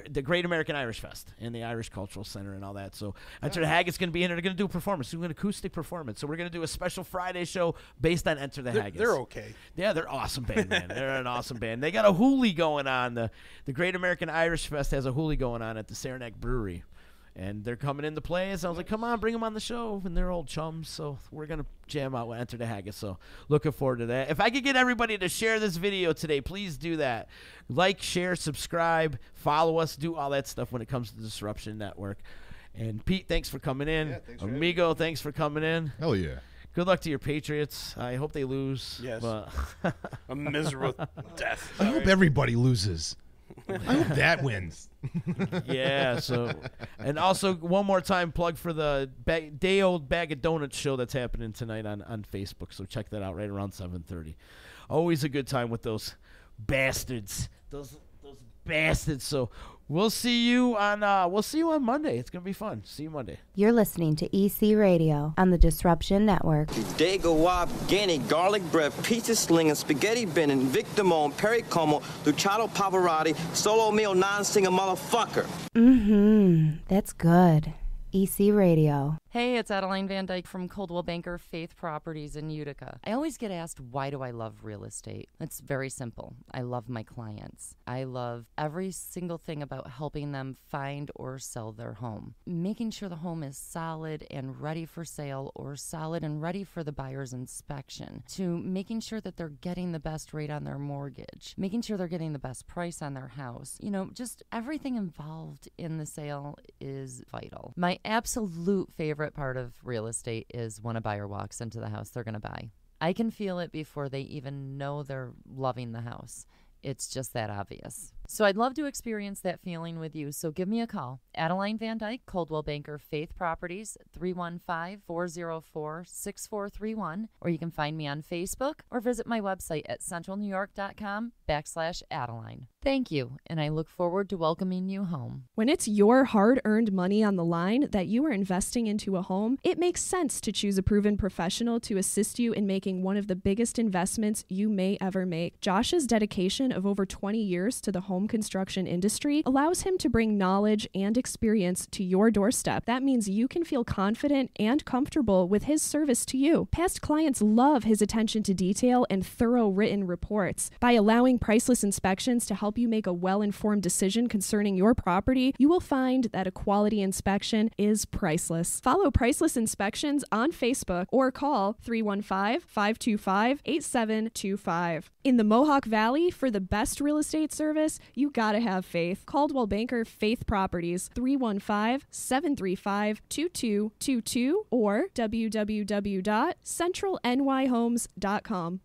Speaker 8: the Great American Irish Fest and the Irish Cultural Center and all that. So Enter the Haggis is going to be in there. They're going to do a performance. We're going to do an acoustic performance. So we're going to do a special Friday show based on Enter the Haggis.
Speaker 9: They're okay.
Speaker 8: Yeah, they're awesome band, man. They're an awesome band. They got a hoolie going on. The Great American Irish Fest has a hoolie going on at the Saranac Brewery. And they're coming in to play. So I was like, come on, bring them on the show. And they're old chums. So we're going to jam out with Enter the Haggis. So looking forward to that. If I could get everybody to share this video today, please do that. Like, share, subscribe, follow us, do all that stuff when it comes to the Disruption Network. And Pete, thanks for coming in.
Speaker 11: Yeah, thanks for
Speaker 8: Amigo, thanks for coming in.
Speaker 10: Hell yeah.
Speaker 8: Good luck to your Patriots. I hope they lose.
Speaker 9: Yes.
Speaker 8: But
Speaker 9: A miserable death.
Speaker 10: I hope everybody loses. I hope that wins.
Speaker 8: Yeah, so, and also one more time plug for the day-old Bag of Donuts show that's happening tonight on Facebook, so check that out right around 7:30. Always a good time with those bastards. Those bastards. So we'll see you on Monday. It's gonna be fun. See you Monday.
Speaker 1: You're listening to EC Radio on the Disruption Network.
Speaker 17: Dago Wab, Guinea, garlic bread, pizza slinging, spaghetti bending, Victor Mon, Perry Como, Luciano Pavarotti, solo meal, non-singer motherfucker.
Speaker 1: That's good. EC Radio.
Speaker 2: Hey, it's Adeline Van Dyke from Coldwell Banker Faith Properties in Utica. I always get asked, why do I love real estate? It's very simple. I love my clients. I love every single thing about helping them find or sell their home. Making sure the home is solid and ready for sale, or solid and ready for the buyer's inspection, to making sure that they're getting the best rate on their mortgage, making sure they're getting the best price on their house. You know, just everything involved in the sale is vital. My absolute favorite part of real estate is when a buyer walks into the house they're going to buy. I can feel it before they even know they're loving the house. It's just that obvious. So I'd love to experience that feeling with you. So give me a call. Adeline Van Dyke, Coldwell Banker Faith Properties, 315-404-6431. Or you can find me on Facebook or visit my website at centralnewyork.com/Adeline. Thank you, and I look forward to welcoming you home.
Speaker 3: When it's your hard-earned money on the line that you are investing into a home, it makes sense to choose a proven professional to assist you in making one of the biggest investments you may ever make. Josh's dedication of over 20 years to the home construction industry allows him to bring knowledge and experience to your doorstep. That means you can feel confident and comfortable with his service to you. Past clients love his attention to detail and thorough written reports. By allowing Priceless Inspections to help you make a well-informed decision concerning your property, you will find that a quality inspection is priceless. Follow Priceless Inspections on Facebook or call 315-525-8725. In the Mohawk Valley, for the best real estate service, you gotta have faith. Coldwell Banker Faith Properties, 315-735-2222 or www.centralnyhomes.com.